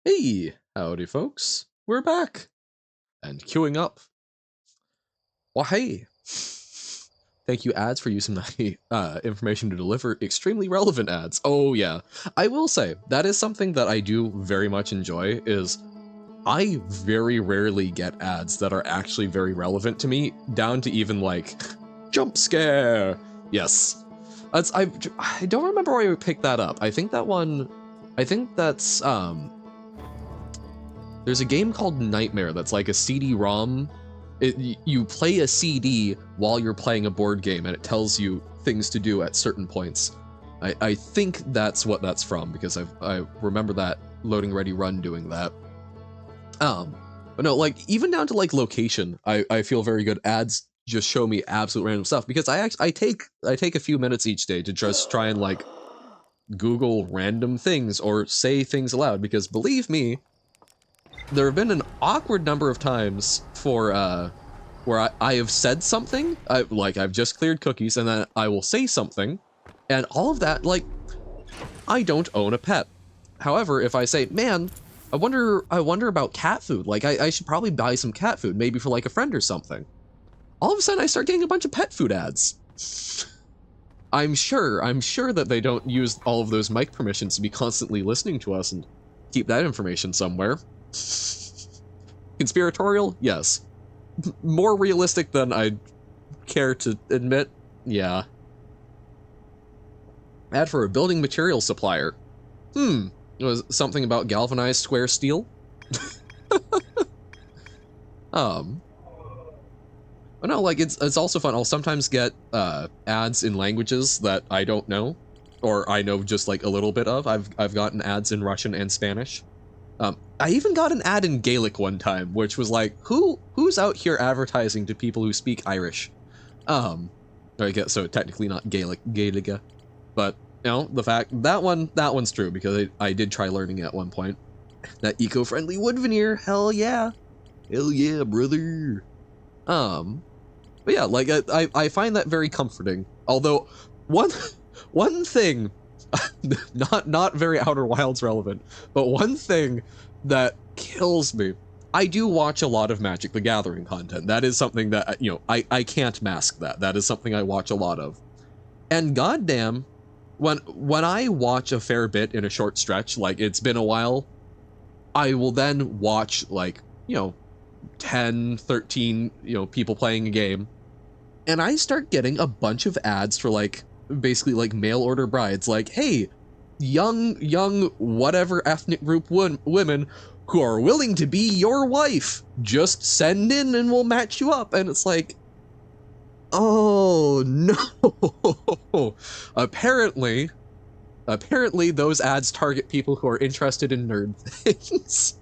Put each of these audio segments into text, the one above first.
Hey, howdy folks, we're back, and queuing up. Well, hey, thank you ads for using my information to deliver extremely relevant ads. Oh yeah, I will say, that is something that I do very much enjoy, is I very rarely get ads that are actually very relevant to me, down to even like, jump scare! Yes. I don't remember where I picked that up. I think that's, there's a game called Nightmare that's like a CD-ROM. You play a CD while you're playing a board game, and it tells you things to do at certain points. I think that's what that's from, because I remember that Loading Ready Run doing that. But no, like even down to like location, I feel very good. Ads just show me absolute random stuff, because I take a few minutes each day to just try and like Google random things or say things aloud, because believe me, there have been an awkward number of times for where I have said something, like I've just cleared cookies, and then I will say something, and all of that, like, I don't own a pet. However, if I say, man, I wonder about cat food, like I should probably buy some cat food, maybe for like a friend or something. All of a sudden I start getting a bunch of pet food ads. I'm sure that they don't use all of those mic permissions to be constantly listening to us and keep that information somewhere. Conspiratorial? Yes. More realistic than I'd care to admit? Yeah. Ad for a building material supplier. It was something about galvanized square steel? But no, like it's also fun. I'll sometimes get ads in languages that I don't know, or I know just like a little bit of. I've gotten ads in Russian and Spanish. I even got an ad in Gaelic one time, which was like, who's out here advertising to people who speak Irish? I guess so. Technically not Gaeliga, but you know the fact that one's true, because I did try learning it at one point. That eco-friendly wood veneer, hell yeah, brother. But yeah, like I find that very comforting. Although one one thing, not very Outer Wilds relevant, but one thing that kills me. I do watch a lot of Magic the Gathering content. That is something that, you know, I can't mask that. That is something I watch a lot of. And goddamn, when I watch a fair bit in a short stretch, like it's been a while, I will then watch like, you know, 10, 13, you know, people playing a game, and I start getting a bunch of ads for like basically like mail order brides, like, hey, young whatever ethnic group women who are willing to be your wife, just send in and we'll match you up. And it's like, oh no. apparently those ads target people who are interested in nerd things.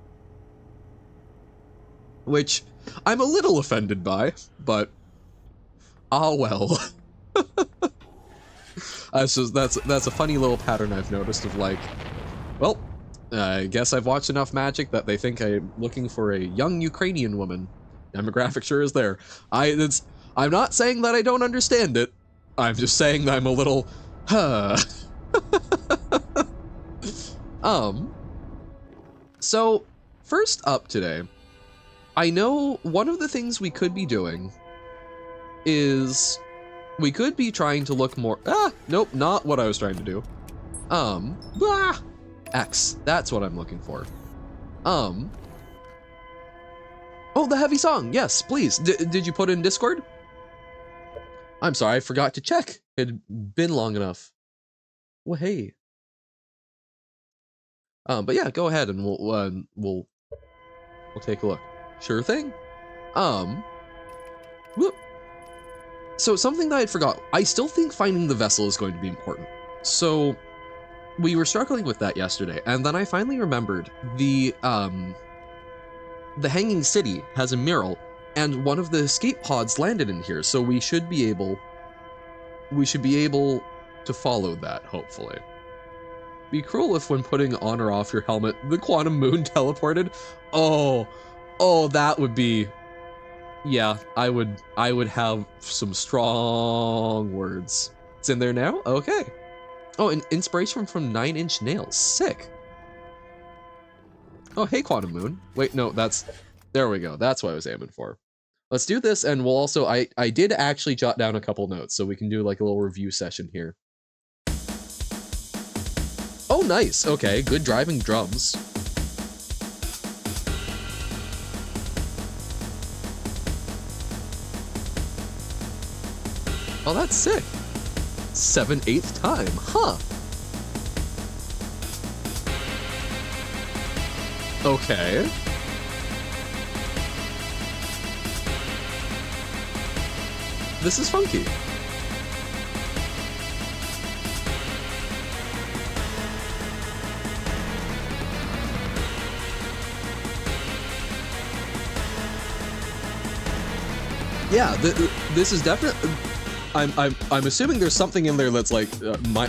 Which I'm a little offended by, but ah well. So that's a funny little pattern I've noticed of like, well, I guess I've watched enough Magic that they think I'm looking for a young Ukrainian woman. Demographic sure is there. I'm not saying that I don't understand it. I'm just saying that I'm a little, huh. So first up today, I know one of the things we could be doing is we could be trying to look more, nope, not what I was trying to do. X, that's what I'm looking for. Oh, the heavy song, yes, please. Did you put it in Discord? I'm sorry, I forgot to check. It had been long enough. Well, hey. But yeah, go ahead and we'll take a look. Sure thing. Whoop. So something that I forgot, I still think finding the vessel is going to be important. So we were struggling with that yesterday, and then I finally remembered the Hanging City has a mural, and one of the escape pods landed in here, so we should be able to follow that, hopefully. Be cruel if when putting on or off your helmet, the quantum moon teleported. Oh, that would be, yeah, I would have some strong words. It's in there now? Okay. Oh, an inspiration from 9 Inch Nails, sick. Oh, hey, Quantum Moon. Wait, no, there we go. That's what I was aiming for. Let's do this, and we'll also, I did actually jot down a couple notes, so we can do like a little review session here. Oh, nice. Okay, good driving drums. Oh, that's sick. 7/8 time, huh? Okay. This is funky. Yeah, this is definitely. I'm assuming there's something in there that's like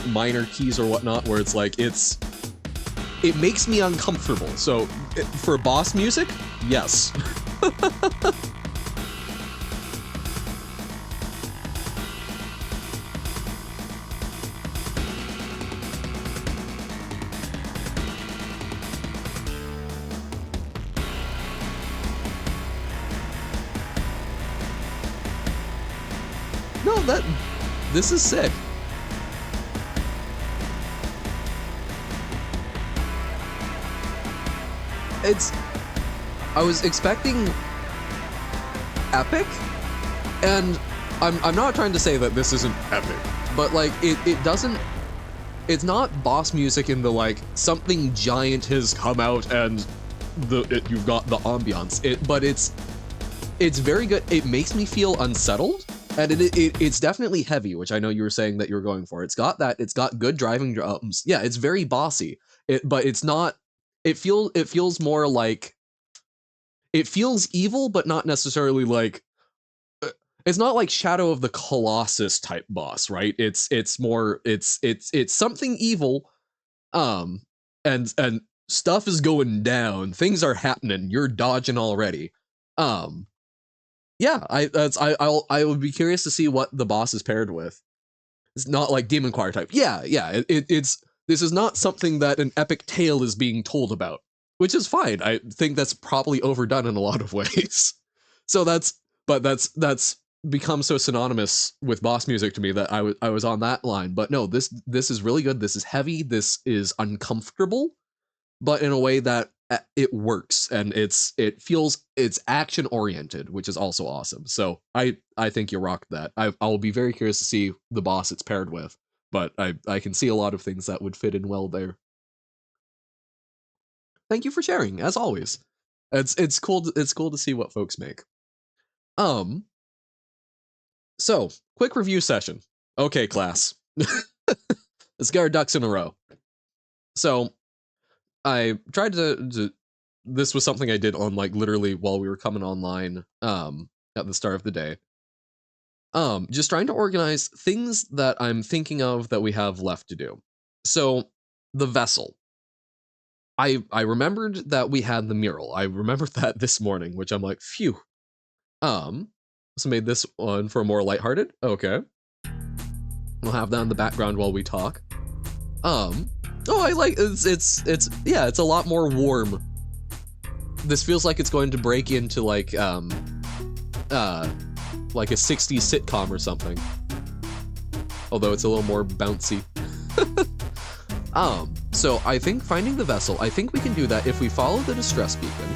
minor keys or whatnot, where it's like it makes me uncomfortable. So for boss music, yes. No, this is sick. I was expecting epic, and I'm not trying to say that this isn't epic, but like it's not boss music in the like something giant has come out and you've got the ambiance. But it's very good. It makes me feel unsettled. And it's definitely heavy, which I know you were saying that you were going for. It's got good driving drums. Yeah, it's very bossy. But it's not. It feels more like. It feels evil, but not necessarily like. It's not like Shadow of the Colossus type boss, right? It's more. It's something evil. And stuff is going down. Things are happening. You're dodging already. Yeah, I would be curious to see what the boss is paired with. It's not like Demon Choir type. Yeah, it's this is not something that an epic tale is being told about, which is fine. I think that's probably overdone in a lot of ways. So that's become so synonymous with boss music to me that I was on that line. But no, this is really good. This is heavy. This is uncomfortable, but in a way that it works, and it's action oriented, which is also awesome. So I think you rocked that. I'll be very curious to see the boss it's paired with, but I can see a lot of things that would fit in well there. Thank you for sharing, as always. It's cool to see what folks make. So quick review session. Okay, class. Let's get our ducks in a row. So I tried to this was something I did on like literally while we were coming online at the start of the day. Just trying to organize things that I'm thinking of that we have left to do. So the vessel. I remembered that we had the mural. I remembered that this morning, which I'm like, phew. So made this one for more lighthearted. Okay. We'll have that in the background while we talk. Oh, I like yeah, it's a lot more warm. This feels like it's going to break into like a 60s sitcom or something. Although it's a little more bouncy. So I think finding the vessel, I think we can do that if we follow the distress beacon.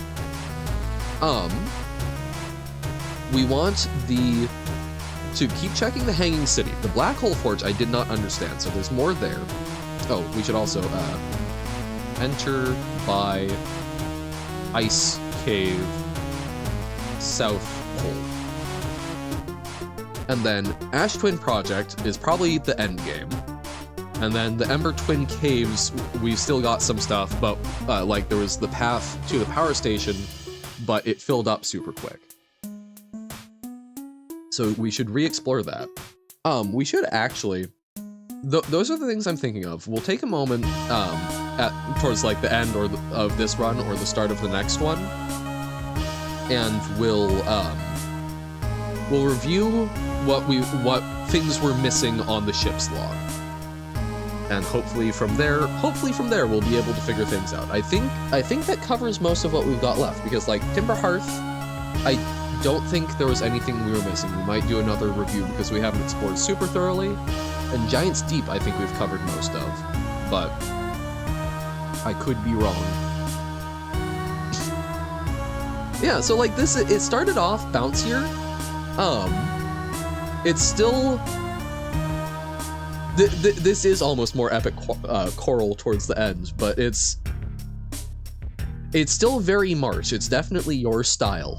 We want to keep checking the Hanging City. The Black Hole Forge I did not understand, so there's more there. Oh, we should also enter by Ice Cave South Hole. And then Ash Twin Project is probably the end game. And then the Ember Twin Caves, we've still got some stuff, but like there was the path to the power station, but it filled up super quick. So we should re-explore that. We should actually, those are the things I'm thinking of. We'll take a moment towards like the end of this run or the start of the next one, and we'll review what things were missing on the ship's log. and hopefully from there we'll be able to figure things out. I think that covers most of what we've got left, because like Timber Hearth, I don't think there was anything we were missing. We might do another review because we haven't explored super thoroughly. And Giant's Deep, I think we've covered most of, but I could be wrong. Yeah, so like this, it started off bouncier. It's still, this is almost more epic choral towards the end, but it's still very March. It's definitely your style.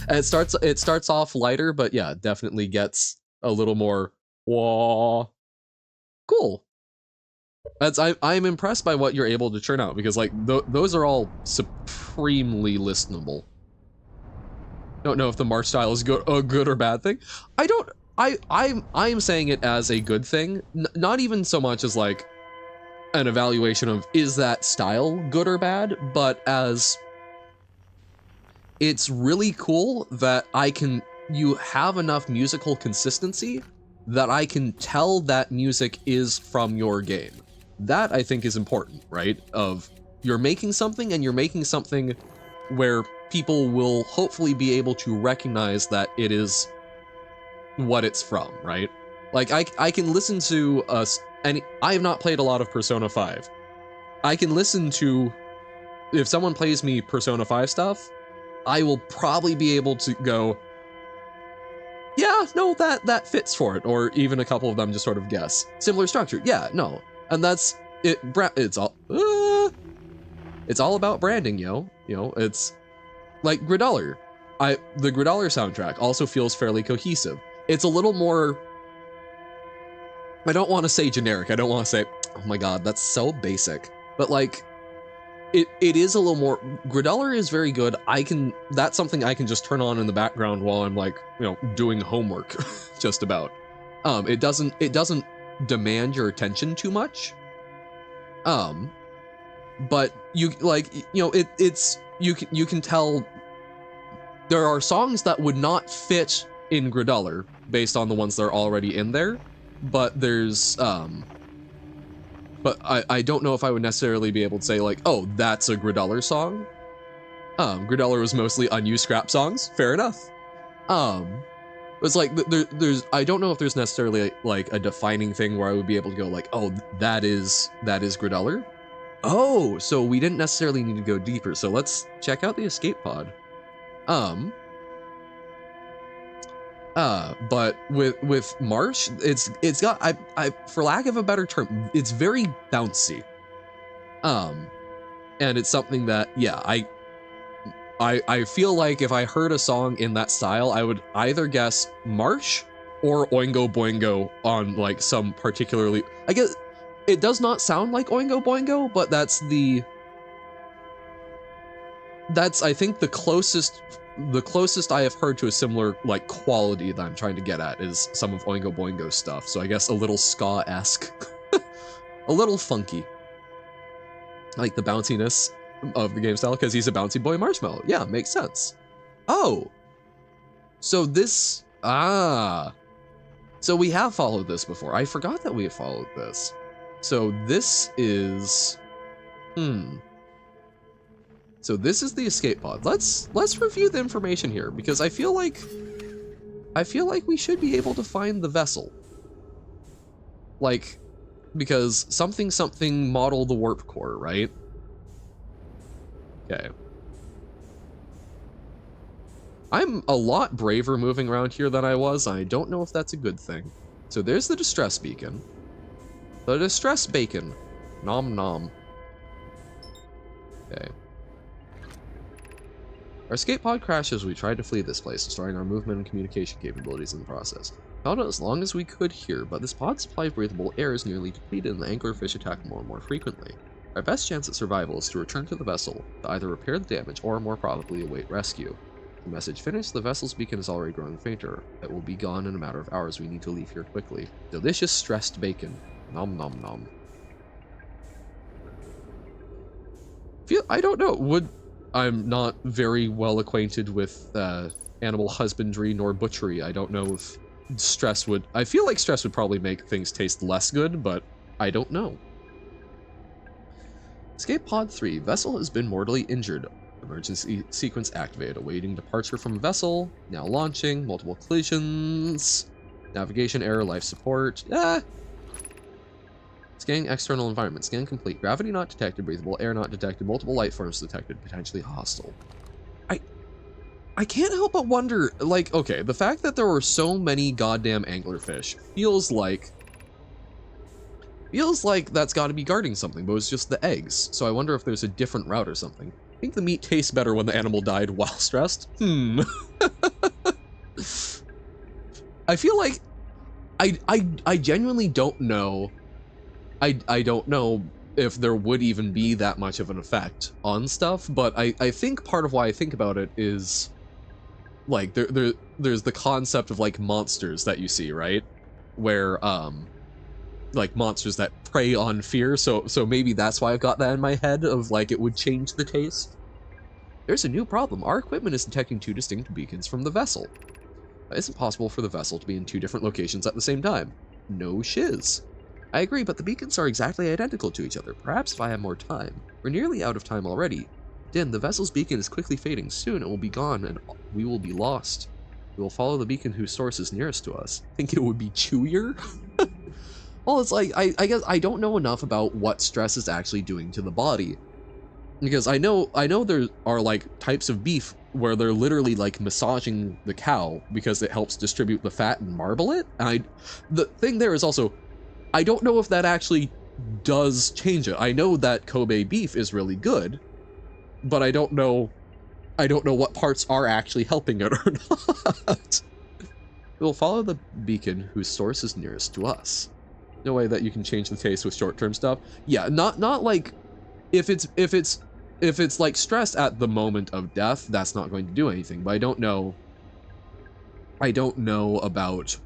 And it starts off lighter, but yeah, definitely gets a little more wah. Cool. I'm impressed by what you're able to churn out, because like those are all supremely listenable. Don't know if the March style is a good or bad thing. I'm saying it as a good thing, not even so much as like an evaluation of is that style good or bad, but as it's really cool that you have enough musical consistency that I can tell that music is from your game. That I think is important, right? Of you're making something, and you're making something where people will hopefully be able to recognize that it is what it's from, right? Like I can listen to and I have not played a lot of Persona 5. I can listen to, if someone plays me Persona 5 stuff, I will probably be able to go, yeah, no, that fits for it, or even a couple of them just sort of guess. Similar structure, yeah, no. And that's it. It's all about branding, yo. You know, it's like Gridollar. The Gridollar soundtrack also feels fairly cohesive. It's a little more, I don't want to say generic. I don't want to say, oh my god, that's so basic. But like, it is a little more, Gridollar is very good. That's something I can just turn on in the background while I'm like, you know, doing homework, just about. It doesn't demand your attention too much. But you like, you know, you can tell there are songs that would not fit in Gridollar based on the ones that are already in there, but there's but I don't know if I would necessarily be able to say like, oh, that's a Gridollar song. Gridollar was mostly unused scrap songs, fair enough. It's like there's I don't know if there's necessarily like a defining thing where I would be able to go like, oh, that is Gridollar. Oh, so we didn't necessarily need to go deeper. So let's check out the escape pod. But with March, it's got I for lack of a better term, it's very bouncy. And it's something that, yeah, I feel like if I heard a song in that style, I would either guess March or Oingo Boingo on like some particularly, I guess it does not sound like Oingo Boingo, but that's I think the closest I have heard to a similar like quality that I'm trying to get at is some of Oingo Boingo's stuff. So I guess a little ska-esque, a little funky, like the bounciness of the game style, because he's a bouncy boy marshmallow. Yeah, makes sense. Oh, so this, so we have followed this before. I forgot that we have followed this. So this is, so this is the escape pod. Let's review the information here, because I feel like we should be able to find the vessel. Like, because something model the warp core, right? Okay. I'm a lot braver moving around here than I was. I don't know if that's a good thing. So there's the distress beacon. The distress bacon. Nom nom. Okay. Our escape pod crashed as we tried to flee this place, destroying our movement and communication capabilities in the process. Found out as long as we could here, but this pod's supply of breathable air is nearly depleted and the anglerfish attack more and more frequently. Our best chance at survival is to return to the vessel, to either repair the damage or more probably await rescue. The message finished, the vessel's beacon is already growing fainter. It will be gone in a matter of hours. We need to leave here quickly. Delicious stressed bacon. Nom nom nom. I don't know, I'm not very well acquainted with animal husbandry nor butchery. I don't know if stress would, I feel like stress would probably make things taste less good, but I don't know. Escape Pod 3. Vessel has been mortally injured. Emergency sequence activated. Awaiting departure from vessel. Now launching. Multiple collisions. Navigation error. Life support. Scanning external environment. Scan complete. Gravity not detected. Breathable air not detected. Multiple life forms detected. Potentially hostile. I can't help but wonder, like, okay, the fact that there were so many goddamn anglerfish feels like that's got to be guarding something, but it's just the eggs. So I wonder if there's a different route or something. I think the meat tastes better when the animal died while stressed. I feel like I genuinely don't know. I don't know if there would even be that much of an effect on stuff, but I think part of why I think about it is like there's the concept of like monsters that you see, right? Where like monsters that prey on fear, so maybe that's why I've got that in my head of like it would change the taste. There's a new problem. Our equipment is detecting 2 distinct beacons from the vessel. It isn't possible for the vessel to be in 2 different locations at the same time. No shiz. I agree, but the beacons are exactly identical to each other. Perhaps if I have more time. We're nearly out of time already. Din, the vessel's beacon is quickly fading. Soon it will be gone and we will be lost. We will follow the beacon whose source is nearest to us. Think it would be chewier? Well, it's like, I guess I don't know enough about what stress is actually doing to the body. Because I know there are like types of beef where they're literally like massaging the cow because it helps distribute the fat and marble it. And the thing there is also, I don't know if that actually does change it. I know that Kobe beef is really good, but I don't know what parts are actually helping it or not. We'll follow the beacon whose source is nearest to us. No way that you can change the taste with short-term stuff. Yeah, not like if it's like stress at the moment of death, that's not going to do anything. But I don't know about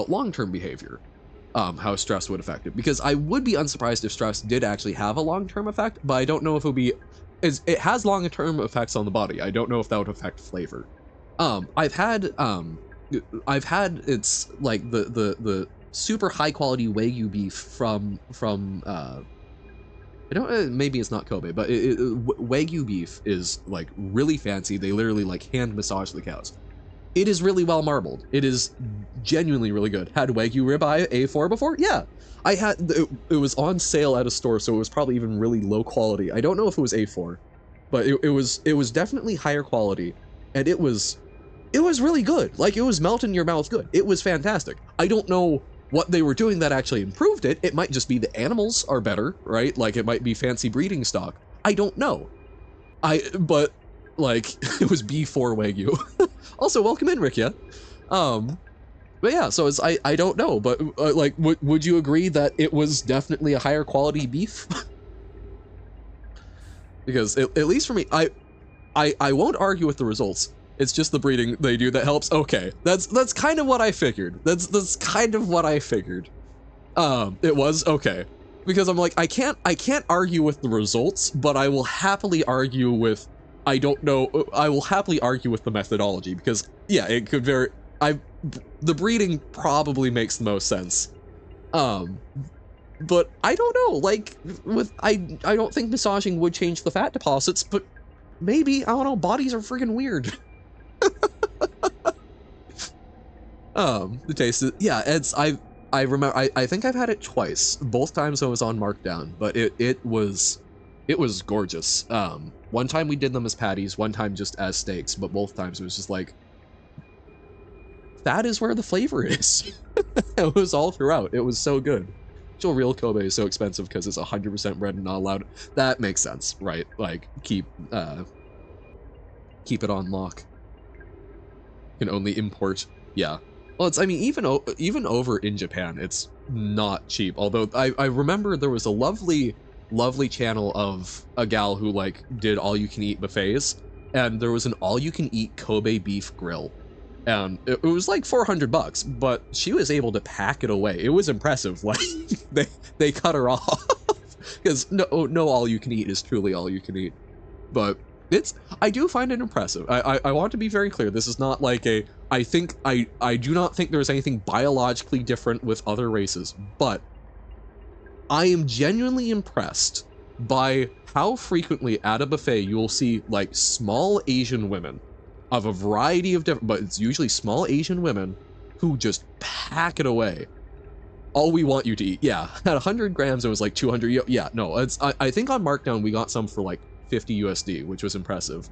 long-term behavior, how stress would affect it, because I would be unsurprised if stress did actually have a long-term effect, but I don't know if it would be, it has long-term effects on the body. I don't know if that would affect flavor. I've had it's like the super high quality Wagyu beef from I don't, maybe it's not Kobe, but Wagyu beef is like really fancy. They literally like hand massage the cows. It is really well marbled. It is genuinely really good. Had Wagyu ribeye A4 before? Yeah. I had, it was on sale at a store, so it was probably even really low quality. I don't know if it was A4, but it was definitely higher quality, and it was really good. Like, it was melt in your mouth good. It was fantastic. I don't know what they were doing that actually improved it. It might just be the animals are better, right? Like, it might be fancy breeding stock. I don't know. But like, it was B4 Wagyu. Also, welcome in, Rikia. But yeah, so it's, I don't know, but like, would you agree that it was definitely a higher quality beef? Because at least for me, I won't argue with the results. It's just the breeding they do that helps. Okay, that's kind of what I figured. That's kind of what I figured. It was okay, because I'm like, I can't argue with the results, but I will happily argue with, I don't know, I will happily argue with the methodology, because yeah, it could the breeding probably makes the most sense. But I don't know, like, I don't think massaging would change the fat deposits, but maybe, I don't know, bodies are freaking weird. The taste is, yeah, it's, I remember, I think I've had it twice. Both times I was on markdown, but it was gorgeous. One time we did them as patties, one time just as steaks, but both times it was just like, that is where the flavor is. It was all throughout. It was so good. Actual real Kobe is so expensive because it's 100% bred and not allowed. That makes sense, right? Like, keep it on lock. Can only import. Yeah. Well, it's, I mean, even over in Japan, it's not cheap. Although I remember there was a lovely channel of a gal who like did all-you-can-eat buffets, and there was an all-you-can-eat Kobe beef grill, and it was like $400, but she was able to pack it away. It was impressive. Like, they cut her off because no all-you-can-eat is truly all-you-can-eat, but I do find it impressive. I want to be very clear. This is not like I do not think there's anything biologically different with other races, but I am genuinely impressed by how frequently at a buffet you will see like small Asian women of a variety of different, but it's usually small Asian women who just pack it away. All we want you to eat. Yeah, at 100 grams, it was like 200. Yeah, no, I think on Markdown, we got some for like 50 USD, which was impressive.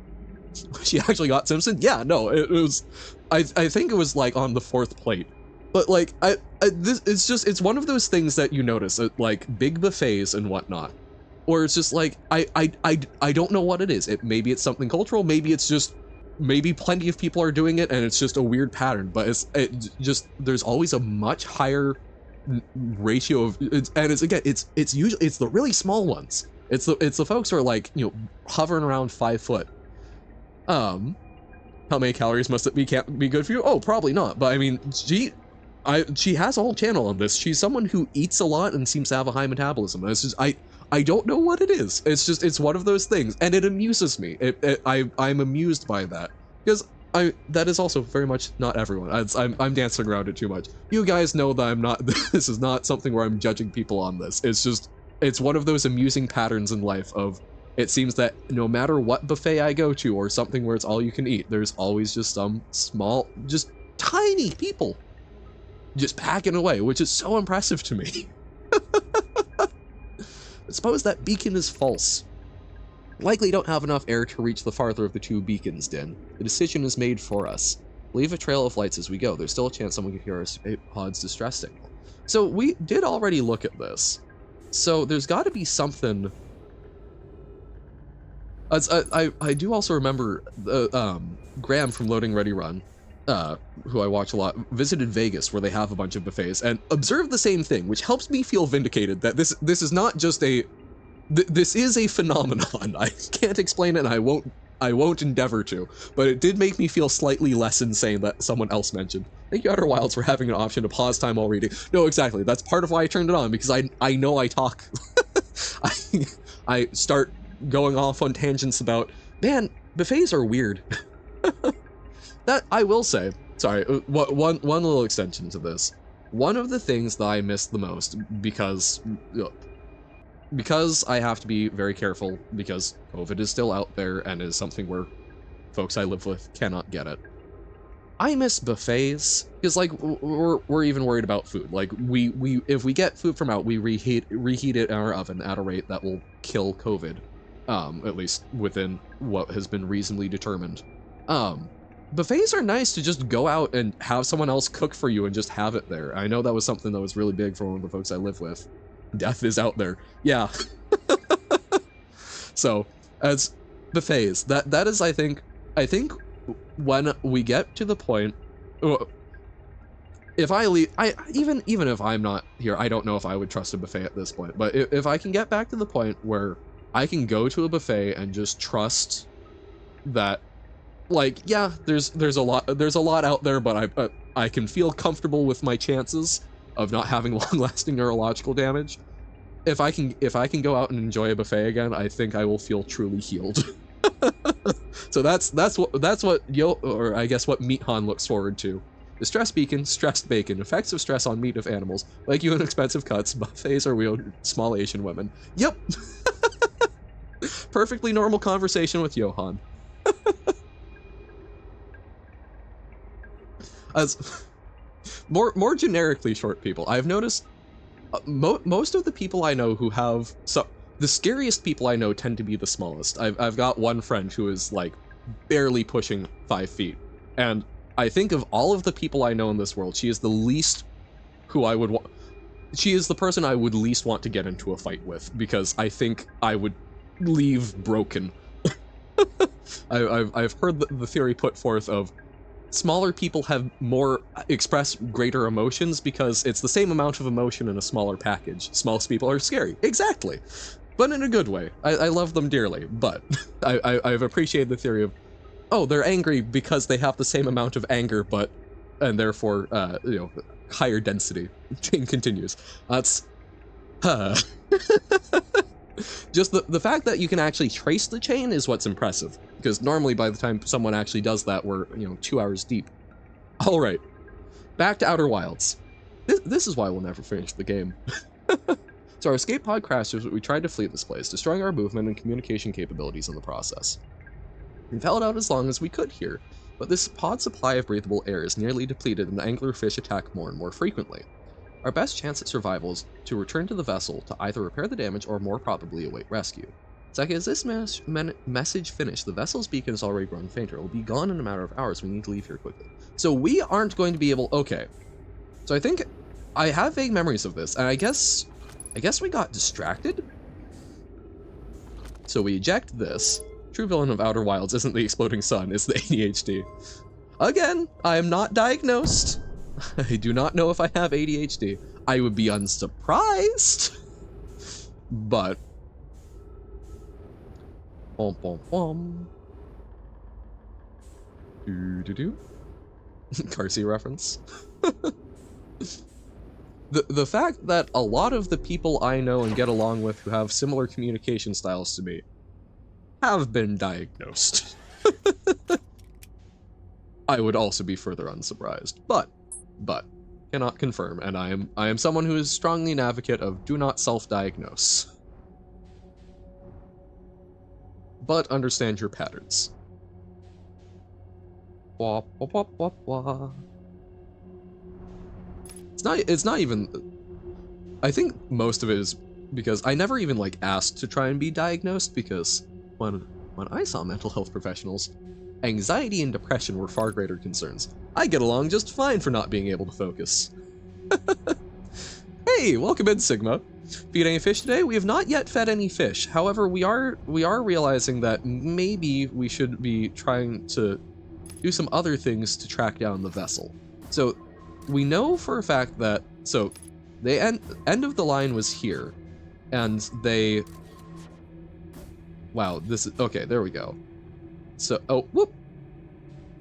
She actually got Simpson? Yeah, no, it was, I think it was like on the 4th plate. But like, it's one of those things that you notice at like big buffets and whatnot, or it's just like, I don't know what it is. Maybe it's something cultural, maybe it's just, maybe plenty of people are doing it and it's just a weird pattern, but there's always a much higher ratio of, it's usually, it's the really small ones. It's the folks who are like, hovering around 5 foot. How many calories must it be, can't be good for you? Oh, probably not. But I mean, she has a whole channel on this. She's someone who eats a lot and seems to have a high metabolism. It's just, I don't know what it is. It's just, it's one of those things, and it amuses me. I'm amused by that, because that is also very much not everyone. I'm dancing around it too much. You guys know that I'm not, this is not something where I'm judging people on this. It's just, it's one of those amusing patterns in life of, it seems that no matter what buffet I go to or something where it's all you can eat, there's always just some small, just tiny people just packing away, which is so impressive to me. Suppose that beacon is false. Likely don't have enough air to reach the farther of the 2 beacons, Din. The decision is made for us. Leave a trail of lights as we go. There's still a chance someone could hear our pod's distress signal. So we did already look at this. So there's got to be something. I do also remember Graham from Loading Ready Run, who I watch a lot, visited Vegas where they have a bunch of buffets and observed the same thing, which helps me feel vindicated that this is not just this is a phenomenon. I can't explain it, and I won't endeavor to, but it did make me feel slightly less insane that someone else mentioned. Thank you, Outer Wilds, for having an option to pause time while reading. No, exactly. That's part of why I turned it on, because I know I talk. I start going off on tangents about, man, buffets are weird. That I will say, sorry, one little extension to this. One of the things that I miss the most, because I have to be very careful, because COVID is still out there and is something where folks I live with cannot get it. I miss buffets, because like we're even worried about food. Like we if we get food from out, we reheat it in our oven at a rate that will kill COVID, at least within what has been reasonably determined. Buffets are nice to just go out and have someone else cook for you and just have it there. I know that was something that was really big for one of the folks I live with. Death is out there. Yeah. So, as buffets, that is, I think when we get to the point, if I leave, even if I'm not here, I don't know if I would trust a buffet at this point, but if I can get back to the point where I can go to a buffet and just trust that, like, yeah, there's a lot out there, but I can feel comfortable with my chances of not having long-lasting neurological damage. If I can go out and enjoy a buffet again, I think I will feel truly healed. So that's what or I guess what Meat Han looks forward to. The stress beacon, stressed bacon, effects of stress on meat of animals, like you in expensive cuts, buffets are weird, small Asian women. Yep. Perfectly normal conversation with Johan. As more generically short people, I've noticed most of the people I know who have the scariest people I know tend to be the smallest. I've got one friend who is like barely pushing 5 feet, and I think of all of the people I know in this world, she is the least who I would want. She is the person I would least want to get into a fight with, because I think I would leave broken. I've heard the theory put forth of smaller people express greater emotions because it's the same amount of emotion in a smaller package. Smallest people are scary. Exactly. But in a good way. I love them dearly, but I've appreciated the theory of, oh, they're angry because they have the same amount of anger, and therefore, higher density. Chain continues. That's, Just the fact that you can actually trace the chain is what's impressive, because normally by the time someone actually does that, we're, 2 hours deep. All right, back to Outer Wilds. This is why we'll never finish the game. So our escape pod crashed as we tried to flee this place, destroying our movement and communication capabilities in the process. We've held out as long as we could here, but this pod supply of breathable air is nearly depleted and the anglerfish attack more and more frequently. Our best chance at survival is to return to the vessel to either repair the damage or more probably await rescue. Seka, is this message finished? The vessel's beacon has already grown fainter. It will be gone in a matter of hours. We need to leave here quickly. So we aren't going to be able... Okay. So I think... I have vague memories of this, and I guess we got distracted? So we eject this. True villain of Outer Wilds isn't the exploding sun, it's the ADHD. Again, I am not diagnosed. I do not know if I have ADHD. I would be unsurprised. But... Bom bom bom. Doo-doo-doo. Carsey reference. The fact that a lot of the people I know and get along with who have similar communication styles to me have been diagnosed. I would also be further unsurprised, but cannot confirm, and I am someone who is strongly an advocate of do not self-diagnose. But understand your patterns. Wah, wah, wah, wah, wah. It's not even... I think most of it is because I never even, asked to try and be diagnosed, because when I saw mental health professionals, anxiety and depression were far greater concerns. I get along just fine for not being able to focus. Hey, welcome in, Sigma. Feed any fish today? We have not yet fed any fish. However, we are realizing that maybe we should be trying to do some other things to track down the vessel. So we know for a fact that, so the end of the line was here, and they, wow, this is, okay, there we go. So, oh, whoop.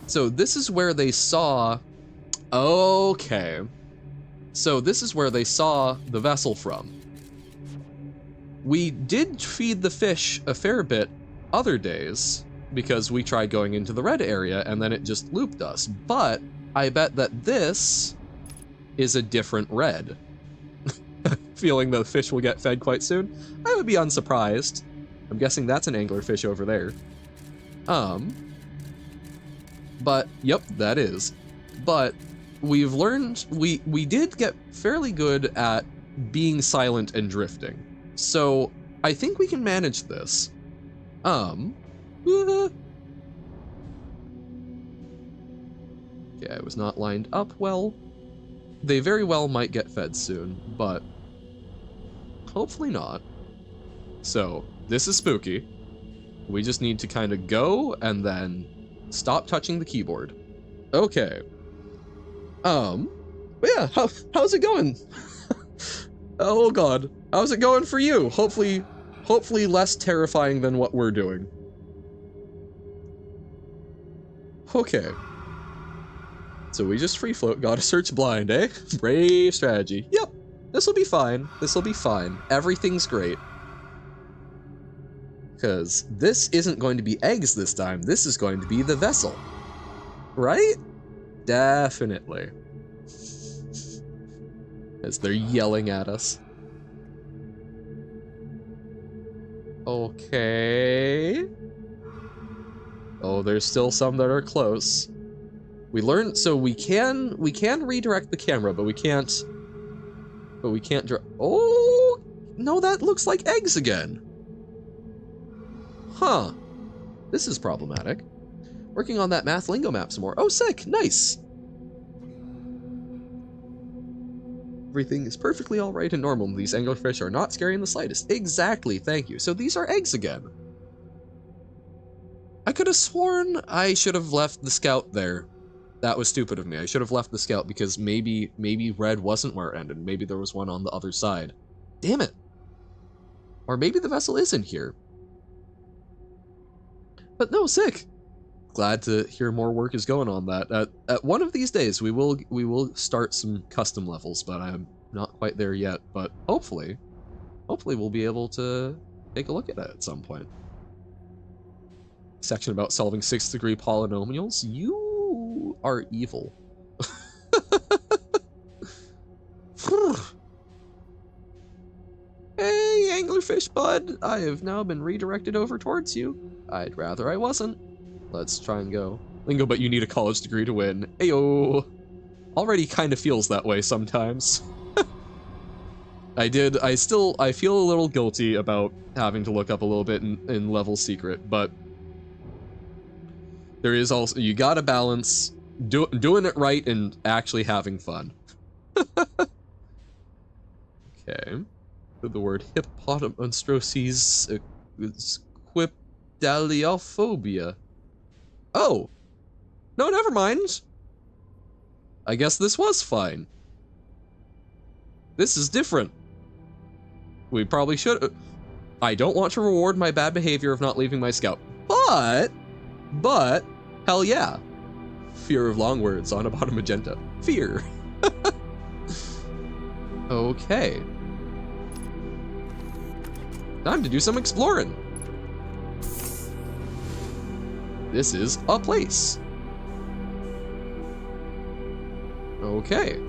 So this is where they saw, okay. So this is where they saw the vessel from. We did feed the fish a fair bit other days, because we tried going into the red area and then it just looped us, but I bet that this is a different red. Feeling the fish will get fed quite soon. I would be unsurprised. I'm guessing that's an anglerfish over there. But, yep, that is. But we've learned, we did get fairly good at being silent and drifting. So I think we can manage this. Yeah, it was not lined up well. They very well might get fed soon, but hopefully not. So, this is spooky. We just need to kind of go and then stop touching the keyboard. Okay. But yeah, how's it going? Oh god, how's it going for you? Hopefully less terrifying than what we're doing. Okay. So we just free float, gotta search blind, eh? Brave strategy. Yep, this'll be fine. This'll be fine. Everything's great. Because this isn't going to be eggs this time, this is going to be the vessel. Right? Definitely. As they're yelling at us. Okay. Oh, there's still some that are close. We learned, so we can redirect the camera, but we can't oh, no, that looks like eggs again. Huh. This is problematic. Working on that math lingo map some more. Oh, sick, nice. Everything is perfectly all right and normal. These anglerfish are not scary in the slightest. Exactly, thank you. So these are eggs again. I could have sworn I should have left the scout there. That was stupid of me. I should have left the scout because maybe red wasn't where it ended. Maybe there was one on the other side. Damn it. Or maybe the vessel is in here. But no, sick. Glad to hear more work is going on that. At one of these days, we will start some custom levels, but I'm not quite there yet. But hopefully we'll be able to take a look at it at some point. Section about solving 6th-degree polynomials. You are evil. Hey, anglerfish bud. I have now been redirected over towards you. I'd rather I wasn't. Let's try and go. Lingo, but you need a college degree to win. Ayo. Already kind of feels that way sometimes. I feel a little guilty about having to look up a little bit in level secret, but there is also, you gotta balance doing it right and actually having fun. Okay. The word hippopotamonstroses quipdaliophobia. Oh! No, never mind! I guess this was fine. This is different. We probably should. I don't want to reward my bad behavior of not leaving my scout. But, hell yeah. Fear of long words on about a magenta. Fear. Okay. Time to do some exploring. This is a place. Okay.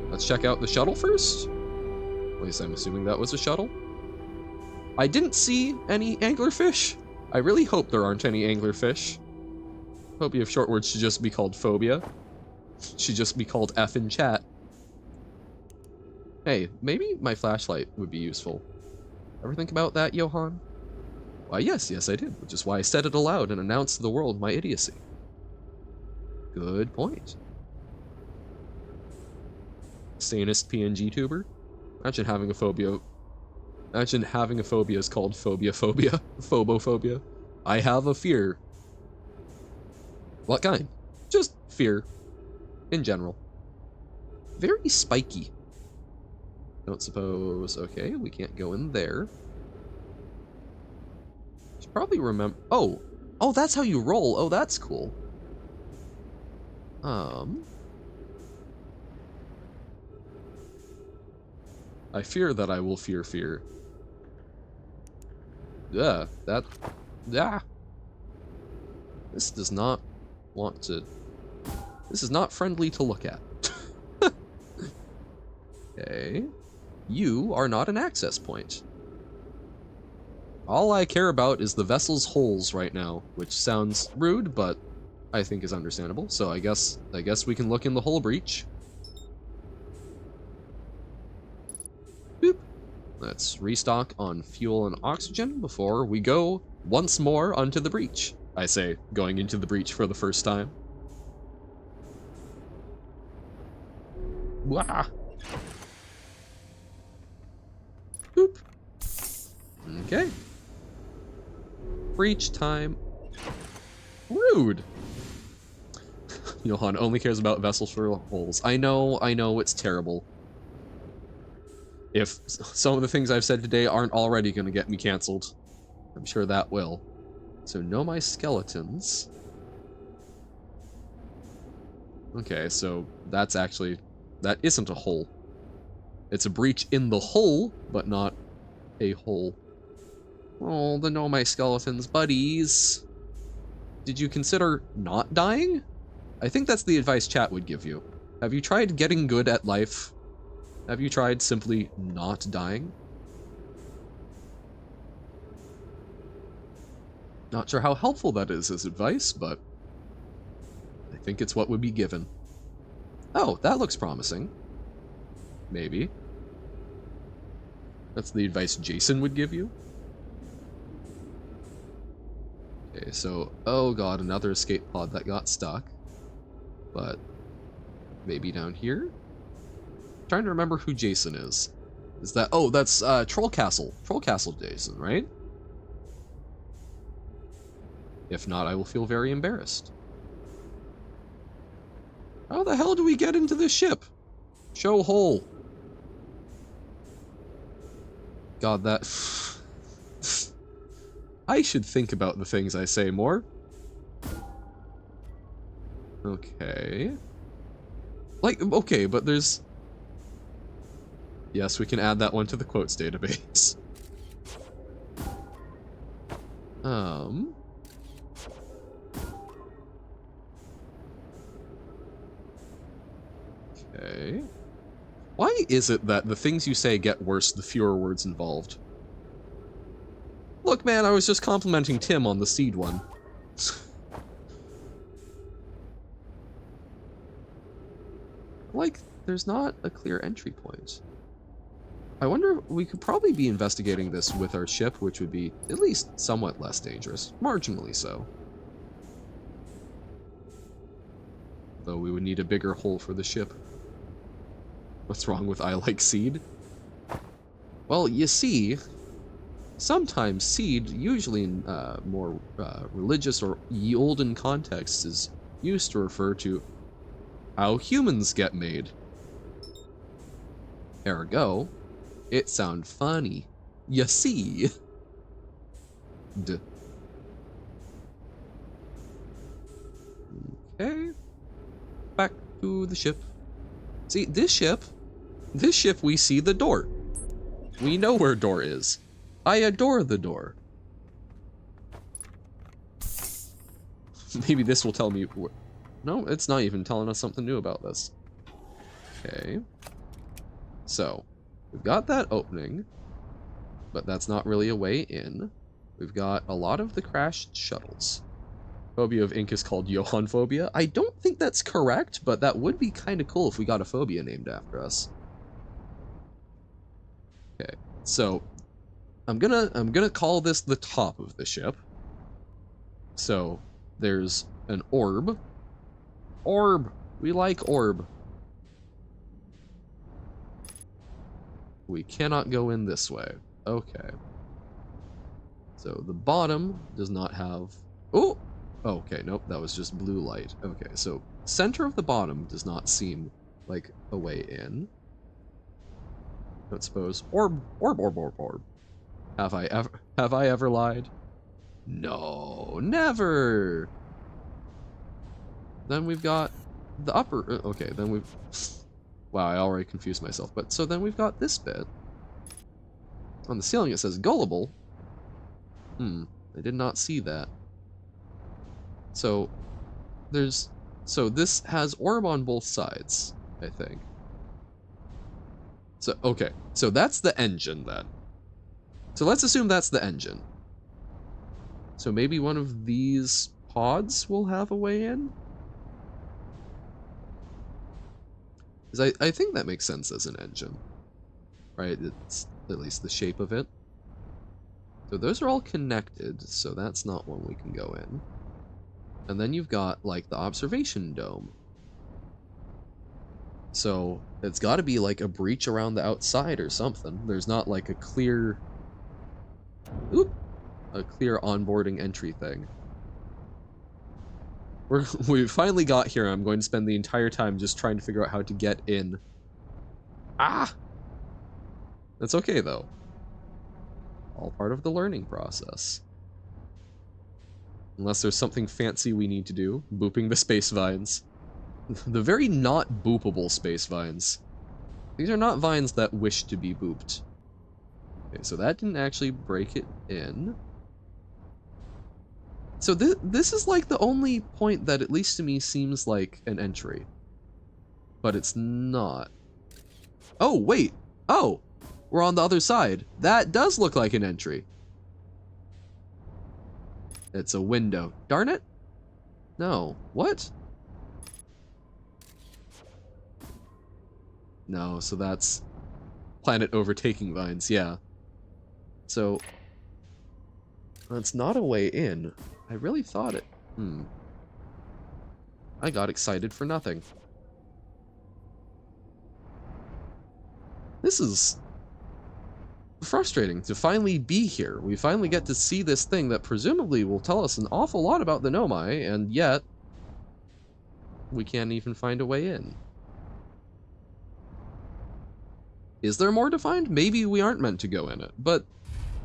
Let's check out the shuttle first. At least I'm assuming that was a shuttle. I didn't see any anglerfish. I really hope there aren't any anglerfish. Hope you have short words should just be called phobia. Should just be called F in chat. Hey, maybe my flashlight would be useful. Ever think about that, Johan? Why, yes, I did, which is why I said it aloud and announced to the world my idiocy. Good point. Sanist PNG tuber? Imagine having a phobia. Imagine having a phobia is called phobia. Phobophobia. I have a fear. What kind? Just fear. In general. Very spiky. Don't suppose... Okay, we can't go in there. Should probably remember... Oh! Oh, that's how you roll! Oh, that's cool. I fear that I will fear. Yeah, that... Yeah! This does not want to... This is not friendly to look at. Okay. You are not an access point. All I care about is the vessel's holes right now, which sounds rude, but I think is understandable. So I guess we can look in the hull breach. Boop. Let's restock on fuel and oxygen before we go once more onto the breach. I say, going into the breach for the first time. Wah! Boop. Okay. Breach time. Rude. Johan only cares about vessels for holes. I know, it's terrible. If some of the things I've said today aren't already going to get me canceled, I'm sure that will. So know my skeletons. Okay, so that's actually... That isn't a hole. It's a breach in the hull, but not a hole. Oh, the know my skeletons buddies. Did you consider not dying? I think that's the advice chat would give you. Have you tried getting good at life? Have you tried simply not dying? Not sure how helpful that is as advice, but I think it's what would be given. Oh, that looks promising. Maybe. That's the advice Jason would give you? Okay, so, oh god, another escape pod that got stuck. But, maybe down here? I'm trying to remember who Jason is. Is that, oh, that's Troll Castle. Troll Castle Jason, right? If not, I will feel very embarrassed. How the hell do we get into this ship? Show hole. God, that... I should think about the things I say more. Okay. Like, okay, but there's... Yes, we can add that one to the quotes database. Okay. Why is it that the things you say get worse the fewer words involved? Look, man, I was just complimenting Tim on the seed one. Like, there's not a clear entry point. I wonder, we could probably be investigating this with our ship, which would be at least somewhat less dangerous. Marginally so. Though we would need a bigger hole for the ship. What's wrong with I like seed? Well, you see, sometimes seed, usually in more religious or olden contexts, is used to refer to how humans get made. Ergo, it sound funny. You see. Okay. Back to the ship. See, this ship we see the door. We know where door is. I adore the door. Maybe this will tell me. No, it's not even telling us something new about this. Okay. So, we've got that opening, but that's not really a way in. We've got a lot of the crashed shuttles. Phobia of ink is called Johann phobia. I don't think that's correct, but that would be kind of cool if we got a phobia named after us. Okay, so I'm gonna call this the top of the ship. So there's an orb. Orb! We like orb. We cannot go in this way. Okay. So the bottom does not have... Oh! Okay, nope, that was just blue light. Okay, so center of the bottom does not seem like a way in. Don't suppose. Orb. Have I ever lied? No, never. Then we've got the upper, okay, then we've, wow, I already confused myself. But so then we've got this bit. On the ceiling it says gullible. I did not see that. So this has orb on both sides, I think. So, okay, so that's the engine then. So let's assume that's the engine. So maybe one of these pods will have a way in? Because I think that makes sense as an engine. Right, it's at least the shape of it. So those are all connected, so that's not one we can go in. And then you've got, like, the observation dome. So it's got to be, like, a breach around the outside or something. There's not, like, a clear... Oop! A clear onboarding entry thing. We finally got here. I'm going to spend the entire time just trying to figure out how to get in. Ah! That's okay, though. All part of the learning process. Unless there's something fancy we need to do. Booping the space vines. The very not boopable space vines. These are not vines that wish to be booped. Okay, so that didn't actually break it in. So this is like the only point that, at least to me, seems like an entry. But it's not. Oh, wait. Oh, we're on the other side. That does look like an entry. It's a window. Darn it. No. What? No, so that's planet overtaking vines, yeah. So that's not a way in. I really thought it. I got excited for nothing. This is frustrating to finally be here. We finally get to see this thing that presumably will tell us an awful lot about the Nomai, and yet we can't even find a way in. Is there more to find? Maybe we aren't meant to go in it, but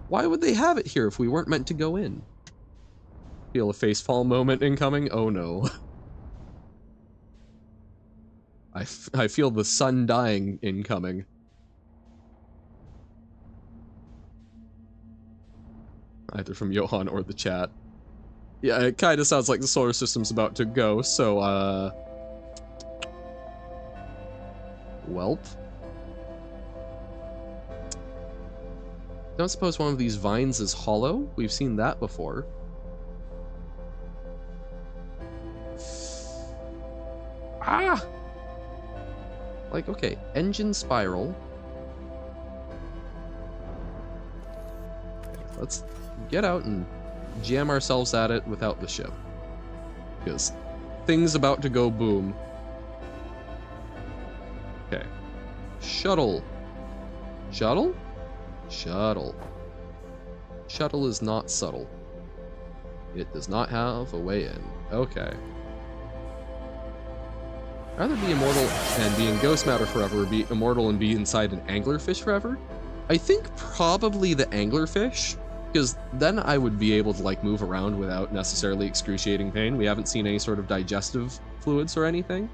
why would they have it here if we weren't meant to go in? Feel a facepalm moment incoming? Oh no. I feel the sun dying incoming. either from Johan or the chat. Yeah, it kind of sounds like the solar system's about to go, so, welp. Don't suppose one of these vines is hollow? We've seen that before. Ah! Like, okay, engine spiral. Okay, let's get out and jam ourselves at it without the ship. Because things about to go boom. Okay. Shuttle. Shuttle? Shuttle. Shuttle is not subtle. It does not have a way in. Okay. I'd rather be immortal and be in ghost matter forever, or be immortal and be inside an anglerfish forever. I think probably the anglerfish, because then I would be able to like move around without necessarily excruciating pain. We haven't seen any sort of digestive fluids or anything.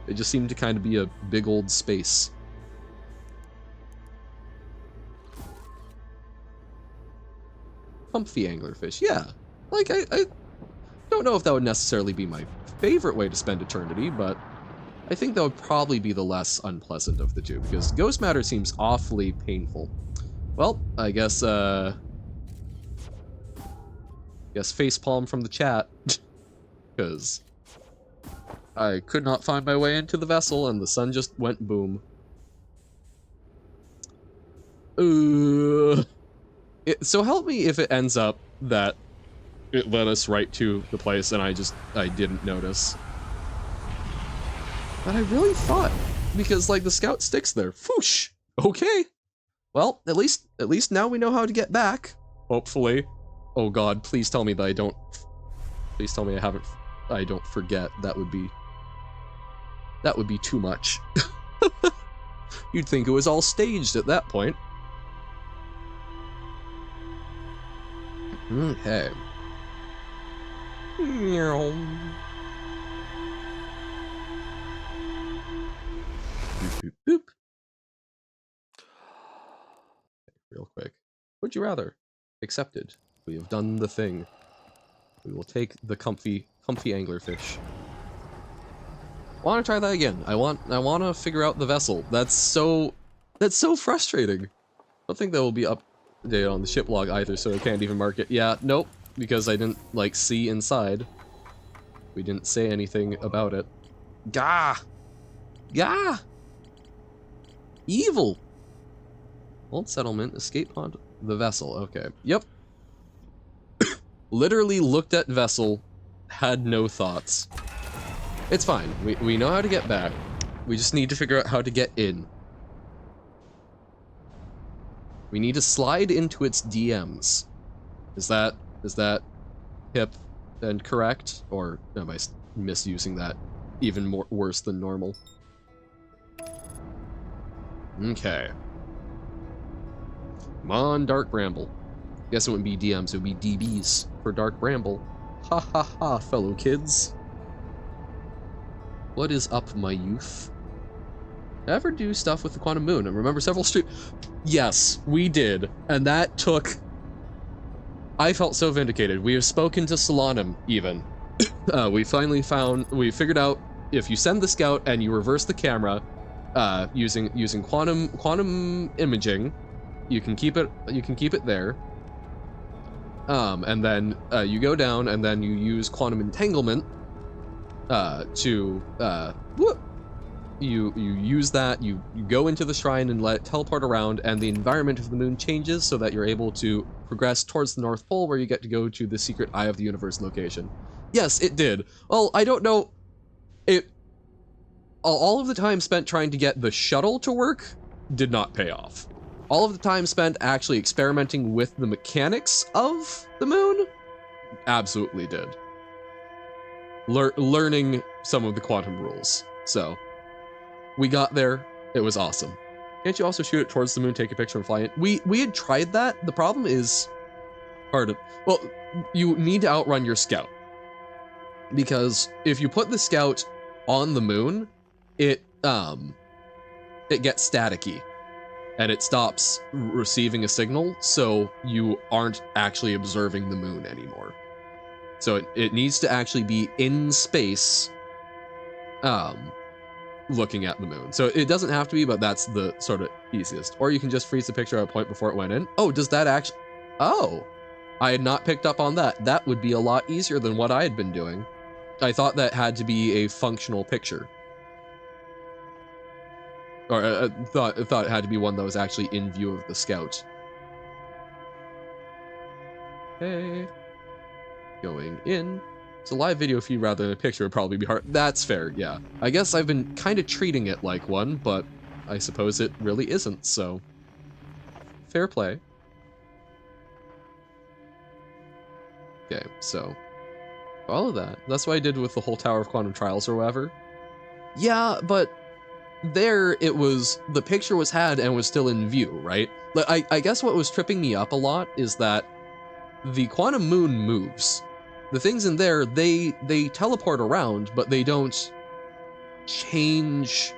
It just seemed to kind of be a big old space. Comfy anglerfish, yeah. Like, I don't know if that would necessarily be my favorite way to spend eternity, but I think that would probably be the less unpleasant of the two, because ghost matter seems awfully painful. Well, I guess facepalm from the chat, because I could not find my way into the vessel and the sun just went boom. So help me if it ends up that it led us right to the place and I didn't notice. But I really thought, because like the scout sticks there. Foosh! Okay. Well, at least now we know how to get back. Hopefully. Oh god, please tell me that I don't, please tell me I don't forget. That would be too much. You'd think it was all staged at that point. Okay. Meow. Boop, boop, boop. Okay, real quick. Would you rather? Accepted. We have done the thing. We will take the comfy anglerfish. Want to try that again? I want to figure out the vessel. That's so frustrating. I don't think that will be updated on the ship log either, so I can't even mark it. Yeah, nope, because I didn't like see inside. We didn't say anything about it. Gah! Gah! Evil! Old settlement, escape pod, the vessel. Okay, yep. Literally looked at vessel, had no thoughts. It's fine. We know how to get back. We just need to figure out how to get in. We need to slide into its DMs. Is that hip and correct, or am I misusing that even worse than normal? Okay. Come on, Dark Bramble. Guess it wouldn't be DMs, it would be DBs for Dark Bramble. Ha ha ha, fellow kids. What is up, my youth? Did I ever do stuff with the Quantum Moon? I remember several Yes, we did. And that took... I felt so vindicated. We have spoken to Solanum, even. We figured out if you send the scout and you reverse the camera, using quantum imaging, you can keep it there. And then you go down and then you use quantum entanglement you use that, you go into the shrine and let it teleport around, and the environment of the moon changes so that you're able to progress towards the North Pole, where you get to go to the secret Eye of the Universe location. Yes, it did. Well, I don't know. All of the time spent trying to get the shuttle to work did not pay off. All of the time spent actually experimenting with the mechanics of the moon absolutely did. Learning some of the quantum rules. So, we got there. It was awesome. Can't you also shoot it towards the moon, take a picture, and fly it? We had tried that. The problem is well, you need to outrun your scout. Because if you put the scout on the moon, it gets staticky. and it stops receiving a signal, so you aren't actually observing the moon anymore. So it needs to actually be in space, looking at the moon. So it doesn't have to be, but that's the sort of easiest. Or you can just freeze the picture at a point before it went in. Oh, does that actually... Oh, I had not picked up on that. That would be a lot easier than what I had been doing. I thought that had to be a functional picture. Or I thought it had to be one that was actually in view of the scout. Okay. Going in. It's a live video feed rather than a picture would probably be hard. That's fair, yeah. I guess I've been kind of treating it like one, but I suppose it really isn't, so... Fair play. Okay, so... all of that. That's what I did with the whole Tower of Quantum Trials or whatever. Yeah, but... there, it was... the picture was had and was still in view, right? Like, I guess what was tripping me up a lot is that the quantum moon moves. The things in there, they teleport around, but they don't change.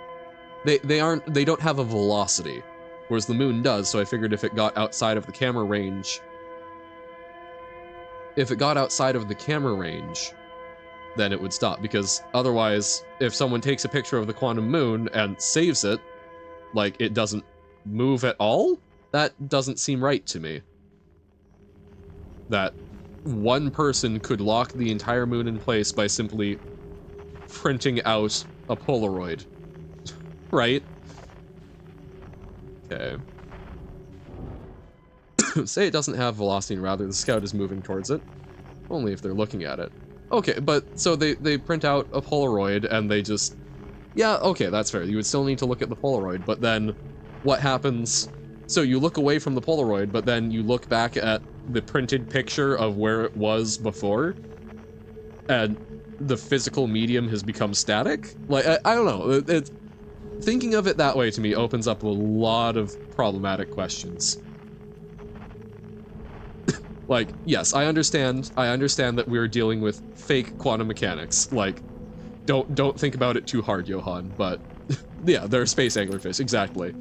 They don't have a velocity, whereas the moon does. So I figured if it got outside of the camera range, then it would stop, because otherwise, if someone takes a picture of the quantum moon and saves it, like it doesn't move at all, that doesn't seem right to me. That one person could lock the entire moon in place by simply printing out a Polaroid, right? Okay. Say it doesn't have velocity, and rather the scout is moving towards it. Only if they're looking at it. Okay, but so they print out a Polaroid and they just... yeah, okay, that's fair. You would still need to look at the Polaroid, but then what happens... so you look away from the Polaroid, but then you look back at the printed picture of where it was before, and the physical medium has become static? Like, I don't know. Thinking of it that way to me opens up a lot of problematic questions. Like, yes, I understand that we're dealing with fake quantum mechanics. Like, don't think about it too hard, Johan, but yeah, they're space anglerfish, exactly.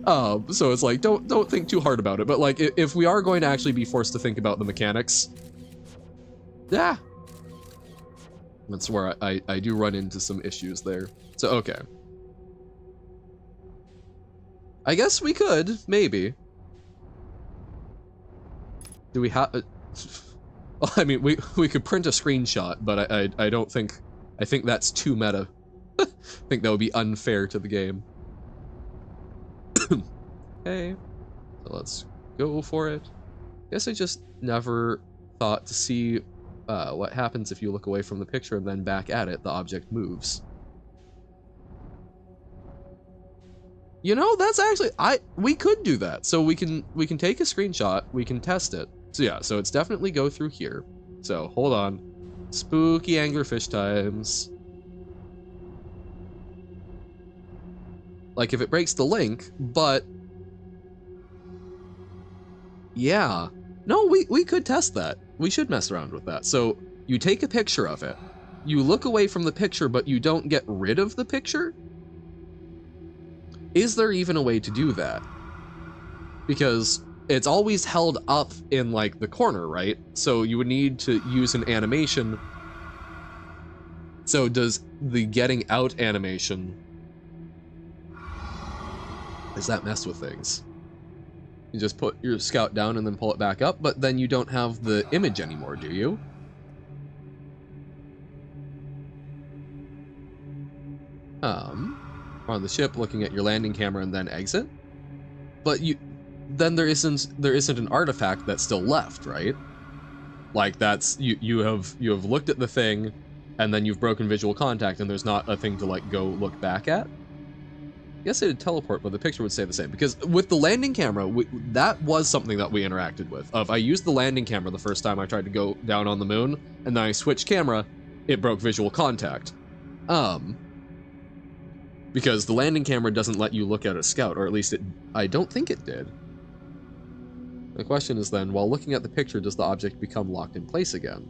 So it's like, don't think too hard about it, but like, if we are going to actually be forced to think about the mechanics, yeah. That's where I do run into some issues there. So, okay. I guess we could, maybe. Do we have... well, I mean, we could print a screenshot, but I don't think... I think that's too meta. I think that would be unfair to the game. Okay, so let's go for it. Guess I just never thought to see what happens if you look away from the picture and then back at it, the object moves. You know, that's actually... we could do that. So we can take a screenshot, we can test it. So yeah, so it's definitely go through here. So hold on. Spooky anglerfish times. Like if it breaks the link, but yeah. No, we could test that. We should mess around with that. So you take a picture of it. You look away from the picture, but you don't get rid of the picture? Is there even a way to do that? Because it's always held up in like the corner, right? So you would need to use an animation. So does the getting out animation, does that mess with things? You just put your scout down and then pull it back up, but then you don't have the image anymore, do you? On the ship, looking at your landing camera and then exit. But then there isn't an artifact that's still left, right? Like that's you have looked at the thing, and then you've broken visual contact, and there's not a thing to like go look back at. I guess it'd teleport, but the picture would stay the same. Because with the landing camera, that was something that we interacted with. I used the landing camera the first time I tried to go down on the moon, and then I switched camera, it broke visual contact. Because the landing camera doesn't let you look at a scout, or at least I don't think it did. The question is then, while looking at the picture, does the object become locked in place again?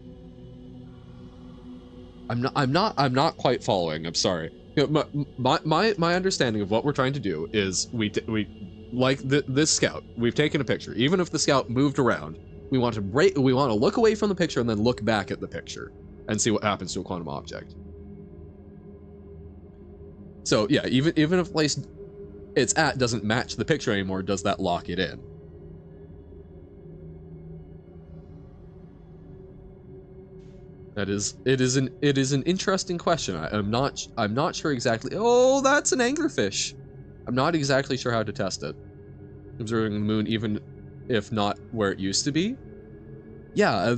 I'm not quite following. I'm sorry. You know, my understanding of what we're trying to do is we like this scout, we've taken a picture. Even if the scout moved around, we want to look away from the picture and then look back at the picture and see what happens to a quantum object. So yeah, even if place it's at doesn't match the picture anymore, does that lock it in? It is an interesting question. I'm not sure exactly. Oh, that's an anglerfish. I'm not exactly sure how to test it. Observing the moon, even if not where it used to be. Yeah,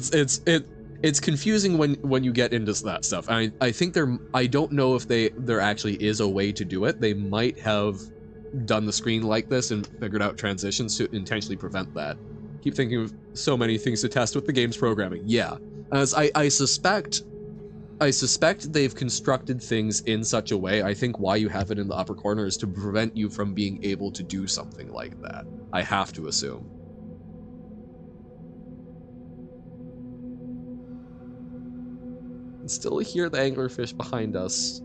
it's confusing when you get into that stuff. I think I don't know if there actually is a way to do it. They might have done the screen like this and figured out transitions to intentionally prevent that. Keep thinking of so many things to test with the game's programming. Yeah, as I suspect they've constructed things in such a way. I think why you have it in the upper corner is to prevent you from being able to do something like that. I have to assume. Still hear the anglerfish behind us.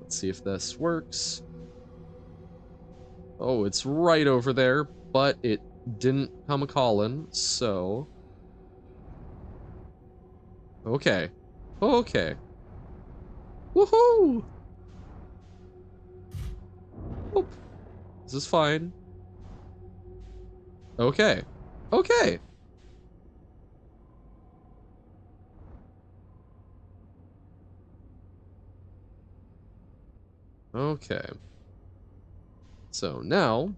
Let's see if this works. Oh, it's right over there, but it didn't come a callin', so... Okay. Okay. Woohoo! Oop. This is fine. Okay. Okay. Okay. So now,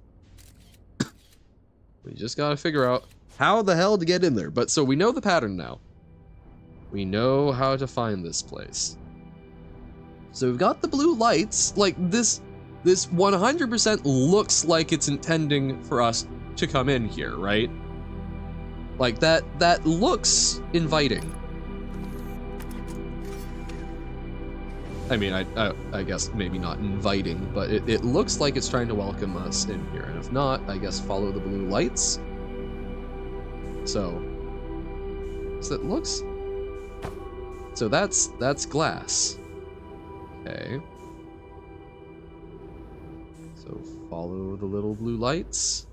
we just gotta figure out how the hell to get in there. But so we know the pattern now. We know how to find this place. So we've got the blue lights. Like this 100% looks like it's intending for us to come in here, right? Like that looks inviting. I mean, I guess maybe not inviting, but it looks like it's trying to welcome us in here. And if not, I guess follow the blue lights. So it looks... So that's glass. Okay. So follow the little blue lights.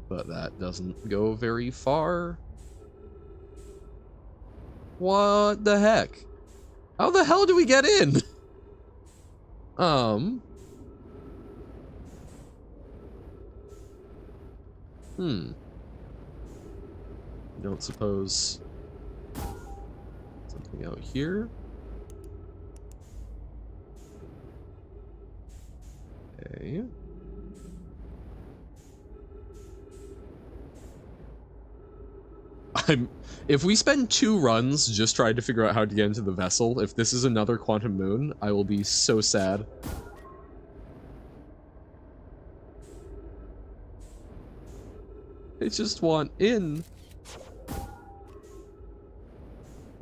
But that doesn't go very far. What the heck? How the hell do we get in? Don't suppose something out here? Okay. If we spend 2 runs just trying to figure out how to get into the vessel, if this is another quantum moon, I will be so sad. I just want in.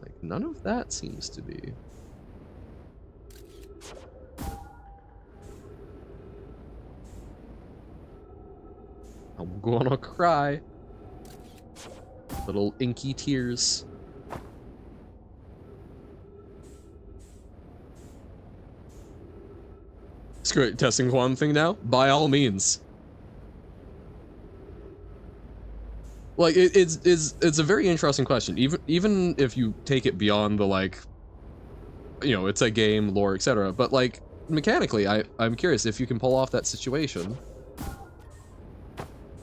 Like, none of that seems to be. I'm gonna cry. Little inky tears. Screw it, testing quantum thing now? By all means. Like, it's a very interesting question. Even if you take it beyond the, like, you know, it's a game, lore, etc. But, like, mechanically, I'm curious if you can pull off that situation.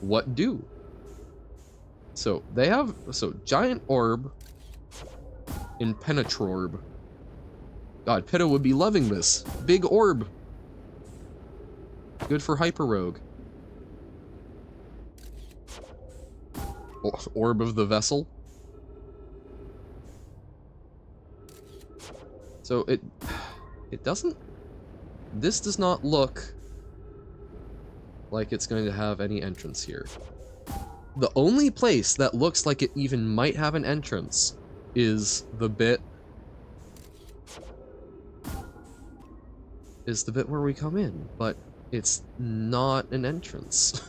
What do? So they have giant orb, impenetrorb. God, Pitta would be loving this. Big orb. Good for hyper rogue. Orb of the vessel. So it doesn't. This does not look like it's going to have any entrance here. The only place that looks like it even might have an entrance is the bit where we come in, but it's not an entrance.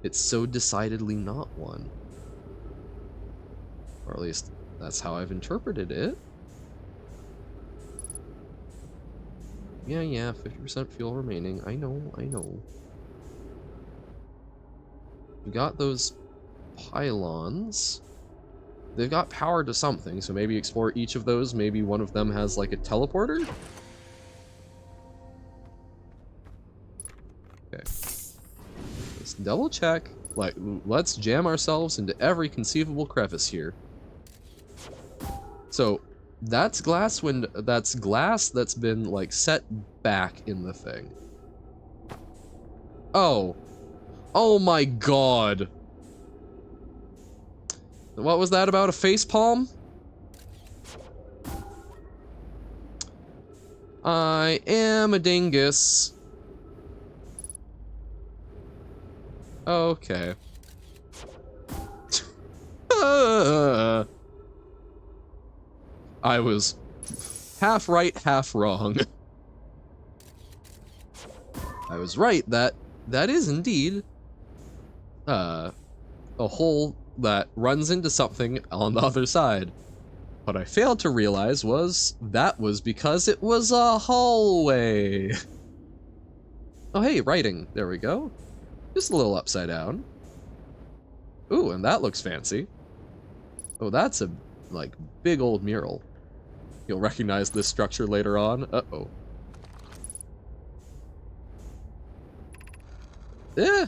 It's so decidedly not one. Or at least that's how I've interpreted it. Yeah, 50% fuel remaining. I know. We got those pylons. They've got power to something, so maybe explore each of those. Maybe one of them has like a teleporter? Okay. Let's double check. Like, let's jam ourselves into every conceivable crevice here. So that's glass that's been like set back in the thing. Oh. Oh my god. What was that about, a face palm? I am a dingus. Okay. I was half right, half wrong. I was right that is indeed a hole that runs into something on the other side. What I failed to realize was that was because it was a hallway. Oh hey, writing. There we go. Just a little upside down. Ooh, and that looks fancy. Oh, that's a like big old mural. You'll recognize this structure later on. Uh-oh. Eh!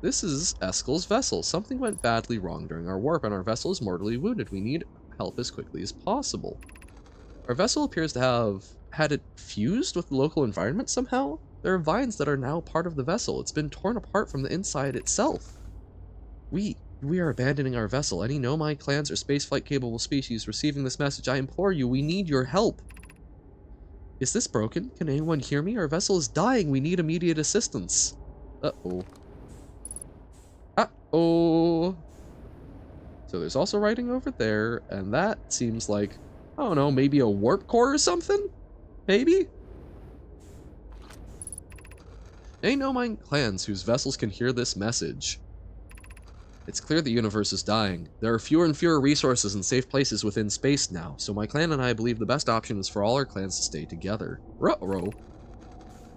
This is Eskel's vessel. Something went badly wrong during our warp and our vessel is mortally wounded. We need help as quickly as possible. Our vessel appears to have had it fused with the local environment somehow. There are vines that are now part of the vessel. It's been torn apart from the inside itself. We are abandoning our vessel. Any Nomai clans or spaceflight capable species receiving this message, I implore you, we need your help. Is this broken? Can anyone hear me? Our vessel is dying. We need immediate assistance. Uh-oh. Uh-oh. So there's also writing over there, and that seems like, I don't know, maybe a warp core or something? Maybe? Any Nomai clans whose vessels can hear this message. It's clear the universe is dying. There are fewer and fewer resources and safe places within space now, so my clan and I believe the best option is for all our clans to stay together. Ruh-roh.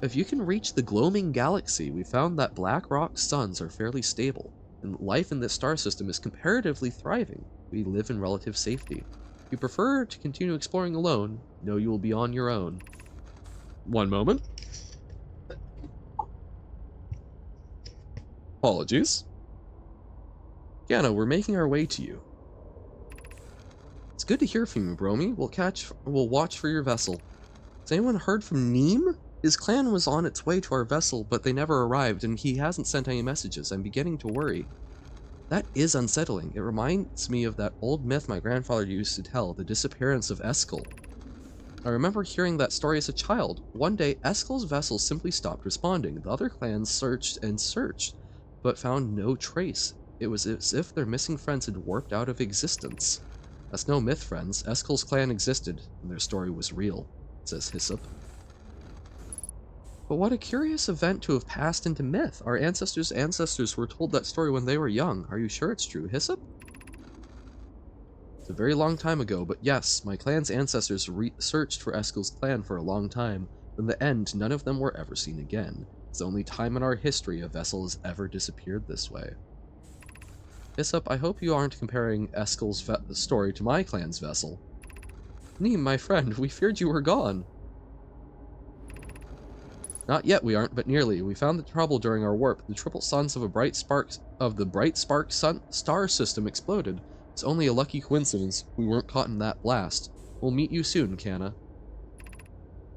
If you can reach the gloaming galaxy, we found that black rock suns are fairly stable, and life in this star system is comparatively thriving. We live in relative safety. If you prefer to continue exploring alone, know you will be on your own. One moment. Apologies. Yana, we're making our way to you. It's good to hear from you, Bromy. We'll watch for your vessel. Has anyone heard from Neem? His clan was on its way to our vessel, but they never arrived, and he hasn't sent any messages. I'm beginning to worry. That is unsettling. It reminds me of that old myth my grandfather used to tell, the disappearance of Eskel. I remember hearing that story as a child. One day, Eskel's vessel simply stopped responding. The other clans searched and searched, but found no trace. It was as if their missing friends had warped out of existence. That's no myth, friends. Eskel's clan existed, and their story was real, says Hyssop. But what a curious event to have passed into myth. Our ancestors were told that story when they were young. Are you sure it's true, Hyssop? It's a very long time ago, but yes, my clan's ancestors searched for Eskel's clan for a long time. In the end, none of them were ever seen again. It's the only time in our history a vessel has ever disappeared this way. Hyssop, I hope you aren't comparing Eskel's story to my clan's vessel. Neem, my friend, we feared you were gone. Not yet we aren't, but nearly. We found the trouble during our warp. The triple suns of the bright spark star system exploded. It's only a lucky coincidence we weren't caught in that blast. We'll meet you soon, Kana.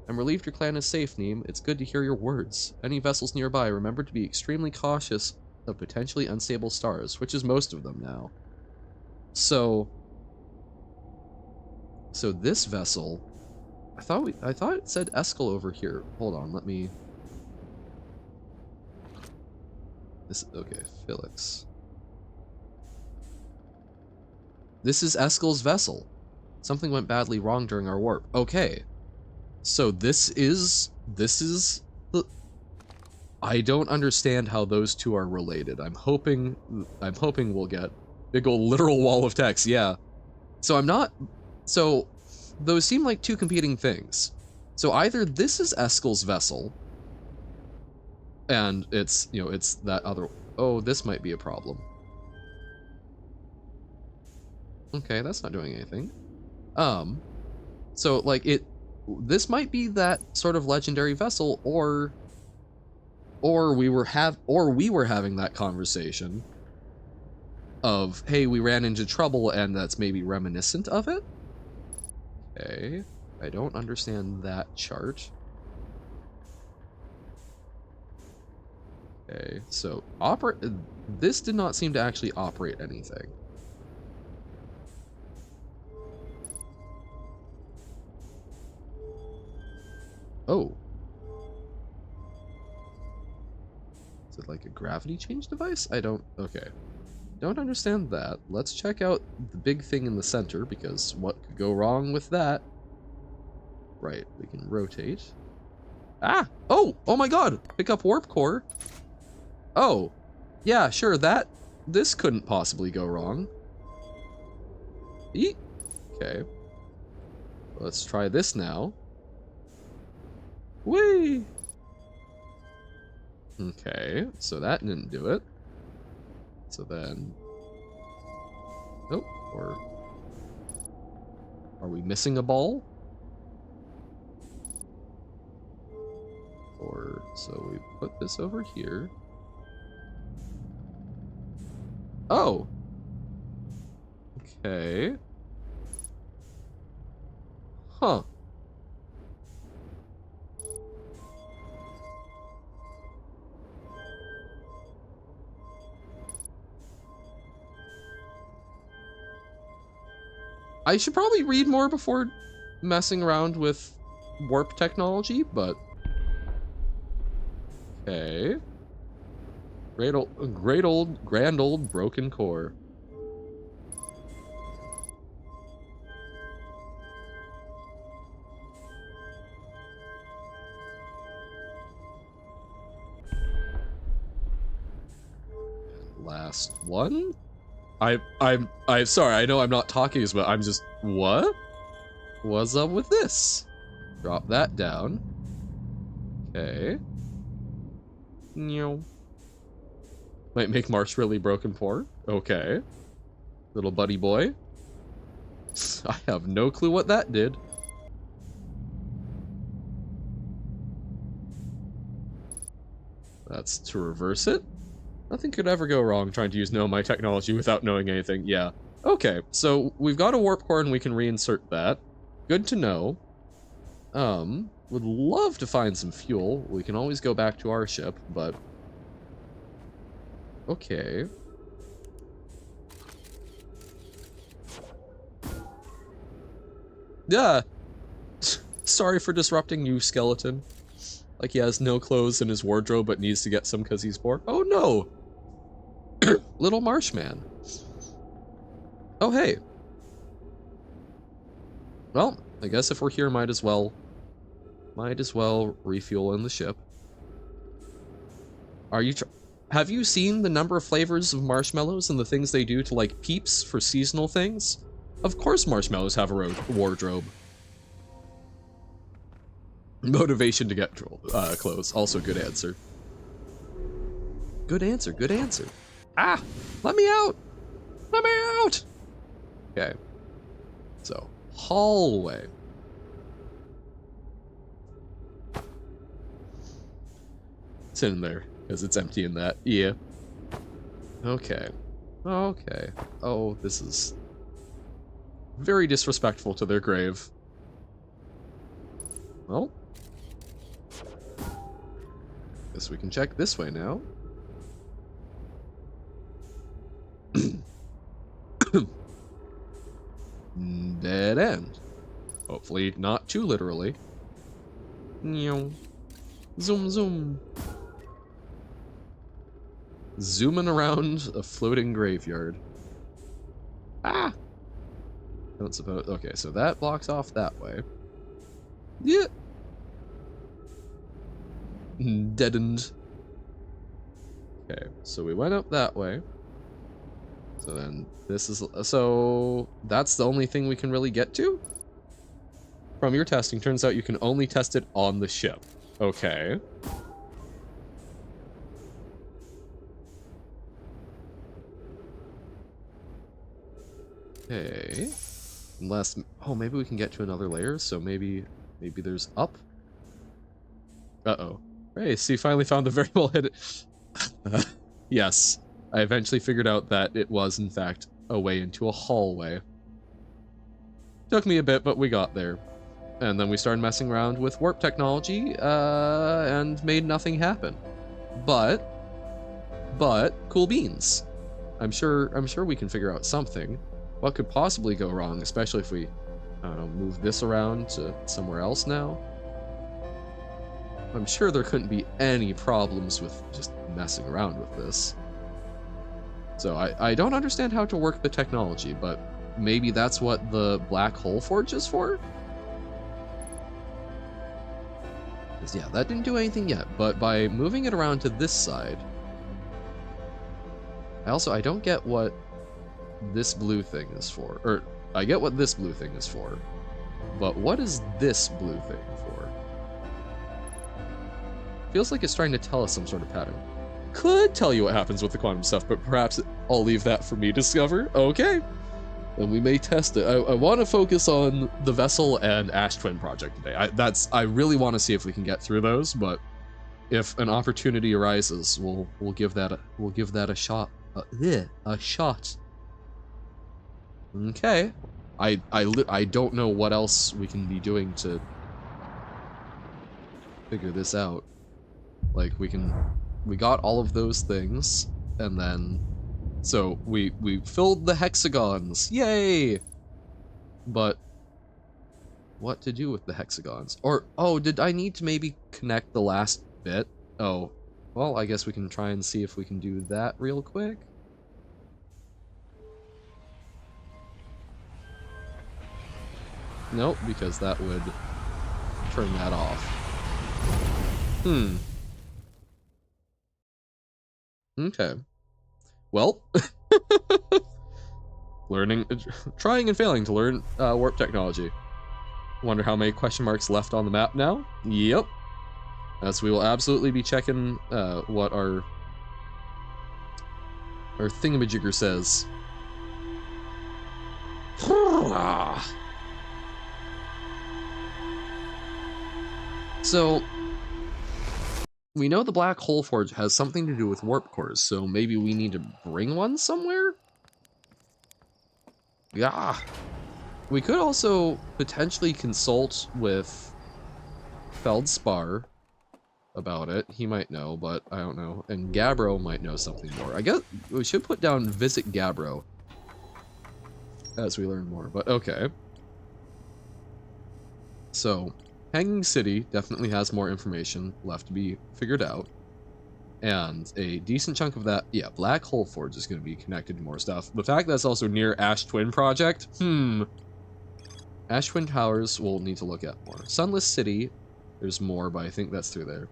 I'm relieved your clan is safe, Neem. It's good to hear your words. Any vessels nearby, remember to be extremely cautious of potentially unstable stars, which is most of them now. So this vessel, I thought it said Eskel over here. Hold on, let me. Okay, Felix. This is Eskel's vessel. Something went badly wrong during our warp. Okay. So this is the, I don't understand how those two are related. I'm hoping we'll get big ol' literal wall of text. Yeah. So those seem like two competing things. So either this is Eskel's vessel, and it's, you know, it's that other... Oh, this might be a problem. Okay, that's not doing anything. So, like, this might be that sort of legendary vessel, or we were having that conversation of, hey, we ran into trouble, and that's maybe reminiscent of it? Okay, I don't understand that chart. Okay, so this did not seem to actually operate anything. Oh. Is it like a gravity change device? Okay. Don't understand that. Let's check out the big thing in the center, because what could go wrong with that? Right, we can rotate. Ah! Oh! Oh my god! Pick up warp core. Oh. Yeah, sure, this couldn't possibly go wrong. Eek. Okay. Let's try this now. Whee! Okay, so that didn't do it. So then... Oh, or... Are we missing a ball? Or... So we put this over here. Oh! Okay. Huh. I should probably read more before messing around with warp technology, but... Okay. Grand old broken core. Last one? I'm sorry, I know I'm not talking as well. I'm just, what? What's up with this? Drop that down. Okay. No. Might make Marsh really broken core. Okay. Little buddy boy. I have no clue what that did. That's to reverse it. Nothing could ever go wrong trying to use Know My technology without knowing anything. Yeah. Okay, so we've got a warp core and we can reinsert that. Good to know. Would love to find some fuel. We can always go back to our ship, but... Okay. Yeah. Sorry for disrupting you, skeleton. Like he has no clothes in his wardrobe but needs to get some because he's bored. Oh no! Little Marshman. Oh hey. Well, I guess if we're here, might as well refuel in the ship. Have you seen the number of flavors of marshmallows and the things they do to, like, peeps for seasonal things? Of course marshmallows have a wardrobe. Motivation to get clothes. Also good answer. Good answer, good answer. Ah! Let me out! Let me out! Okay. So, hallway. It's in there, because it's empty in that. Yeah. Okay. Okay. Oh, this is very disrespectful to their grave. Well. Guess we can check this way now. Dead end. Hopefully not too literally. Zoom zoom. Zooming around a floating graveyard. Ah! Don't suppose. Okay, so that blocks off that way. Yeah. Deadened. Okay, so we went up that way. So then this is, so that's the only thing we can really get to From your testing, turns out you can only test it on the ship. Okay. Okay. Unless, oh, maybe we can get to another layer, so maybe there's up? Uh-oh. Hey, see, finally found the very well hidden... Yes, I eventually figured out that it was, in fact, a way into a hallway. Took me a bit, but we got there. And then we started messing around with warp technology, and made nothing happen. But, cool beans. I'm sure we can figure out something. What could possibly go wrong, especially if we, I don't know, move this around to somewhere else now? I'm sure there couldn't be any problems with just messing around with this. So I don't understand how to work the technology, but maybe that's what the black hole forge is for? Because yeah, that didn't do anything yet, but by moving it around to this side... I don't get what this blue thing is for. Or, I get what this blue thing is for. But what is this blue thing for? Feels like it's trying to tell us some sort of pattern. Could tell you what happens with the quantum stuff, but perhaps I'll leave that for me to discover. Okay. And we may test it. I want to focus on the Vessel and Ash Twin project today. I really want to see if we can get through those, but if an opportunity arises, we'll give that a shot. A shot. Okay. I don't know what else we can be doing to figure this out. Like, we got all of those things, and then, so we filled the hexagons, yay! But what to do with the hexagons? Or, oh, did I need to maybe connect the last bit? Oh, well, I guess we can try and see if we can do that real quick. Nope, because that would turn that off. Okay. Well, trying and failing to learn warp technology. Wonder how many question marks left on the map now? Yep. As we will absolutely be checking what our thingamajigger says. So, we know the black hole forge has something to do with warp cores, so maybe we need to bring one somewhere? Yeah. We could also potentially consult with Feldspar about it. He might know, but I don't know. And Gabbro might know something more. I guess we should put down visit Gabbro as we learn more, but okay. So, Hanging City definitely has more information left to be figured out. And a decent chunk of that, yeah, Black Hole Forge is going to be connected to more stuff. The fact that's also near Ash Twin Project, Ash Twin Towers we'll need to look at more. Sunless City, there's more, but I think that's through there.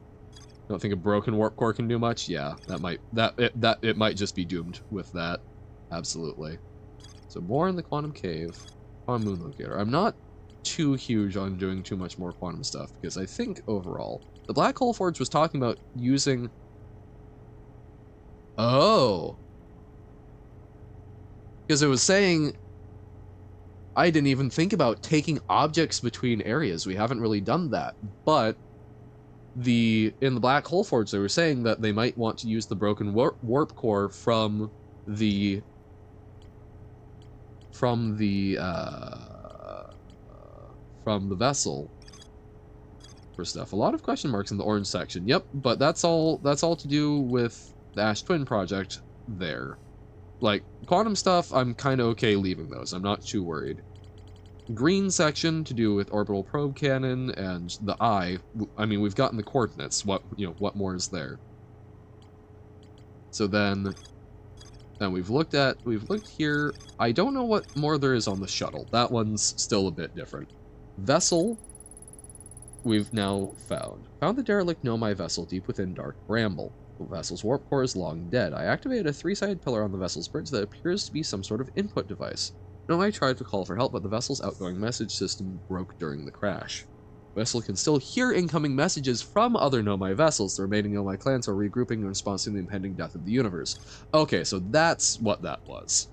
Don't think a broken warp core can do much? Yeah, it might just be doomed with that. Absolutely. So more in the Quantum Cave, Quantum Moon Locator. I'm not too huge on doing too much more quantum stuff, because I think overall, the Black Hole Forge was talking about using... Oh. Because it was saying, I didn't even think about taking objects between areas. We haven't really done that. But in the Black Hole Forge, they were saying that they might want to use the broken warp core from the vessel for stuff. A lot of question marks in the orange section. Yep, but that's all to do with the Ash Twin project there. Like, quantum stuff, I'm kind of okay leaving those. I'm not too worried. Green section to do with orbital probe cannon and the eye. I mean, we've gotten the coordinates. What more is there? So then we've looked here. I don't know what more there is on the shuttle. That one's still a bit different. Vessel, we've now found. Found the derelict Nomai vessel deep within Dark Bramble. The vessel's warp core is long dead. I activated a 3-sided pillar on the vessel's bridge that appears to be some sort of input device. No, I tried to call for help, but the vessel's outgoing message system broke during the crash. The vessel can still hear incoming messages from other Nomai vessels. The remaining Nomai clans are regrouping in response to the impending death of the universe. Okay, so that's what that was.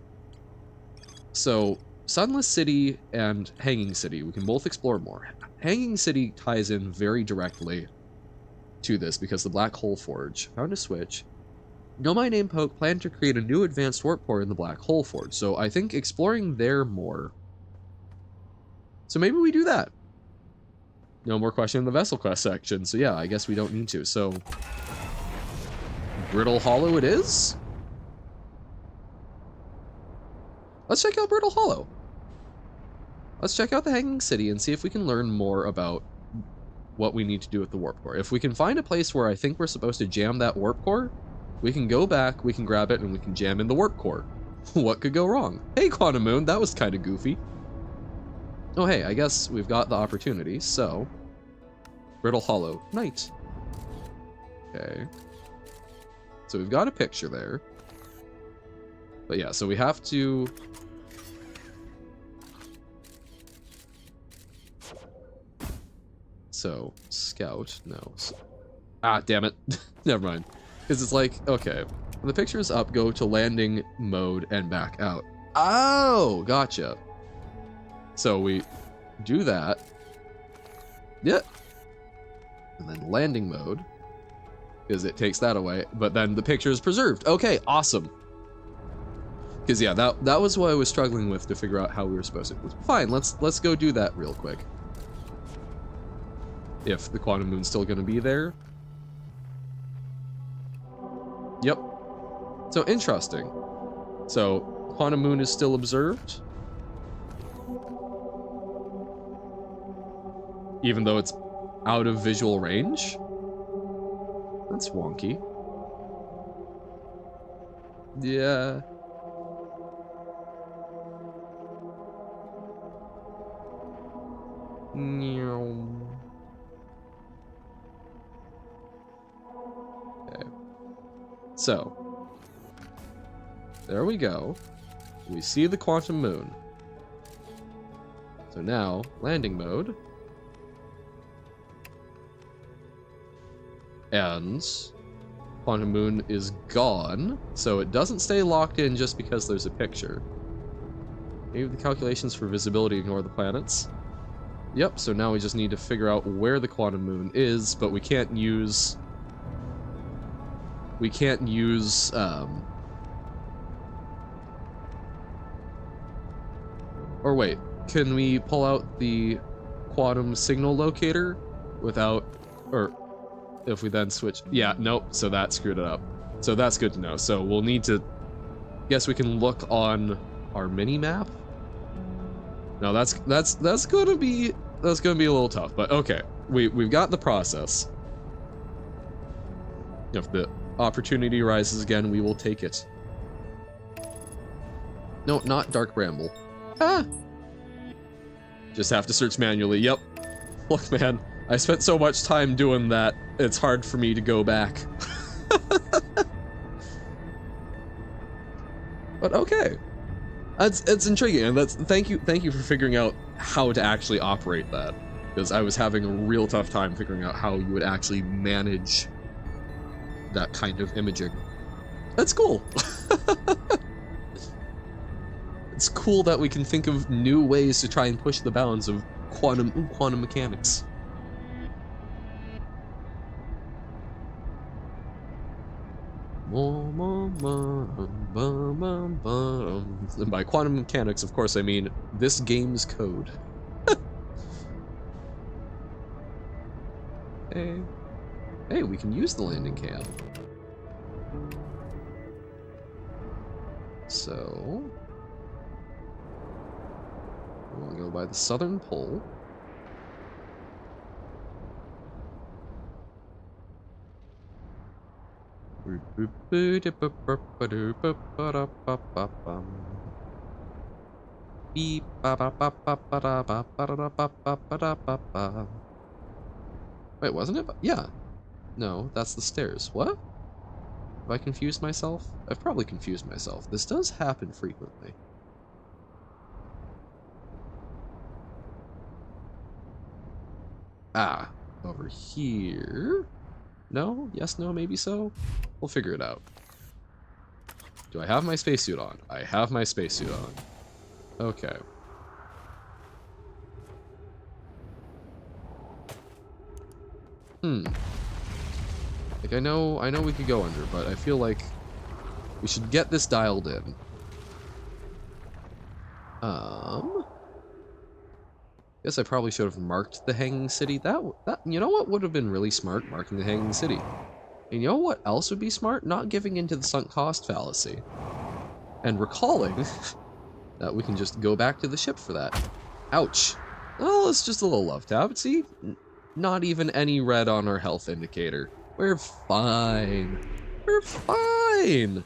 So, Sunless City and Hanging City, we can both explore more. Hanging City ties in very directly to this because the Black Hole Forge found a switch. Nomai named Poke planned to create a new advanced warp core in the Black Hole Forge, so I think exploring there more. So maybe we do that. No more question in the Vessel Quest section, so yeah, I guess we don't need to. So, Brittle Hollow it is? Let's check out Brittle Hollow. Let's check out the Hanging City and see if we can learn more about what we need to do with the warp core. If we can find a place where I think we're supposed to jam that warp core, we can go back, we can grab it, and we can jam in the warp core. What could go wrong? Hey, Quantum Moon, that was kind of goofy. Oh, hey, I guess we've got the opportunity, so... Brittle Hollow, night. Okay. So we've got a picture there. But yeah, so we have to... So, scout, no. Ah, damn it. Never mind. Because it's like, okay, when the picture's up, go to landing mode and back out. Oh, gotcha. So we do that. Yeah. And then landing mode, because it takes that away, but then the picture is preserved. Okay, awesome. Because yeah, that was what I was struggling with to figure out how we were supposed to. Fine, let's go do that real quick. If the Quantum Moon's still gonna be there. Yep. So interesting. So Quantum Moon is still observed, even though it's out of visual range. That's wonky. Yeah. Okay. So, there we go. We see the Quantum Moon. So now, landing mode. And Quantum Moon is gone, so it doesn't stay locked in just because there's a picture. Maybe the calculations for visibility ignore the planets. Yep, so now we just need to figure out where the Quantum Moon is, but we can't use... Or wait, can we pull out the quantum signal locator without... Or if we then switch... Yeah, nope, so that screwed it up. So that's good to know. So we'll need to... Guess we can look on our mini-map? No, that's gonna be a little tough, but okay. We've got the process. If the opportunity arises again, we will take it. No, not Dark Bramble. Ah! Just have to search manually. Yep. Look, man, I spent so much time doing that, it's hard for me to go back. But okay. It's intriguing, and thank you for figuring out how to actually operate that, because I was having a real tough time figuring out how you would actually manage that kind of imaging. That's cool. It's cool that we can think of new ways to try and push the bounds of quantum mechanics. And by quantum mechanics, of course, I mean this game's code. Hey, we can use the landing cam. So, we'll go by the southern pole. Wait, wasn't it? Yeah. No, that's the stairs. What? Have I confused myself? I've probably confused myself. This does happen frequently. Ah, over here. No? Yes, no, maybe so? We'll figure it out. Do I have my spacesuit on? I have my spacesuit on. Okay. Like, I know we could go under, but I feel like we should get this dialed in. Guess I probably should have marked the Hanging City. That you know what would have been really smart? Marking the Hanging City. And you know what else would be smart? Not giving into the sunk cost fallacy. And recalling that we can just go back to the ship for that. Ouch. Oh, it's just a little love tap. See? Not even any red on our health indicator. We're fine. We're fine.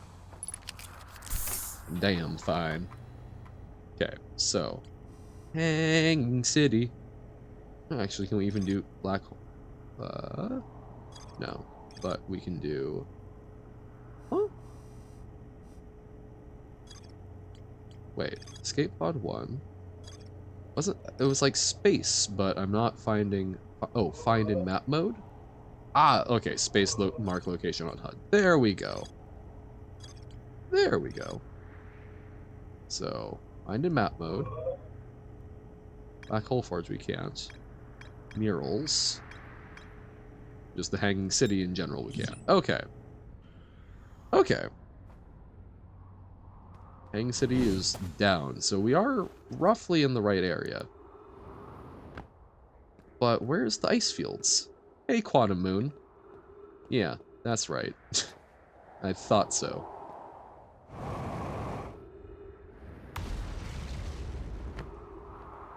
Damn fine. Okay, so. Hanging City. Actually, can we even do black hole? No. But we can do... Huh? Wait, escape pod 1. It was like space, but I'm not finding... Oh, find in map mode? Ah, okay, space mark location on HUD. There we go. There we go. So, find in map mode. Black hole forge we can't. Murals. Just the Hanging City in general we can't. Okay. Okay. Hanging City is down, so we are roughly in the right area. But where's the ice fields? Hey, Quantum Moon. Yeah, that's right. I thought so.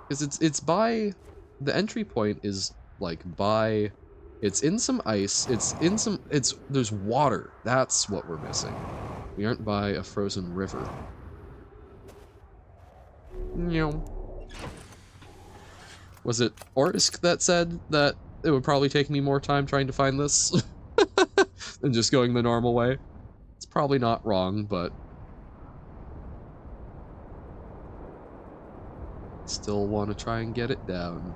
Because it's by... The entry point is, like, by... It's in some ice, there's water. That's what we're missing. We aren't by a frozen river. Was it Orisk that said that it would probably take me more time trying to find this than just going the normal way? It's probably not wrong, but still want to try and get it down.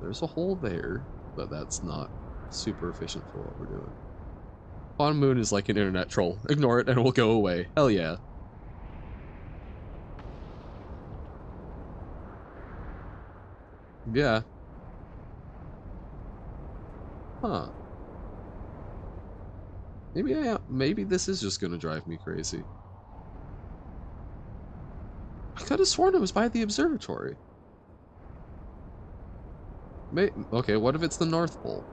There's a hole there, but that's not super efficient for what we're doing. Quantum Moon is like an internet troll. Ignore it and it will go away. Hell yeah. Yeah. Huh. Maybe this is just gonna drive me crazy. I could have sworn it was by the observatory. Okay, what if it's the North Pole?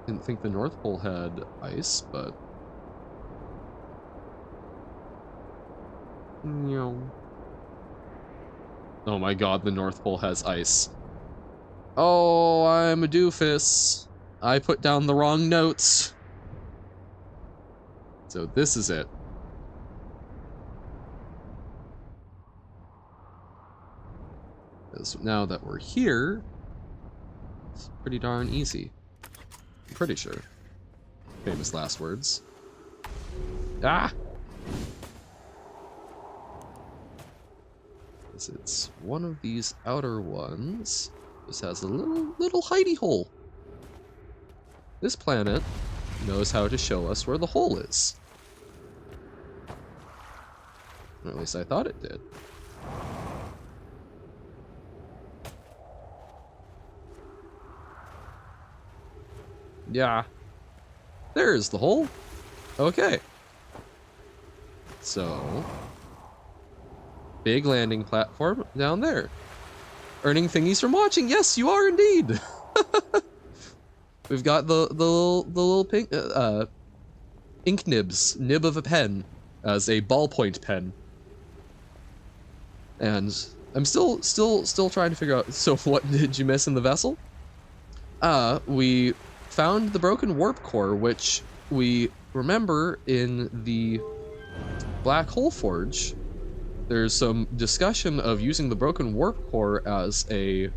Didn't think the North Pole had ice, but... Oh my god, the North Pole has ice. Oh, I'm a doofus. I put down the wrong notes. So this is it. Now that we're here, it's pretty darn easy. I'm pretty sure. Famous last words. Ah! It's one of these outer ones. This has a little hidey hole. This planet knows how to show us where the hole is. Or at least I thought it did. Yeah. There's the hole. Okay. So, big landing platform down there. Earning thingies from watching. Yes, you are indeed. We've got the little pink ink nib of a pen as a ballpoint pen. And I'm still trying to figure out. So what did you miss in the vessel? We found the broken warp core, which we remember in the black hole forge. There's some discussion of using the broken warp core as a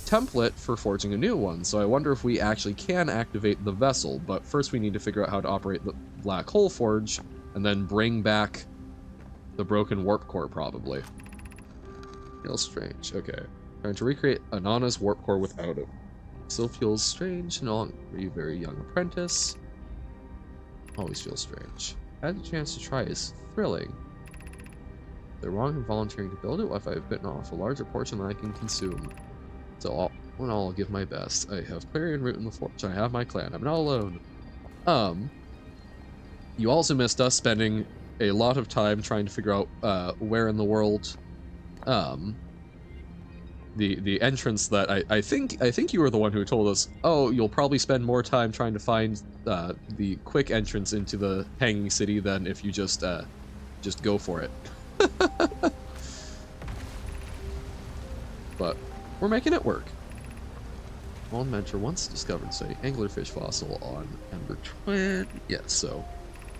template for forging a new one, so I wonder if we actually can activate the vessel, but first we need to figure out how to operate the black hole forge, and then bring back the broken warp core, probably. Feels strange. Okay. Trying to recreate Anana's warp core without it. Still feels strange. No longer a very young apprentice. Always feels strange. Had the chance to try is thrilling. They're wrong in volunteering to build it. What if I've bitten off a larger portion than I can consume? So all in all, I'll give my best. I have Clarion Root in the forge. I have my clan. I'm not alone. You also missed us spending a lot of time trying to figure out where in the world the entrance that I think you were the one who told us, oh, you'll probably spend more time trying to find the quick entrance into the Hanging City than if you just go for it. But we're making it work. One mentor once discovered, say, anglerfish fossil on Ember Twin. Yes, so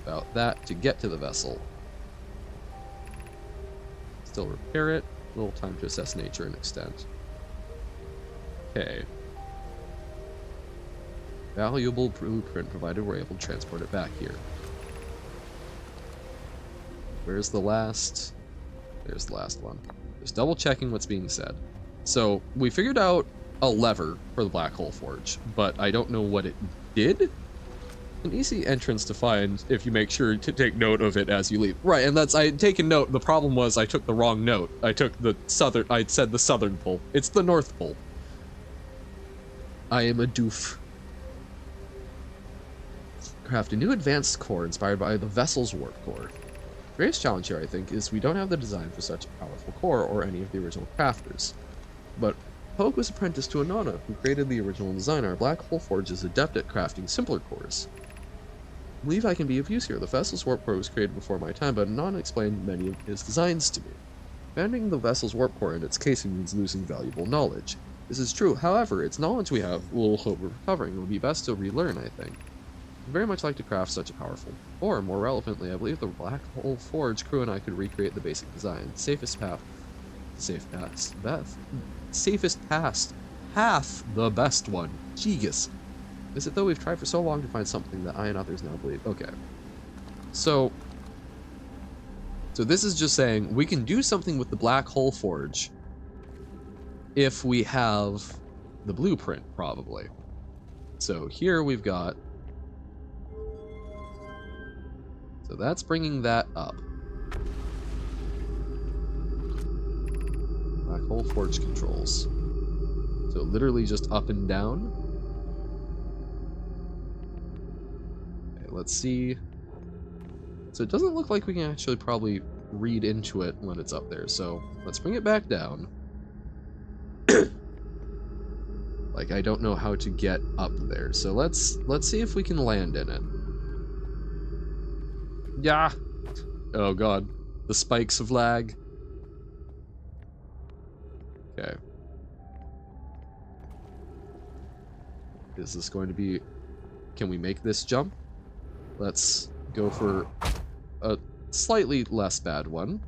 about that to get to the vessel. Still repair it. A little time to assess nature and extent. Okay. Valuable blueprint provided we're able to transport it back here. Where's the last? There's the last one. Just double checking what's being said. So we figured out a lever for the black hole forge, but I don't know what it did. An easy entrance to find if you make sure to take note of it as you leave. Right, and that's, I had taken note. The problem was I took the wrong note. I took the southern, I said the southern pole. It's the north pole. I am a doof. Craft a new advanced core inspired by the vessel's warp core. The greatest challenge here, I think, is we don't have the design for such a powerful core or any of the original crafters. But Pogue was apprenticed to Anana, who created the original design. Our black hole forge is adept at crafting simpler cores. I believe I can be of use here. The vessel's warp core was created before my time, but Anana explained many of his designs to me. Abandoning the vessel's warp core in its casing means losing valuable knowledge. This is true, however, it's knowledge we have little hope of recovering. It would be best to relearn, I think. I'd very much like to craft such a powerful core. More relevantly, I believe the black hole forge crew and I could recreate the basic design. Safest path, the best one. Jeegus. Is it though? We've tried for so long to find something that I and others now believe. Okay. So this is just saying we can do something with the black hole forge if we have the blueprint, probably. So here we've got, so that's bringing that up. Black hole forge controls. So literally just up and down. Okay, let's see. So it doesn't look like we can actually probably read into it when it's up there. So let's bring it back down. Like, I don't know how to get up there. So let's see if we can land in it. Yeah. Oh god. The spikes of lag. Okay. Is this going to be... Can we make this jump? Let's go for a slightly less bad one.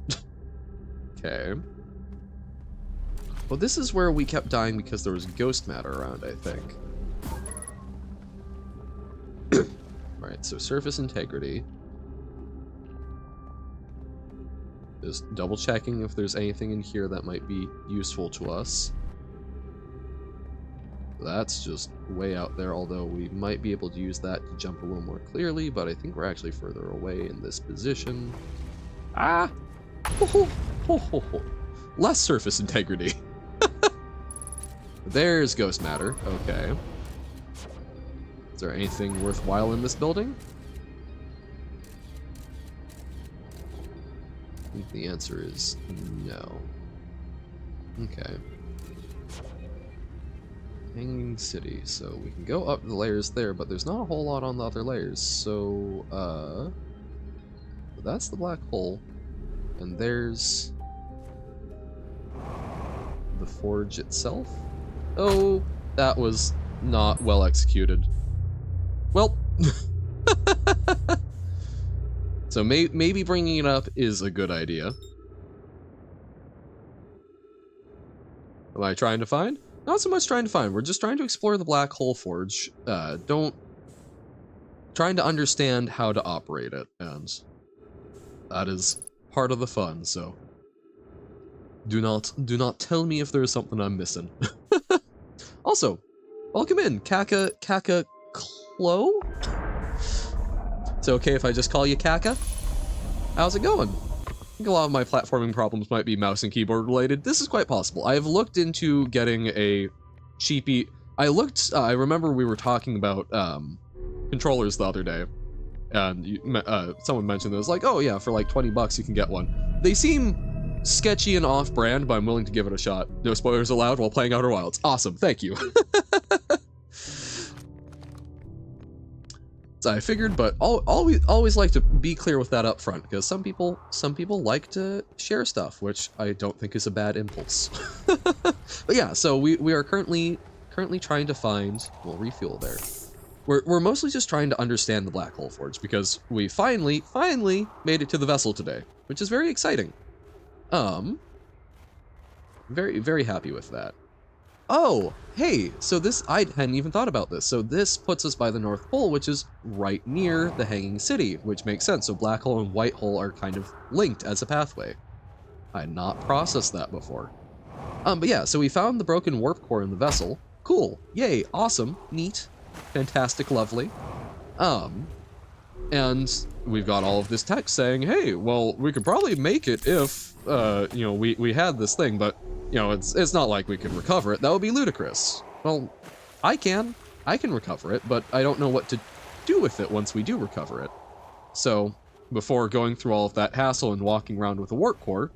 Okay. Well, this is where we kept dying because there was ghost matter around, I think. Alright, so surface integrity. Just double checking if there's anything in here that might be useful to us. That's just way out there, although we might be able to use that to jump a little more clearly, but I think we're actually further away in this position. Ah! Ho, ho, ho, ho, ho. Less surface integrity. There's ghost matter. Okay. Is there anything worthwhile in this building? I think the answer is no. Okay. Hanging City. So we can go up the layers there, but there's not a whole lot on the other layers. So, that's the black hole. And there's the forge itself. Oh, that was not well executed. Well, so maybe bringing it up is a good idea. Am I trying to find? Not so much trying to find. We're just trying to explore the black hole forge. Trying to understand how to operate it, and that is part of the fun. So do not tell me if there is something I'm missing. Also, welcome in, Kaka Klo. It's okay if I just call you Kaka? How's it going? I think a lot of my platforming problems might be mouse and keyboard related. This is quite possible. I've looked into getting a cheapy... I remember we were talking about controllers the other day, and someone mentioned this, like, oh yeah, for like 20 bucks you can get one. They seem sketchy and off-brand, but I'm willing to give it a shot. No spoilers allowed while playing Outer Wilds. Awesome, thank you. So I figured, but always like to be clear with that up front, because some people like to share stuff, which I don't think is a bad impulse. But yeah, so we are currently trying to find, we'll refuel there. We're mostly just trying to understand the black hole forge, because we finally made it to the vessel today, which is very exciting. Very happy with that. Oh, hey, so this, I hadn't even thought about this. So this puts us by the North Pole, which is right near the Hanging City, which makes sense. So black hole and white hole are kind of linked as a pathway. I had not processed that before. But yeah, so we found the broken warp core in the vessel. Cool, yay, awesome, neat, fantastic, lovely. And we've got all of this text saying, hey, well, we could probably make it if, you know, we had this thing, but you know, it's not like we could recover it. That would be ludicrous. Well, I can recover it, but I don't know what to do with it once we do recover it. So before going through all of that hassle and walking around with a warp core,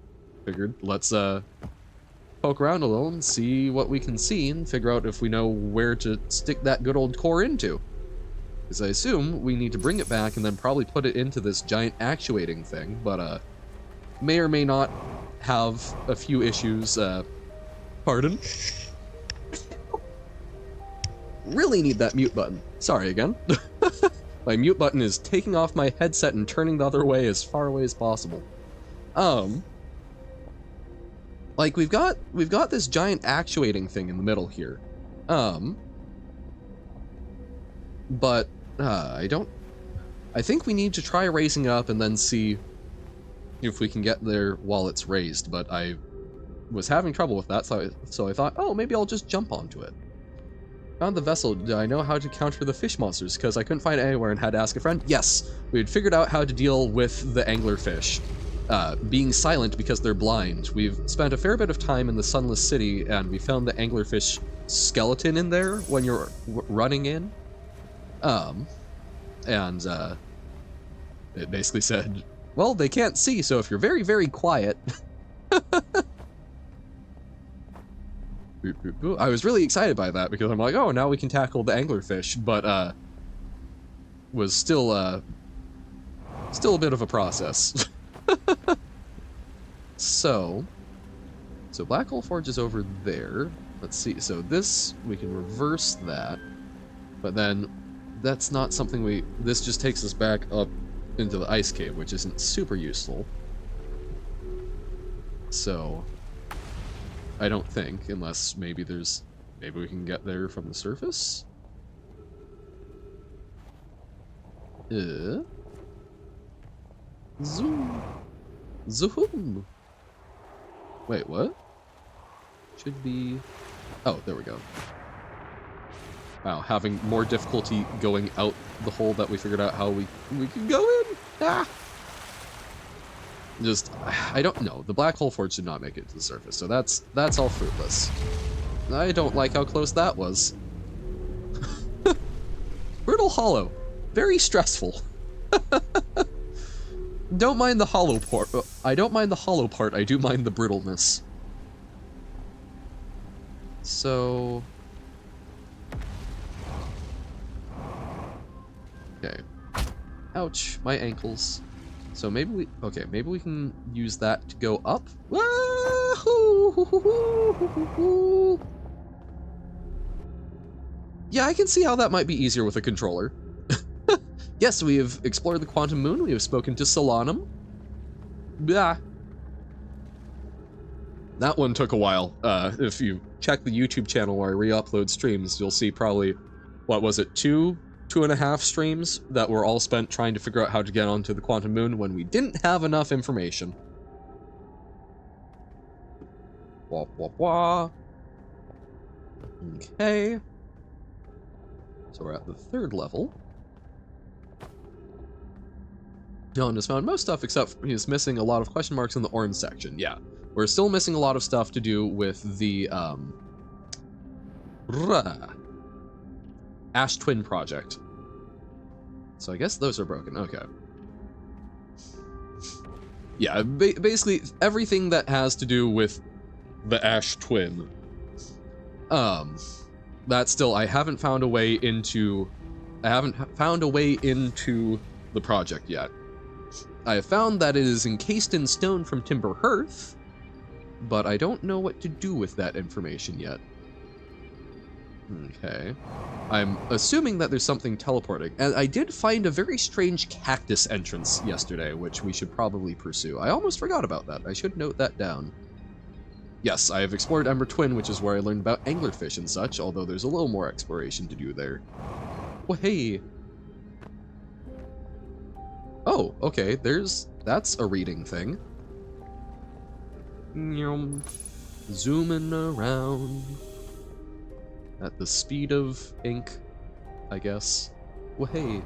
figured let's poke around a little and see what we can see and figure out if we know where to stick that good old core into. Because I assume we need to bring it back and then probably put it into this giant actuating thing, but may or may not have a few issues, pardon? Really need that mute button. Sorry again. My mute button is taking off my headset and turning the other way as far away as possible. Like we've got this giant actuating thing in the middle here. But I think we need to try raising it up and then see if we can get there while it's raised, but I was having trouble with that, so I thought, oh, maybe I'll just jump onto it. Found the vessel. Do I know how to counter the fish monsters? Because I couldn't find it anywhere and had to ask a friend. Yes, we had figured out how to deal with the anglerfish, being silent because they're blind. We've spent a fair bit of time in the Sunless City, and we found the anglerfish skeleton in there when you're running in. And it basically said, well, they can't see, so if you're very, very quiet... I was really excited by that, because I'm like, oh, now we can tackle the anglerfish, but, was still a bit of a process. So Black Hole Forge is over there. Let's see, so this, we can reverse that, but then that's not something this just takes us back up into the ice cave, which isn't super useful. So I don't think, unless maybe we can get there from the surface? Zoom. Zoom. Wait, what? Should be... Oh, there we go. Wow, having more difficulty going out the hole that we figured out how we can go in. Ah! Just, I don't know. The Black Hole Forge did not make it to the surface, so that's all fruitless. I don't like how close that was. Brittle Hollow. Very stressful. Don't mind the hollow part. I don't mind the hollow part, I do mind the brittleness. So... Okay. Ouch, my ankles. So maybe we can use that to go up. Yeah, I can see how that might be easier with a controller. Yes, we have explored the Quantum Moon. We have spoken to Solanum. Blah. That one took a while. If you check the YouTube channel where I re-upload streams, you'll see probably, what was it, two and a half streams that were all spent trying to figure out how to get onto the quantum moon when we didn't have enough information. Wah, wah, wah. Okay. So we're at the 3rd level. John has found most stuff except he's missing a lot of question marks in the orange section. Yeah, we're still missing a lot of stuff to do with the Ash Twin project. So I guess those are broken. Okay. Yeah, basically everything that has to do with the Ash Twin. That still, I haven't found a way into the project yet. I have found that it is encased in stone from Timber Hearth, but I don't know what to do with that information yet. Okay. I'm assuming that there's something teleporting, and I did find a very strange cactus entrance yesterday, which we should probably pursue. I almost forgot about that. I should note that down. Yes, I have explored Ember Twin, which is where I learned about anglerfish and such, although there's a little more exploration to do there. Well, hey. Oh, okay, that's a reading thing. Zooming around at the speed of ink, I guess. Well, hey.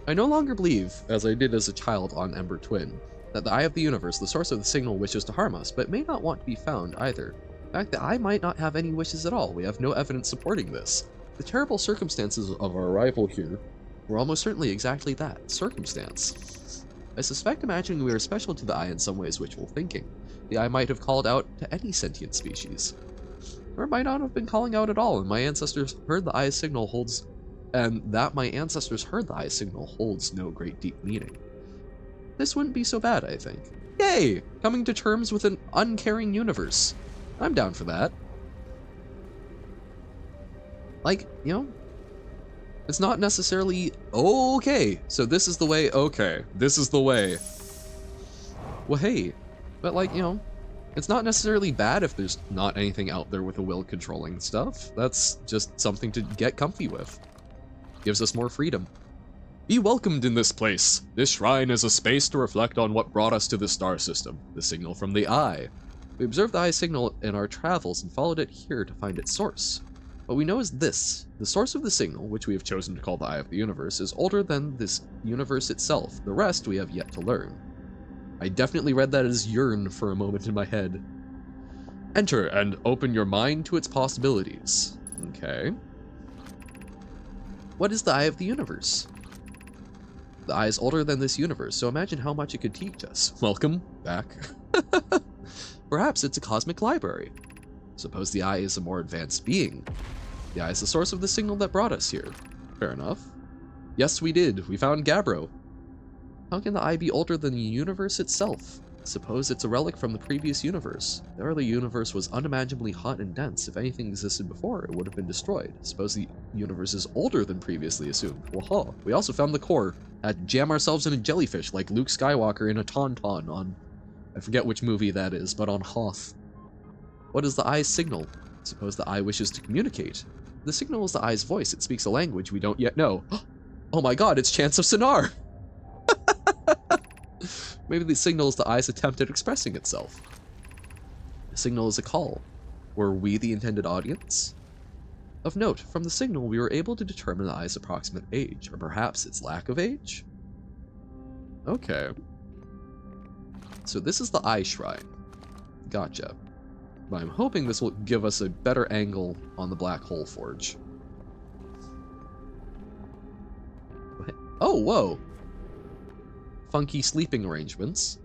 I no longer believe, as I did as a child on Ember Twin, that the Eye of the Universe, the source of the signal, wishes to harm us, but may not want to be found either. In fact, the Eye might not have any wishes at all. We have no evidence supporting this. The terrible circumstances of our arrival here were almost certainly exactly that, circumstance. I suspect imagining we are special to the Eye in some way is wishful thinking. The Eye might have called out to any sentient species. Or it might not have been calling out at all, and my ancestors heard the Eye's signal holds no great deep meaning. This wouldn't be so bad, I think. Yay! Coming to terms with an uncaring universe. I'm down for that. Like, you know, it's not necessarily, okay, so this is the way, okay, this is the way. Well, hey, but like, you know, it's not necessarily bad if there's not anything out there with a will controlling stuff. That's just something to get comfy with. Gives us more freedom. Be welcomed in this place. This shrine is a space to reflect on what brought us to the star system, the signal from the Eye. We observed the Eye signal in our travels and followed it here to find its source. What we know is this. The source of the signal, which we have chosen to call the Eye of the Universe, is older than this universe itself. The rest we have yet to learn. I definitely read that as yearn for a moment in my head. Enter and open your mind to its possibilities. Okay. What is the Eye of the Universe? The Eye is older than this universe, so imagine how much it could teach us. Welcome back. Perhaps it's a cosmic library. Suppose the Eye is a more advanced being. The Eye is the source of the signal that brought us here. Fair enough. Yes, we did. We found Gabbro. How can the Eye be older than the universe itself? Suppose it's a relic from the previous universe. The early universe was unimaginably hot and dense. If anything existed before, it would have been destroyed. Suppose the universe is older than previously assumed. Waha. We also found the core. Had to jam ourselves in a jellyfish like Luke Skywalker in a tauntaun on, I forget which movie that is, but on Hoth. What is the Eye's signal? Suppose the Eye wishes to communicate. The signal is the Eye's voice. It speaks a language we don't yet know. Oh my god, it's Chants of Sonar! Maybe the signal is the Eye's attempt at expressing itself. The signal is a call. Were we the intended audience? Of note, from the signal we were able to determine the Eye's approximate age, or perhaps its lack of age? Okay. So this is the Eye Shrine. Gotcha. But I'm hoping this will give us a better angle on the Black Hole Forge. Oh, whoa! Funky sleeping arrangements.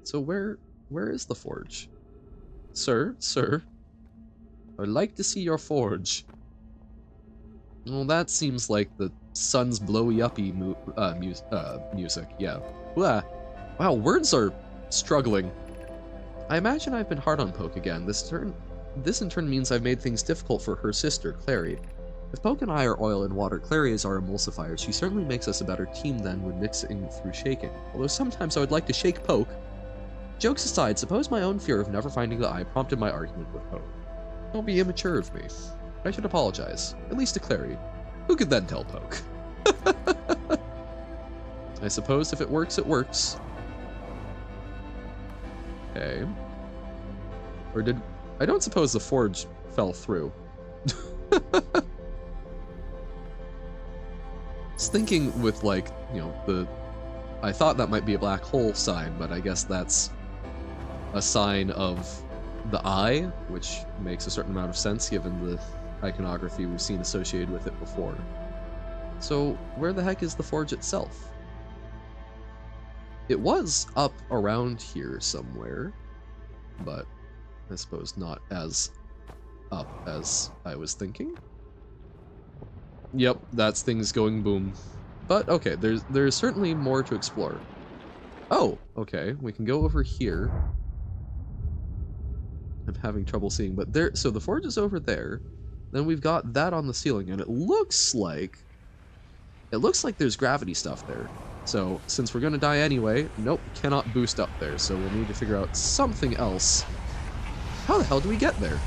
So where is the forge? Sir, I'd like to see your forge. Well, that seems like the sun's blowy-uppy music, yeah. Wow, words are struggling. I imagine I've been hard on Poke again. This in turn means I've made things difficult for her sister, Clary. If Poke and I are oil and water, Clary is our emulsifier. She certainly makes us a better team than when mixing through shaking. Although sometimes I would like to shake Poke. Jokes aside, suppose my own fear of never finding the eye prompted my argument with Poke. Don't be immature of me. I should apologize, at least to Clary, who could then tell Poke. I suppose if it works, it works. Okay. Or did... I don't suppose the forge fell through. I was thinking with, like, you know, the... I thought that might be a black hole sign, but I guess that's a sign of the eye, which makes a certain amount of sense given the iconography we've seen associated with it before. So, where the heck is the forge itself? It was up around here somewhere, but I suppose not as up as I was thinking. Yep, that's things going boom. But okay, there's certainly more to explore. Oh, okay, we can go over here. I'm having trouble seeing, but there, so the forge is over there. Then we've got that on the ceiling, and it looks like there's gravity stuff there. So, since we're gonna die anyway, nope, cannot boost up there, so we'll need to figure out something else. How the hell do we get there?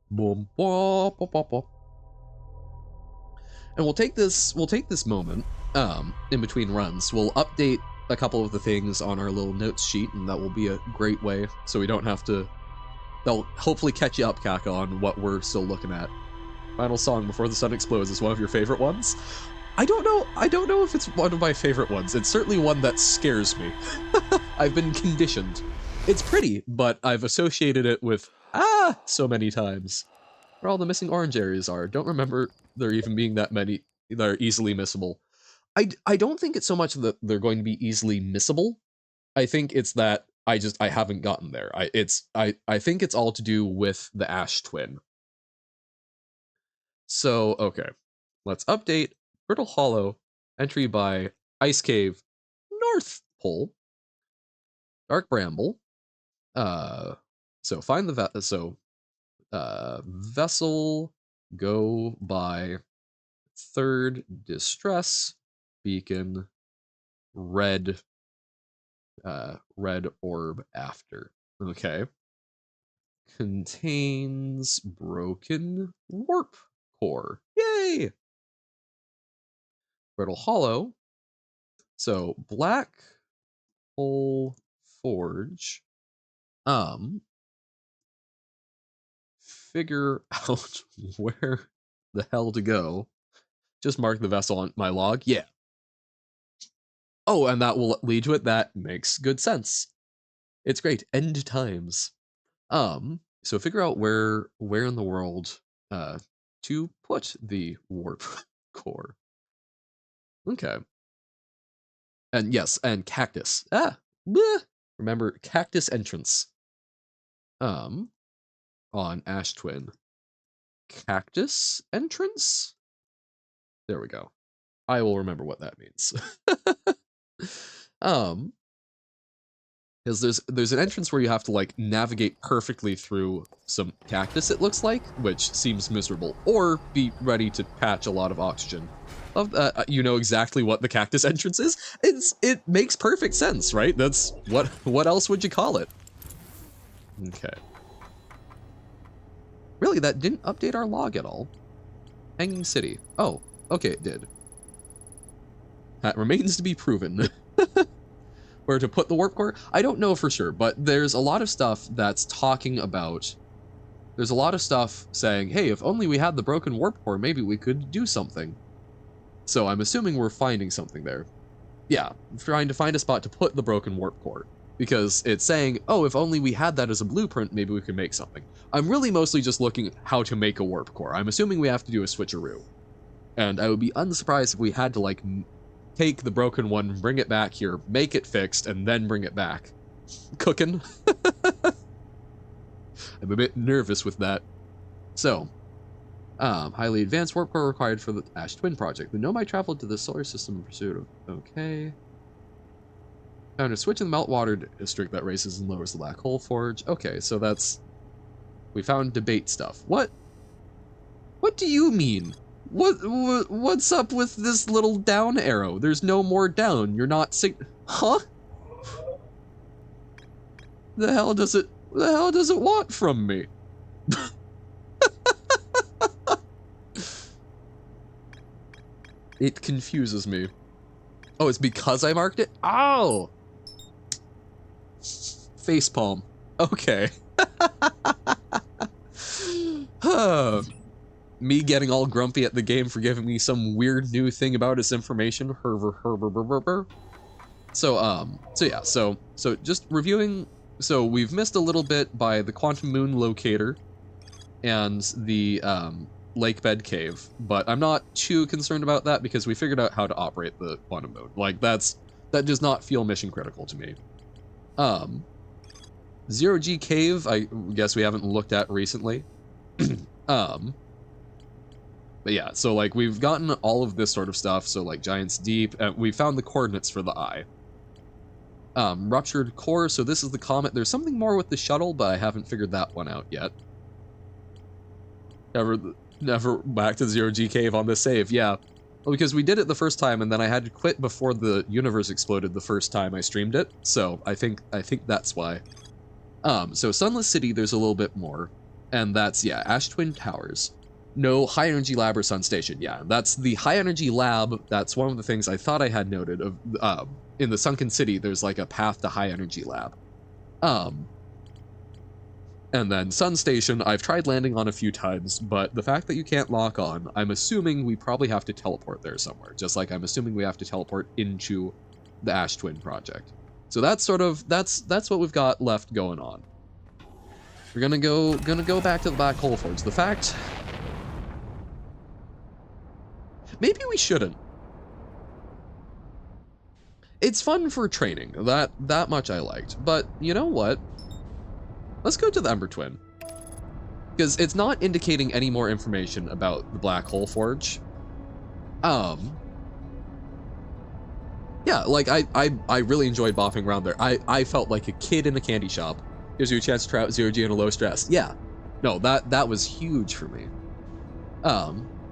Boom, bop, bop, bop, bop. And we'll take this moment, in between runs. We'll update a couple of the things on our little notes sheet, and that will be a great way, so we don't have to... That'll hopefully catch you up, Kaka, on what we're still looking at. Final Song Before the Sun Explodes is one of your favorite ones? I don't know if it's one of my favorite ones. It's certainly one that scares me. I've been conditioned. It's pretty, but I've associated it with, so many times. Where all the missing orange areas are. Don't remember there even being that many that are easily missable. I don't think it's so much that they're going to be easily missable. I think it's that I haven't gotten there. I think it's all to do with the Ash Twin. So, okay. Let's update Brittle Hollow, entry by Ice Cave, North Pole, Dark Bramble. So find the vessel, go by third distress, beacon, red orb after. Okay. Contains broken warp core. Yay! Brittle Hollow. So black hole forge. Figure out where the hell to go. Just mark the vessel on my log. Yeah. Oh, and that will lead to it. That makes good sense. It's great. End times. So figure out where in the world to put the warp core. Okay. And yes, and cactus. Bleh. Remember, cactus entrance. On Ash Twin. Cactus entrance? There we go. I will remember what that means. Because there's an entrance where you have to like navigate perfectly through some cactus, it looks like, which seems miserable, or be ready to patch a lot of oxygen. You know exactly what the cactus entrance is. It makes perfect sense, right? That's what else would you call it? Okay. Really, that didn't update our log at all. Hanging City. Oh, okay, it did. That remains to be proven. Where to put the warp core? I don't know for sure, but there's a lot of stuff that's talking about... There's a lot of stuff saying, hey, if only we had the broken warp core, maybe we could do something. So I'm assuming we're finding something there. Yeah, trying to find a spot to put the broken warp core. Because it's saying, oh, if only we had that as a blueprint, maybe we could make something. I'm really mostly just looking at how to make a warp core. I'm assuming we have to do a switcheroo. And I would be unsurprised if we had to, like, take the broken one, bring it back here, make it fixed, and then bring it back. Cooking. I'm a bit nervous with that. So, highly advanced warp core required for the Ash Twin project. The Nomai traveled to the solar system in pursuit of... Okay. Found a switch in the meltwater district that raises and lowers the black hole forge. Okay, so that's We found debate stuff. What do you mean? What's up with this little down arrow? There's no more down. You're not huh? The hell does it want from me? It confuses me. Oh, it's because I marked it? Oh! Facepalm. Okay. Me getting all grumpy at the game for giving me some weird new thing about its information. So just reviewing. So we've missed a little bit by the quantum moon locator and the lake bed cave, but I'm not too concerned about that because we figured out how to operate the quantum moon. Like that does not feel mission critical to me. Zero G cave, I guess we haven't looked at recently. But yeah, so like we've gotten all of this sort of stuff. So like Giant's Deep, we found the coordinates for the eye. Ruptured core, so this is the comet. There's something more with the shuttle, but I haven't figured that one out yet. Never back to Zero G cave on this save, yeah. Well, because we did it the first time and then I had to quit before the universe exploded the first time I streamed it. So I think that's why. So Sunless City, there's a little bit more. And that's, yeah, Ash Twin Towers. No high energy lab or sun station. Yeah, that's the high energy lab. That's one of the things I thought I had noted of in the sunken city. There's like a path to high energy lab. And then sun station, I've tried landing on a few times, but the fact that you can't lock on, I'm assuming we probably have to teleport there somewhere. Just like I'm assuming we have to teleport into the Ash Twin project. So that's sort of that's what we've got left going on. We're gonna go back to the Black Hole Forge. The fact. Maybe we shouldn't. It's fun for training. That much I liked. But you know what? Let's go to the Ember Twin. Because it's not indicating any more information about the Black Hole Forge. Yeah, like I really enjoyed bopping around there. I felt like a kid in a candy shop. Gives you a chance to try out Zero G in a low stress. Yeah. No, that was huge for me.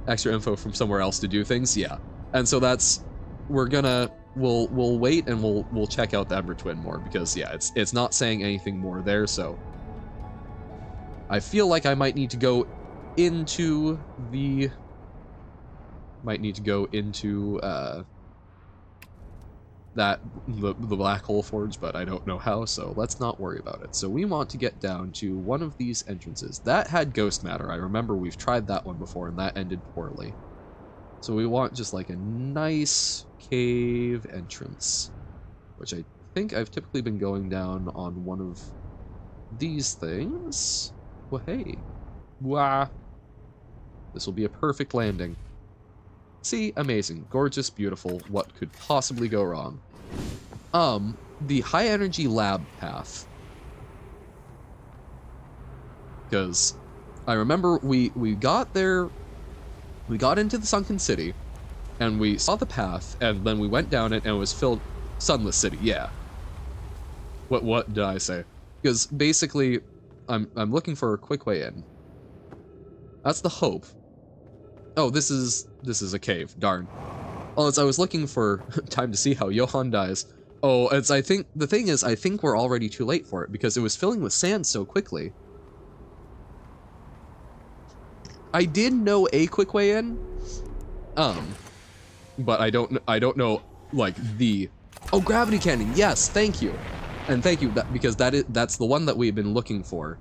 Extra info from somewhere else to do things, yeah. And so that's we'll wait and we'll check out the Ember Twin more because yeah, it's not saying anything more there, so I feel like I might need to go into the the Black Hole Forge, but I don't know how, so let's not worry about it. So we want to get down to one of these entrances. That had ghost matter. I remember we've tried that one before and that ended poorly. So we want just like a nice cave entrance, which I think I've typically been going down on one of these things. Well, hey. Wah. This will be a perfect landing. See, amazing, gorgeous, beautiful. What could possibly go wrong? The high energy lab path. Because I remember we got there, we got into the sunken city, and we saw the path, and then we went down it, and it was filled. Sunless City, yeah. What did I say? Because basically, I'm looking for a quick way in. That's the hope. Oh, this is a cave. Darn. Oh, I was looking for time to see how Johan dies. Oh, I think the thing is, I think we're already too late for it because it was filling with sand so quickly. I did know a quick way in, but I don't know like the. Oh, gravity cannon. Yes, thank you, and thank you because that's the one that we've been looking for.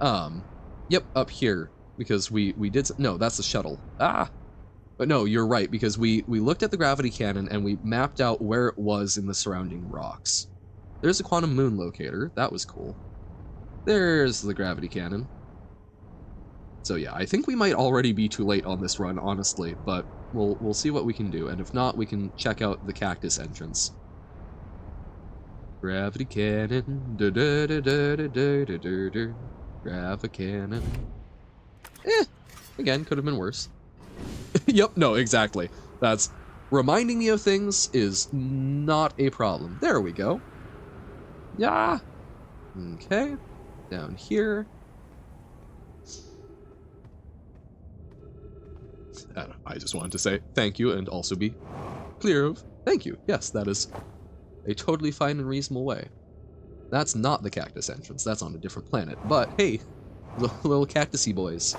Yep, up here. Because we did, no, that's the shuttle. Ah! But no, you're right, because we looked at the gravity cannon and we mapped out where it was in the surrounding rocks. There's a quantum moon locator, that was cool. There's the gravity cannon. So yeah, I think we might already be too late on this run, honestly, but we'll see what we can do, and if not, we can check out the cactus entrance. Gravity cannon, gravity cannon. Again, could have been worse. Yep, no, exactly. That's reminding me of things is not a problem. There we go. Yeah. Okay. Down here. And I just wanted to say thank you and also be clear of thank you. Yes, that is a totally fine and reasonable way. That's not the cactus entrance. That's on a different planet. But hey, little cactusy boys.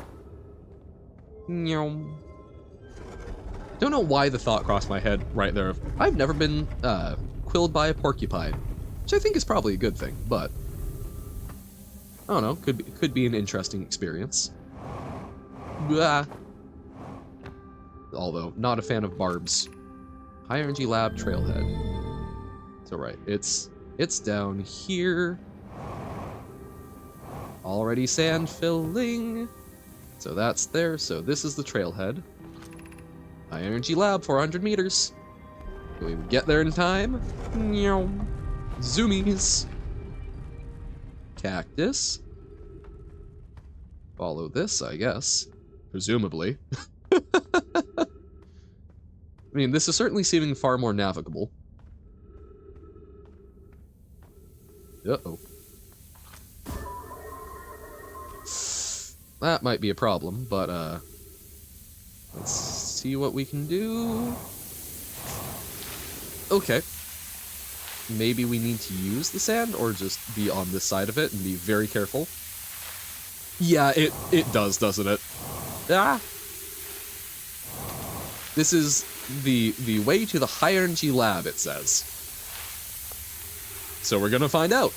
Don't know why the thought crossed my head right there of I've never been quilled by a porcupine, which I think is probably a good thing, but I don't know, could be an interesting experience. Blah. Although not a fan of barbs. High energy lab trailhead. So right, it's down here. Already sand filling. So that's there. So this is the trailhead. High energy lab, 400 meters. Can we get there in time? Zoomies. Cactus. Follow this, I guess. Presumably. I mean, this is certainly seeming far more navigable. Uh-oh. That might be a problem, but, let's see what we can do. Okay. Maybe we need to use the sand, or just be on this side of it and be very careful. Yeah, it does, doesn't it? Ah! This is the way to the high energy lab, it says. So we're gonna find out.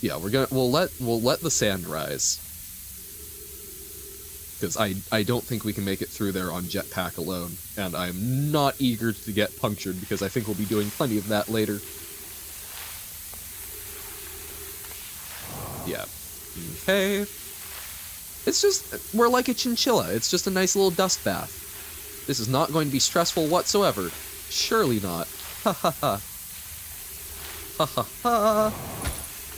Yeah, we'll let the sand rise. Because I don't think we can make it through there on jetpack alone, and I'm not eager to get punctured because I think we'll be doing plenty of that later. Yeah. Okay. It's just, we're like a chinchilla. It's just a nice little dust bath. This is not going to be stressful whatsoever. Surely not. Ha ha ha. Ha ha ha.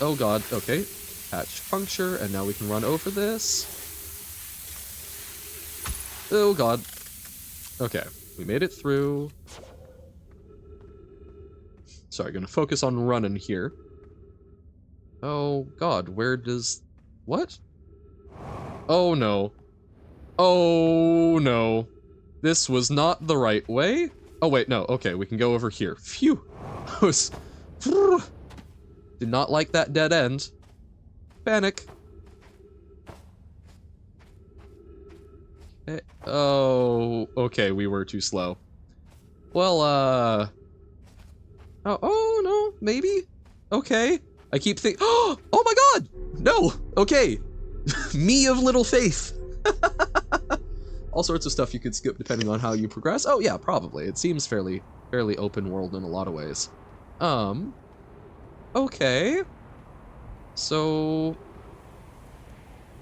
Oh god, okay. Hatch puncture, and now we can run over this. Oh god. Okay, we made it through. Sorry, gonna focus on running here. Oh god, where does... What? Oh no. Oh no. This was not the right way? Oh wait, no, okay, we can go over here. Phew. Did not like that dead end. Panic. Oh, okay, we were too slow. Well, oh no, maybe? Okay. I keep thinking, oh my god! No! Okay. Me of little faith. All sorts of stuff you could skip depending on how you progress. Oh yeah, probably. It seems fairly open world in a lot of ways. Okay. So,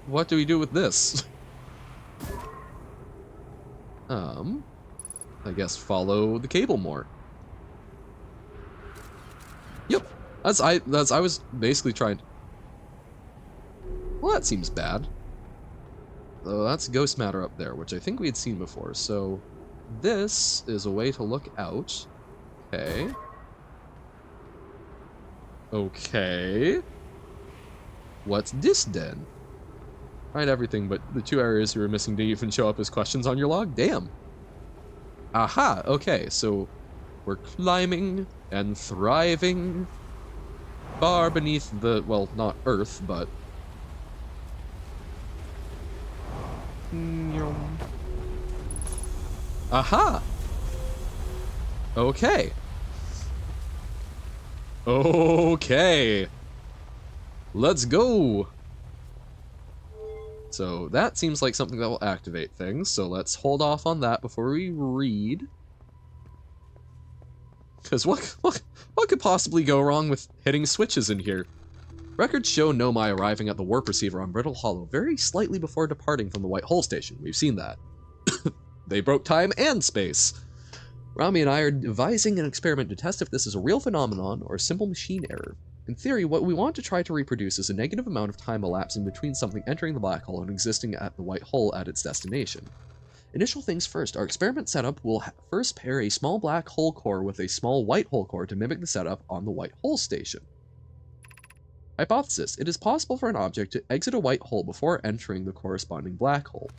what do we do with this? I guess follow the cable more. Yep. I was basically trying to... Well, that seems bad. Though that's ghost matter up there, which I think we had seen before. So this is a way to look out. Okay. Okay. What's this then? Tried everything, but the 2 areas you were missing didn't even show up as questions on your log? Damn. Aha, okay, so we're climbing and thriving far beneath the, well, not Earth, but... Aha! Okay. Okay. Let's go! So that seems like something that will activate things, so let's hold off on that before we read. Because what could possibly go wrong with hitting switches in here? Records show Nomai arriving at the warp receiver on Brittle Hollow very slightly before departing from the White Hole Station. We've seen that. They broke time and space. Rami and I are devising an experiment to test if this is a real phenomenon or a simple machine error. In theory, what we want to try to reproduce is a negative amount of time elapsing between something entering the black hole and existing at the white hole at its destination. Initial things first, our experiment setup will first pair a small black hole core with a small white hole core to mimic the setup on the White Hole Station. Hypothesis. It is possible for an object to exit a white hole before entering the corresponding black hole.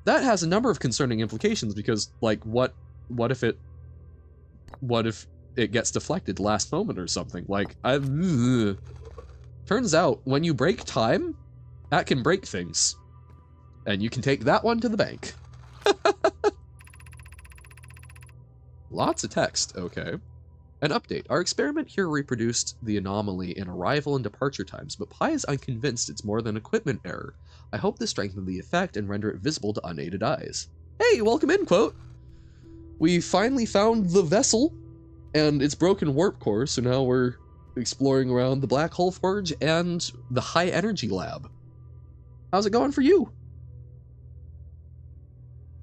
That has a number of concerning implications because, like, what if it gets deflected last moment or something? Like, turns out when you break time, that can break things. And you can take that one to the bank. Lots of text, okay. An update. Our experiment here reproduced the anomaly in arrival and departure times, but Pi is unconvinced it's more than equipment error. I hope this strengthens the effect and render it visible to unaided eyes. Hey, welcome in, quote. We finally found the vessel and its broken warp core, so now we're exploring around the Black Hole Forge and the High Energy Lab. How's it going for you?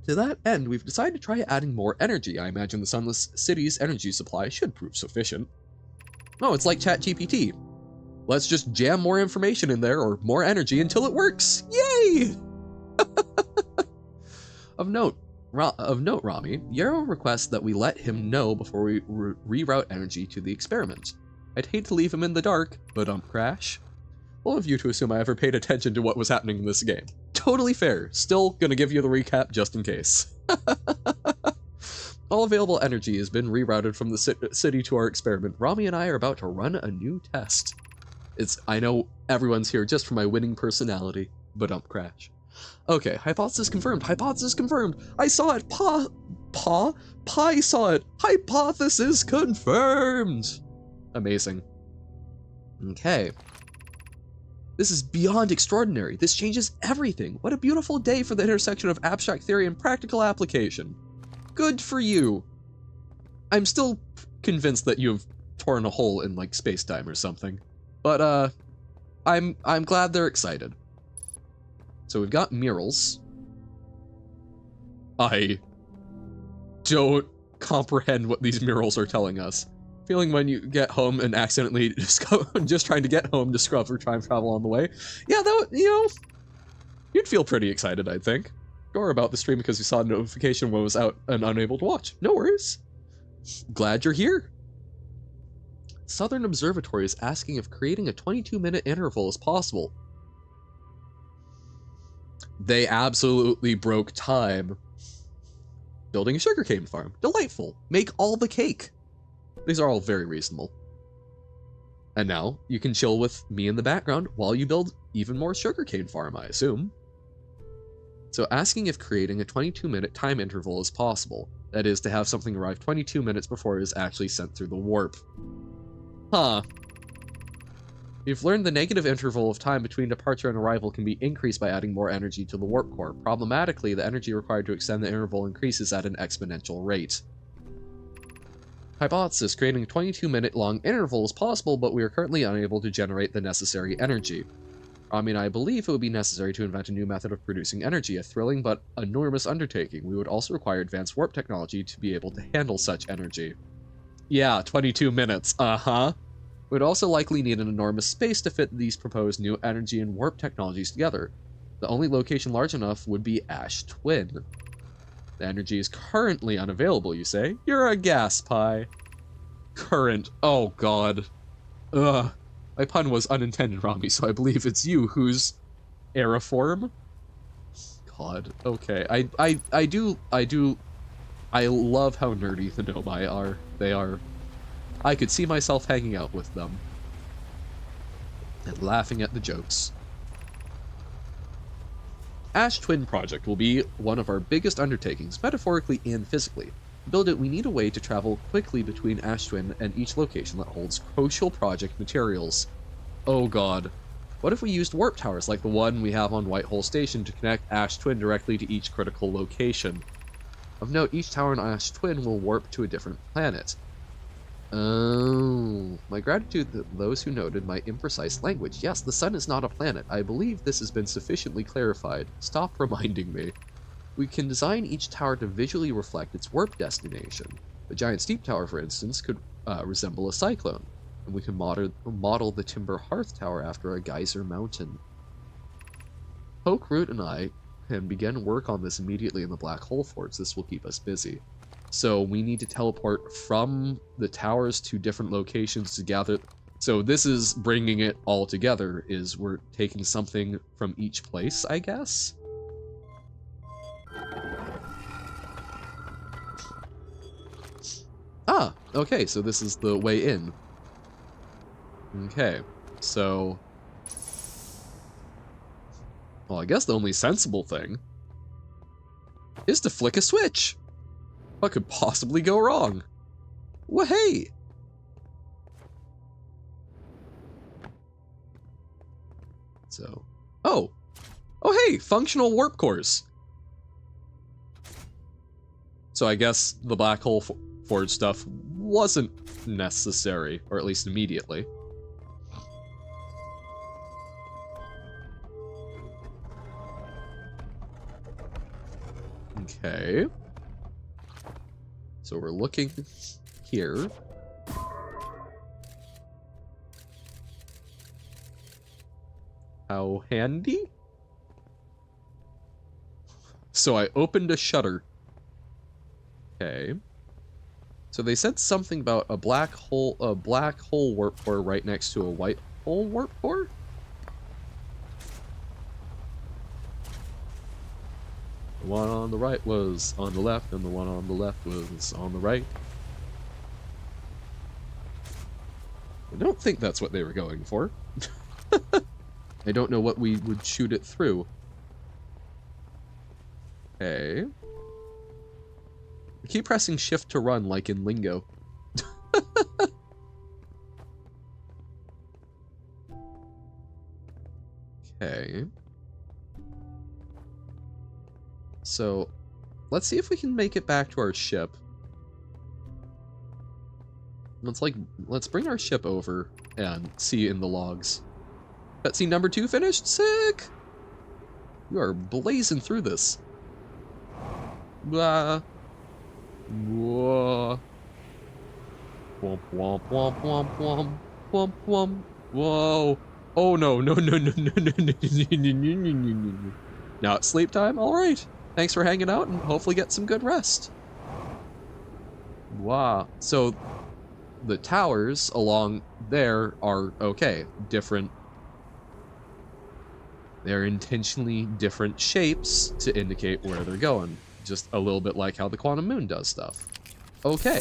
To that end, we've decided to try adding more energy. I imagine the Sunless City's energy supply should prove sufficient. Oh, it's like ChatGPT. Let's just jam more information in there, or more energy, until it works! Yay! Of note, Rami, Yarrow requests that we let him know before we reroute energy to the experiment. I'd hate to leave him in the dark, but crash. All of you to assume I ever paid attention to what was happening in this game. Totally fair. Still gonna give you the recap just in case. All available energy has been rerouted from the city to our experiment. Rami and I are about to run a new test. I know everyone's here just for my winning personality, but crash. Okay, hypothesis confirmed. Hypothesis confirmed. I saw it. Pi saw it. Hypothesis confirmed. Amazing. Okay. This is beyond extraordinary. This changes everything. What a beautiful day for the intersection of abstract theory and practical application. Good for you. I'm still convinced that you've torn a hole in like space-time or something. But I'm glad they're excited. So we've got murals. I don't comprehend what these murals are telling us. Feeling when you get home and accidentally just trying to get home, discover time travel on the way. Yeah, that would, you'd feel pretty excited, I think. Or about the stream because you saw a notification when it was out and unable to watch. No worries. Glad you're here. Southern Observatory is asking if creating a 22-minute interval is possible. They absolutely broke time. Building a sugarcane farm. Delightful. Make all the cake. These are all very reasonable. And now you can chill with me in the background while you build even more sugarcane farm, I assume. So asking if creating a 22-minute time interval is possible. That is, to have something arrive 22 minutes before it is actually sent through the warp. Huh. We've learned the negative interval of time between departure and arrival can be increased by adding more energy to the warp core. Problematically, the energy required to extend the interval increases at an exponential rate. Hypothesis, creating a 22-minute long interval is possible, but we are currently unable to generate the necessary energy. I believe it would be necessary to invent a new method of producing energy, a thrilling but enormous undertaking. We would also require advanced warp technology to be able to handle such energy. Yeah, 22 minutes, We'd also likely need an enormous space to fit these proposed new energy and warp technologies together. The only location large enough would be Ash Twin. The energy is currently unavailable, you say? You're a gas pie. Current. Oh, God. Ugh. My pun was unintended, Rami, so I believe it's you who's aeriform? God. Okay. I love how nerdy the Nomai are. They are. I could see myself hanging out with them. And laughing at the jokes. Ash Twin Project will be one of our biggest undertakings, metaphorically and physically. To build it, we need a way to travel quickly between Ash Twin and each location that holds crucial project materials. Oh god. What if we used warp towers like the one we have on Whitehole Station to connect Ash Twin directly to each critical location? Of note, each tower in Ash Twin will warp to a different planet. Oh, my gratitude to those who noted my imprecise language. Yes, the sun is not a planet. I believe this has been sufficiently clarified. Stop reminding me. We can design each tower to visually reflect its warp destination. The giant steep tower, for instance, could resemble a cyclone, and we can model the Timber Hearth Tower after a geyser mountain. Poke, Root, and I can begin work on this immediately in the Black Hole Forts. This will keep us busy. So we need to teleport from the towers to different locations to gather So this is bringing it all together, is we're taking something from each place, I guess? Ah, okay, so this is the way in. Okay, so... Well, I guess the only sensible thing is to flick a switch. What could possibly go wrong? Well, hey! So, oh, hey, functional warp cores. So I guess the black hole forge stuff wasn't necessary, or at least immediately. Okay. So we're looking here. How handy? So I opened a shutter. Okay. So they said something about a black hole warp core right next to a white hole warp core? The one on the right was on the left, and the one on the left was on the right. I don't think that's what they were going for. I don't know what we would shoot it through. Okay. I keep pressing shift to run like in Lingo. Okay. So, let's see if we can make it back to our ship. Let's bring our ship over and see in the logs. Cutscene number 2 finished? Sick! You are blazing through this. Blah. Whoa. Womp womp womp womp womp womp womp. Whoa. Oh no, no, no, no, no, no, no, no. Now it's sleep time? Alright. Thanks for hanging out and hopefully get some good rest. Wow. So the towers along there are okay. Different. They're intentionally different shapes to indicate where they're going. Just a little bit like how the quantum moon does stuff. Okay.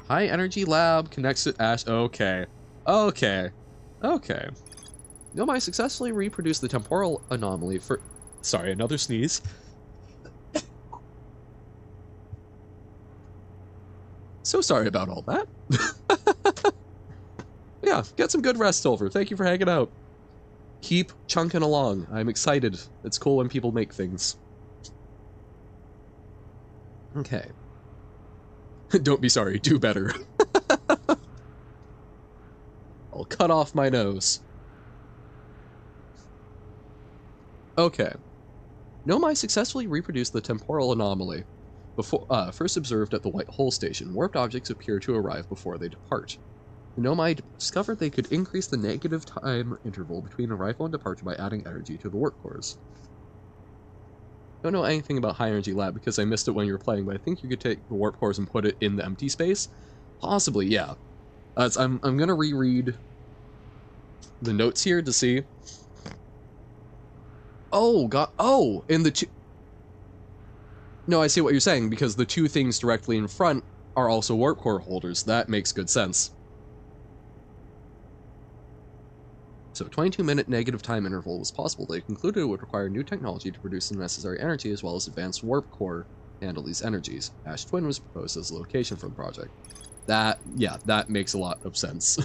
High energy lab connects to Ash. Okay. Okay. Okay. Nomai successfully reproduced the temporal anomaly for... Sorry, another sneeze. So sorry about all that. Yeah, get some good rest, Silver. Thank you for hanging out. Keep chunking along. I'm excited. It's cool when people make things. Okay. Don't be sorry, do better. I'll cut off my nose. Okay. Nomai successfully reproduced the temporal anomaly. First observed at the White Hole Station, warped objects appear to arrive before they depart. The Nomai discovered they could increase the negative time interval between arrival and departure by adding energy to the warp cores. Don't know anything about high energy lab because I missed it when you were playing, but I think you could take the warp cores and put it in the empty space. Possibly, yeah. I'm gonna reread the notes here to see. Oh god! Oh, in the two. No, I see what you're saying because the two things directly in front are also warp core holders. That makes good sense. So 22-minute negative time interval was possible. They concluded it would require new technology to produce the necessary energy as well as advanced warp core to handle these energies. Ash Twin was proposed as a location for the project. That makes a lot of sense.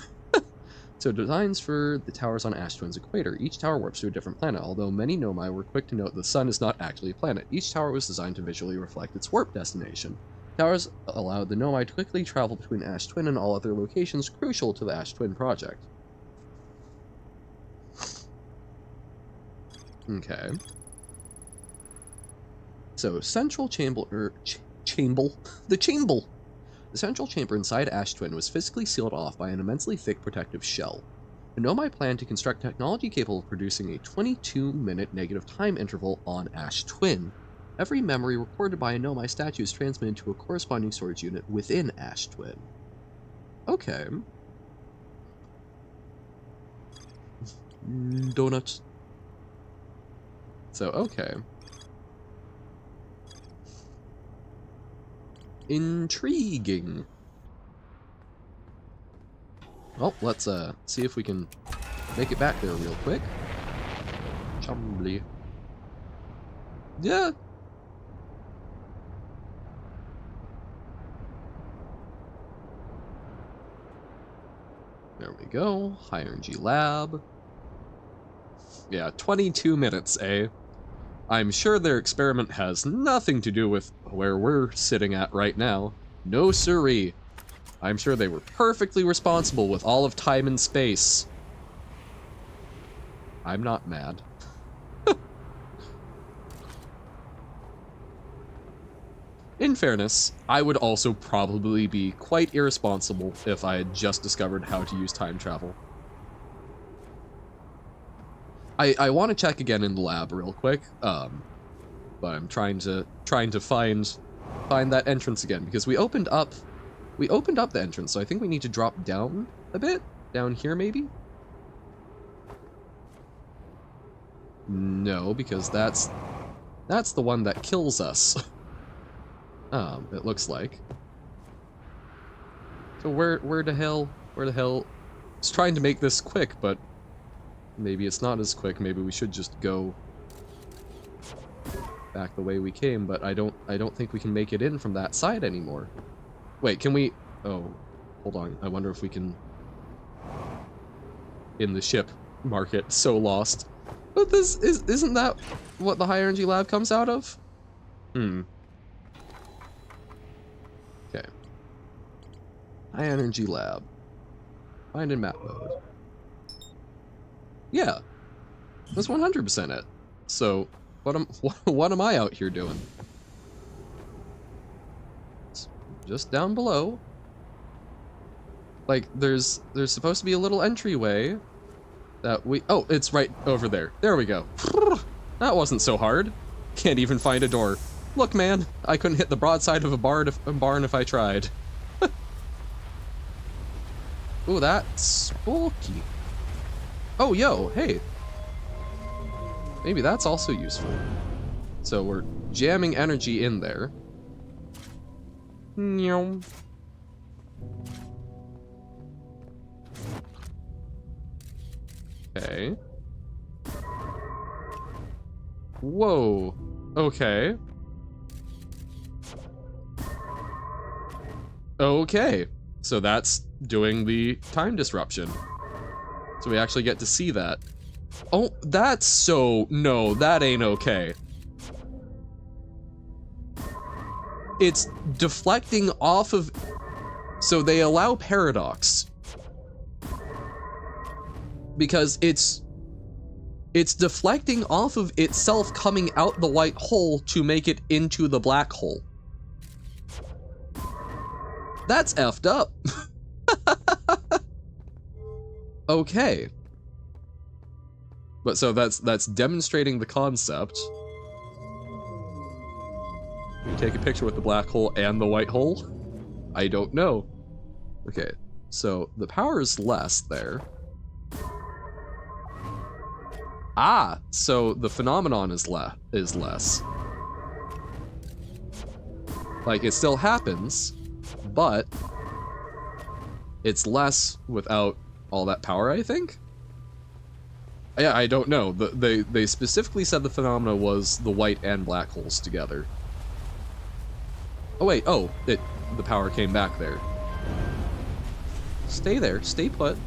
So designs for the towers on Ash Twin's equator. Each tower warps to a different planet, although many Nomai were quick to note the sun is not actually a planet. Each tower was designed to visually reflect its warp destination. Towers allowed the Nomai to quickly travel between Ash Twin and all other locations crucial to the Ash Twin project. Okay. So, central chamber, the central chamber inside Ash Twin was physically sealed off by an immensely thick protective shell. The Nomai planned to construct technology capable of producing a 22-minute negative time interval on Ash Twin. Every memory recorded by a Nomai statue is transmitted to a corresponding storage unit within Ash Twin. Okay. Donuts. So, okay. Intriguing. Well, let's see if we can make it back there real quick. Chumbly. Yeah. There we go. High energy lab. Yeah, 22 minutes, eh? I'm sure their experiment has nothing to do with where we're sitting at right now. No siree. I'm sure they were perfectly responsible with all of time and space. I'm not mad. In fairness, I would also probably be quite irresponsible if I had just discovered how to use time travel. I want to check again in the lab real quick, but I'm trying to find that entrance again because we opened up the entrance, so I think we need to drop down a bit, down here maybe. No, because that's the one that kills us. It looks like. So where the hell? It's trying to make this quick, but maybe it's not as quick. Maybe we should just go back the way we came, but I don't think we can make it in from that side anymore. Wait, can we? Oh, hold on. I wonder if we can in the ship market. So lost. But isn't that what the high energy lab comes out of? Okay. High energy lab. Find in map mode. Yeah. That's 100% it. So, what am I out here doing? It's just down below. Like there's supposed to be a little entryway that oh, it's right over there. There we go. That wasn't so hard. Can't even find a door. Look, man, I couldn't hit the broadside of a barn if I tried. Ooh, that's spooky. Oh, yo, hey. Maybe that's also useful. So we're jamming energy in there. Okay. Whoa. Okay. Okay. So that's doing the time disruption. So we actually get to see that. Oh, that's so... No, that ain't okay. It's deflecting off of... So they allow paradox. Because it's deflecting off of itself coming out the white hole to make it into the black hole. That's effed up. Okay. But so that's demonstrating the concept. You take a picture with the black hole and the white hole? I don't know. Okay, so the power is less there. Ah, so the phenomenon is less. Like, it still happens, but it's less without all that power, I think? Yeah, I don't know. They specifically said the phenomena was the white and black holes together. Oh wait, oh, the power came back there. Stay there, stay put.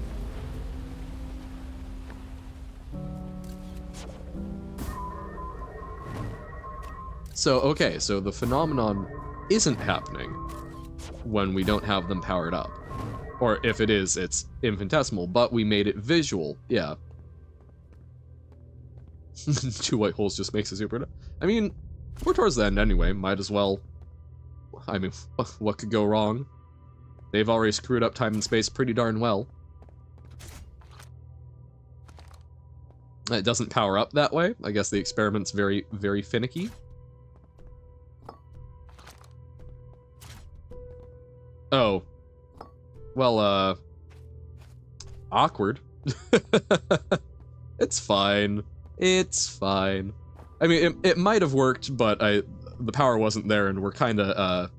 So, okay, so the phenomenon isn't happening when we don't have them powered up. Or if it is, it's infinitesimal, but we made it visual, yeah. 2 white holes just makes it super... I mean, we're towards the end anyway, might as well... I mean, what could go wrong? They've already screwed up time and space pretty darn well. It doesn't power up that way. I guess the experiment's very, very finicky. Oh. Well, awkward. It's fine. It's fine. I mean, it might have worked, but the power wasn't there, and we're kind of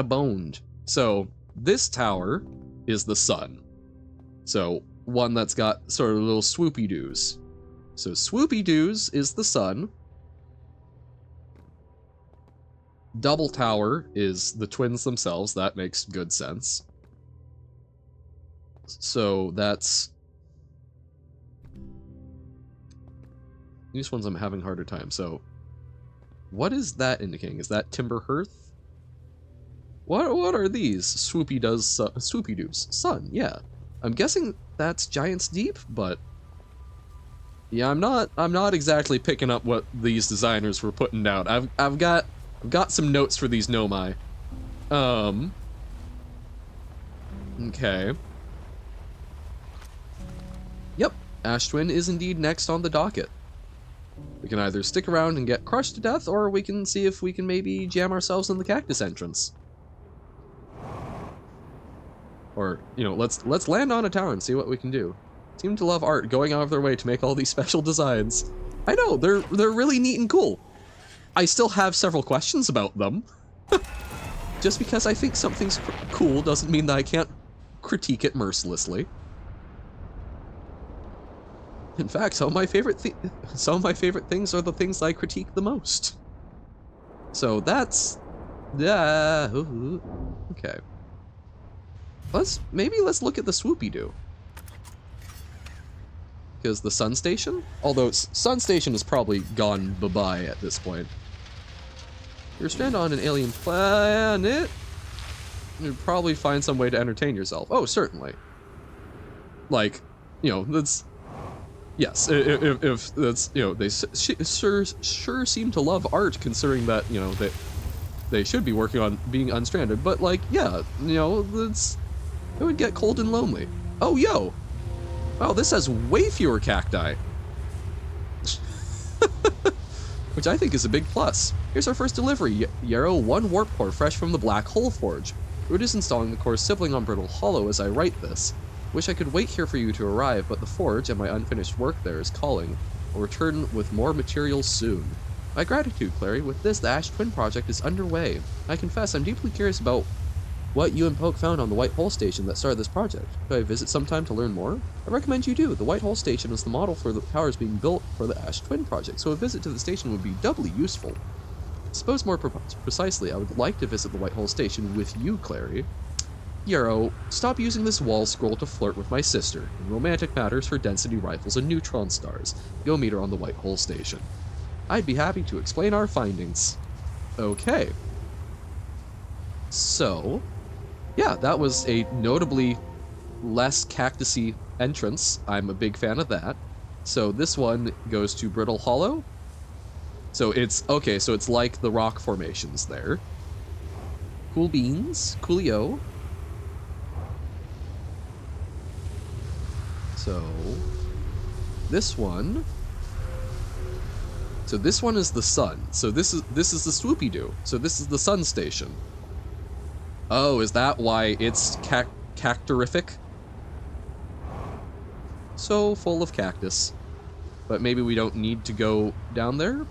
boned. So this tower is the sun. So one that's got sort of little swoopy doos. So swoopy doos is the sun. Double tower is the twins themselves. That makes good sense. So that's... These ones I'm having a harder time. So what is that indicating? Is that timber hearth? What are these? Swoopy doos. Sun, yeah. I'm guessing that's Giant's Deep, but yeah, I'm not exactly picking up what these designers were putting down. I've got some notes for these Nomai. Okay. Yep, Ash Twin is indeed next on the docket. We can either stick around and get crushed to death, or we can see if we can maybe jam ourselves in the cactus entrance. Or, you know, let's land on a tower and see what we can do. Seem to love art, going out of their way to make all these special designs. I know, they're really neat and cool. I still have several questions about them. Just because I think something's cool doesn't mean that I can't critique it mercilessly. In fact, some of my favorite things are the things I critique the most. So that's... yeah. Okay. Let's look at the swoopy doo. Because the sun station? Although sun station is probably gone bye-bye at this point. You're stranded on an alien planet. You'd probably find some way to entertain yourself. Oh, certainly. Like, you know, that's... Yes, if that's, you know, they sure seem to love art, considering that, you know, they should be working on being unstranded. But, like, yeah, you know, it would get cold and lonely. Oh, yo! Wow, this has way fewer cacti. Which I think is a big plus. Here's our first delivery. Yarrow 1 warp core fresh from the Black Hole Forge. Root is installing the core sibling on Brittle Hollow as I write this. Wish I could wait here for you to arrive, but the forge and my unfinished work there is calling. I'll return with more materials soon. My gratitude, Clary. With this, the Ash Twin project is underway. I confess, I'm deeply curious about what you and Poke found on the White Hole Station that started this project. Could I visit sometime to learn more? I recommend you do. The White Hole Station is the model for the powers being built for the Ash Twin project, so a visit to the station would be doubly useful. I suppose more precisely, I would like to visit the White Hole Station with you, Clary. Yarrow, stop using this wall scroll to flirt with my sister. In romantic matters for density rifles and neutron stars. Go meet her on the White Hole Station. I'd be happy to explain our findings. Okay. So, yeah, that was a notably less cactusy entrance. I'm a big fan of that. So this one goes to Brittle Hollow. So it's, okay, so it's like the rock formations there. Cool beans, coolio. So, this one is the sun. So this is the swoopy doo. So this is the sun station. Oh, is that why it's cactorific? So full of cactus. But maybe we don't need to go down there?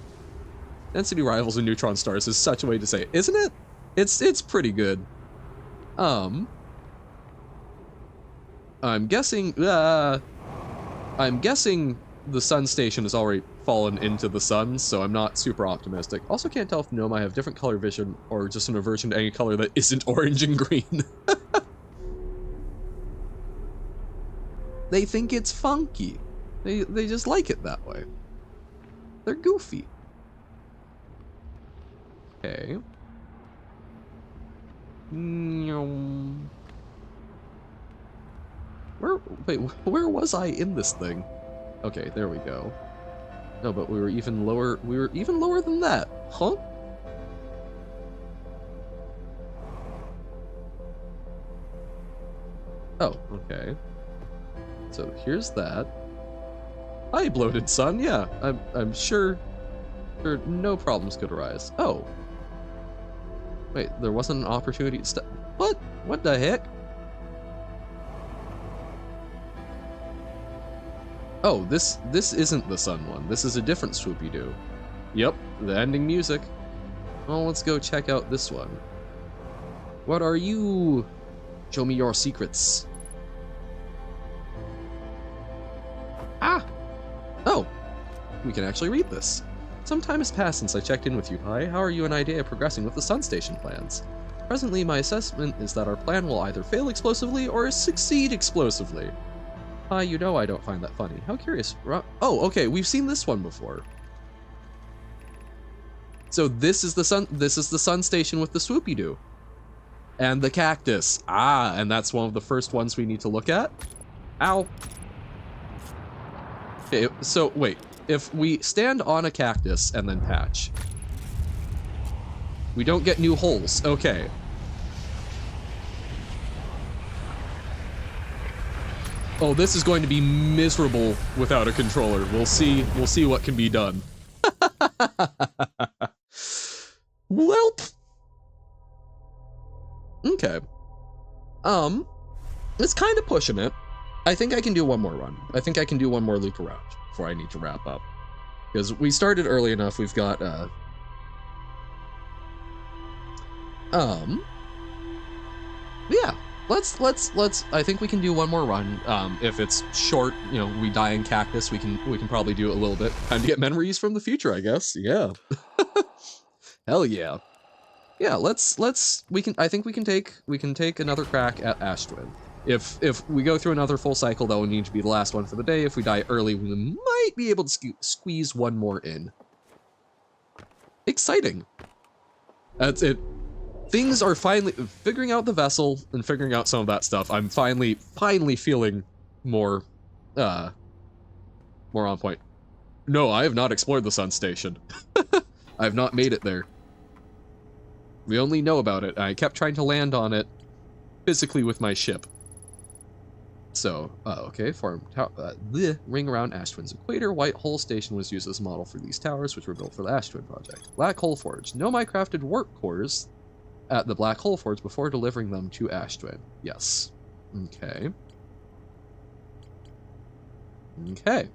Density rivals and neutron stars is such a way to say it, isn't it? It's pretty good. I'm guessing the sun station has already fallen into the sun, so I'm not super optimistic. Also can't tell if Nomai have different color vision or just an aversion to any color that isn't orange and green. They think it's funky. They just like it that way. They're goofy. Okay. Where was I in this thing? Okay, there we go. No, but we were even lower than that. Huh? Oh, okay. So here's that. Hi, bloated sun. Yeah, I'm sure no problems could arise. Oh. Wait, there wasn't an opportunity to What? What the heck? Oh, this isn't the sun one. This is a different swoopy-doo. Yep, the ending music. Well, let's go check out this one. What are you? Show me your secrets. Ah! Oh, we can actually read this. Some time has passed since I checked in with you, Pi. How are you and Idea progressing with the Sun Station plans? Presently, my assessment is that our plan will either fail explosively or succeed explosively. Pi, you know I don't find that funny. How curious. Oh, okay, we've seen this one before. So this is the sun station with the swoopy-doo. And the cactus. Ah, and that's one of the first ones we need to look at. Ow. Okay, so wait. If we stand on a cactus and then patch, we don't get new holes. Okay. Oh, this is going to be miserable without a controller. We'll see what can be done. Welp. Okay. It's kind of pushing it. I think I can do one more run. I think I can do one more loop around before I need to wrap up. Because we started early enough, we've got, yeah, let's, I think we can do one more run. If it's short, you know, we die in cactus, we can probably do it a little bit. Time to get memories from the future, I guess, yeah. Hell yeah. Yeah, I think we can take another crack at Ash Twin. If we go through another full cycle, that will need to be the last one for the day. If we die early, we might be able to squeeze one more in. Exciting. That's it. Things are finally figuring out the vessel and figuring out some of that stuff. I'm finally feeling more on point. No, I have not explored the Sun Station. I have not made it there. We only know about it. I kept trying to land on it physically with my ship. So, okay, the ring around Ash Twin's equator. White Hole Station was used as a model for these towers, which were built for the Ash Twin project. Black Hole Forge. Nomai crafted warp cores at the Black Hole Forge before delivering them to Ash Twin. Yes. Okay. Okay.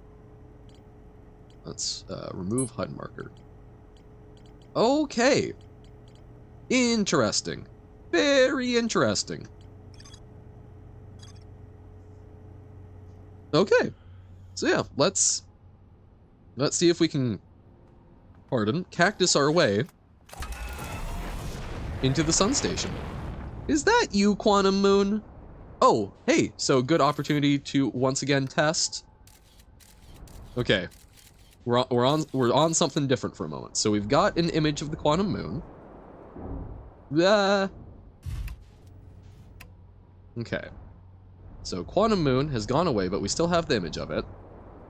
Let's remove HUD marker. Okay. Interesting. Very interesting. Okay. So yeah, let's see if we can, cactus our way into the Sun Station. Is that you, Quantum Moon? Oh, hey, so good opportunity to once again test. Okay. We're on something different for a moment. So we've got an image of the Quantum Moon. Okay. So Quantum Moon has gone away, but we still have the image of it.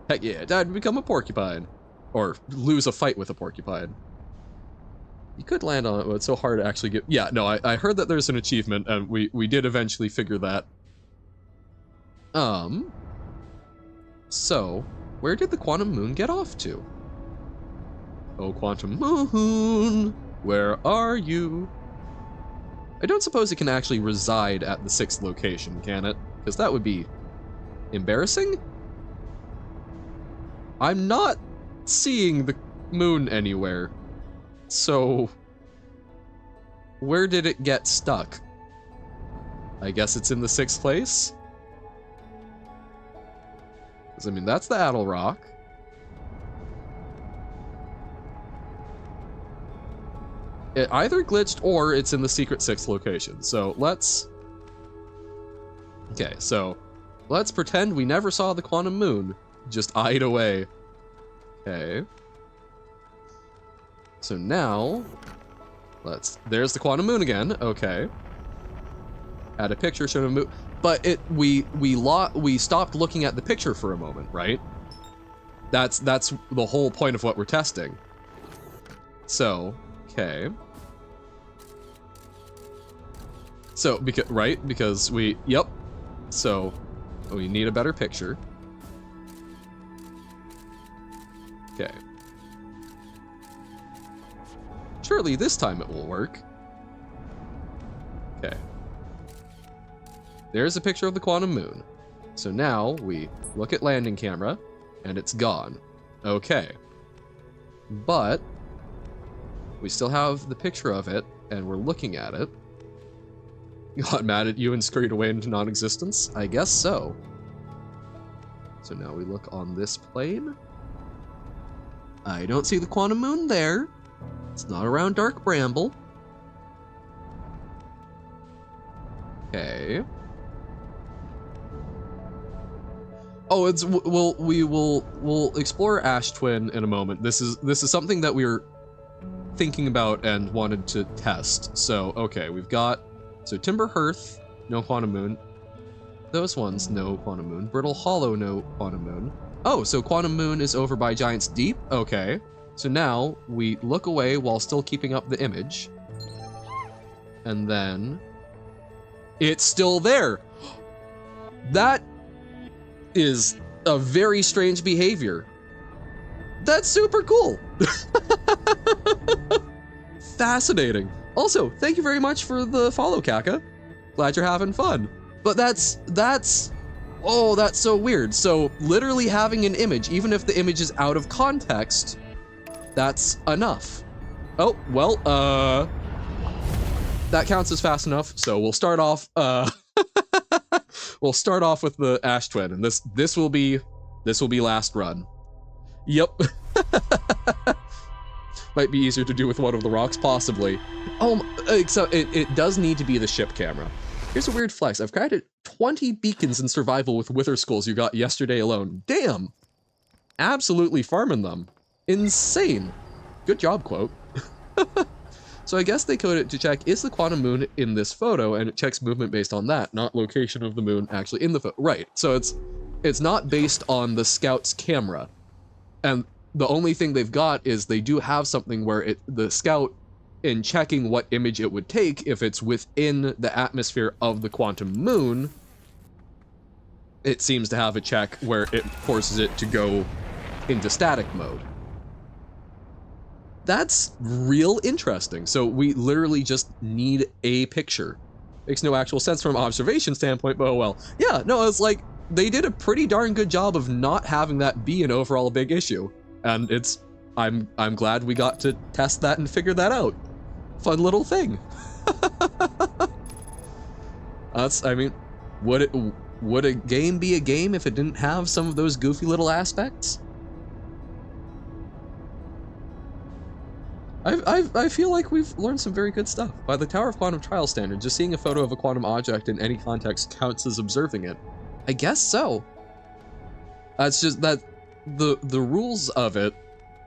Heck yeah, Dad, become a porcupine. Or lose a fight with a porcupine. You could land on it, but it's so hard to actually get... Yeah, no, I heard that there's an achievement, and we did eventually figure that. So, where did the Quantum Moon get off to? Oh, Quantum Moon, where are you? I don't suppose it can actually reside at the 6th location, can it? Because that would be embarrassing? I'm not seeing the moon anywhere. So, where did it get stuck? I guess it's in the 6th place? Because, I mean, that's the Addle Rock. It either glitched or it's in the secret 6th location. So, let's... Okay, so let's pretend we never saw the Quantum Moon. Just eyed away. Okay. So now, there's the Quantum Moon again. Okay. Add a picture showing a moon. But we stopped looking at the picture for a moment, right? That's the whole point of what we're testing. So, okay. So, because yep. So, we need a better picture. Okay. Surely this time it will work. Okay. There's a picture of the Quantum Moon. So now we look at landing camera. and it's gone. Okay. But we still have the picture of it, and we're looking at it. Got mad at you and scurried away into non-existence? I guess so. So now we look on this plane. I don't see the quantum moon there. It's not around Dark Bramble. Okay. Oh, we'll explore Ash Twin in a moment. This is something that we were thinking about and wanted to test. So okay, we've got Timber Hearth, no quantum moon. Those ones, no quantum moon. Brittle Hollow, no quantum moon. Oh, so quantum moon is over by Giant's Deep. Okay. So now we look away while still keeping up the image, and then it's still there. That is a very strange behavior. That's super cool. Fascinating. Also, thank you very much for the follow, Kaka. Glad you're having fun. But that's so weird. So literally having an image, even if the image is out of context, that's enough. Oh, well, that counts as fast enough. So we'll start off, we'll start off with the Ash Twin, and this will be last run. Yep. Might be easier to do with one of the rocks, possibly. Oh, so it does need to be the ship camera. Here's a weird flex. I've created 20 beacons in survival with wither skulls you got yesterday alone. Damn. Absolutely farming them. Insane. Good job, quote. So I guess they code it to check, is the quantum moon in this photo? And it checks movement based on that, not location of the moon actually in the photo. Right, so it's not based on the scout's camera. And the only thing they've got is they do have something where the scout, in checking what image it would take, if it's within the atmosphere of the quantum moon, it seems to have a check where it forces it to go into static mode. That's real interesting. So we literally just need a picture. Makes no actual sense from an observation standpoint, but oh well. Yeah, no, it's like, they did a pretty darn good job of not having that be an overall big issue. And I'm glad we got to test that and figure that out. Fun little thing. I mean, would a game be a game if it didn't have some of those goofy little aspects? I feel like we've learned some very good stuff. By the Tower of Quantum Trial standard, just seeing a photo of a quantum object in any context counts as observing it. I guess so. That's just that the rules of it.